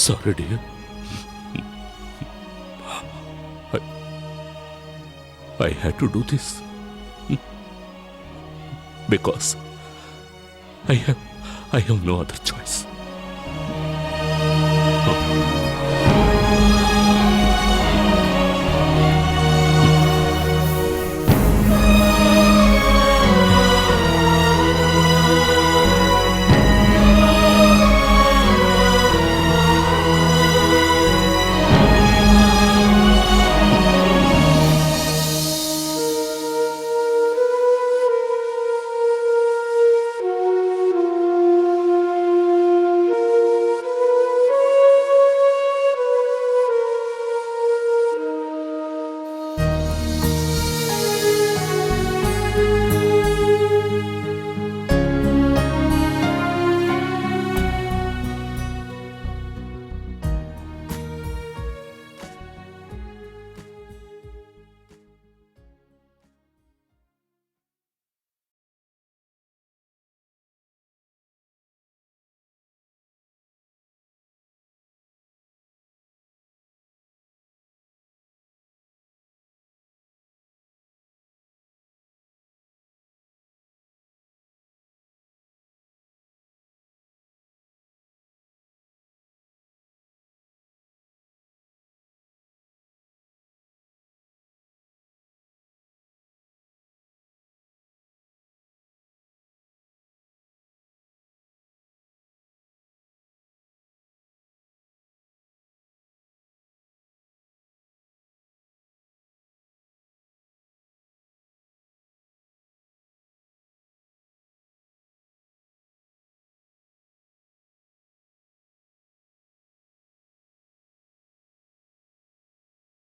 Speaker 1: Sorry, dear. I had to do this because I have no other choice.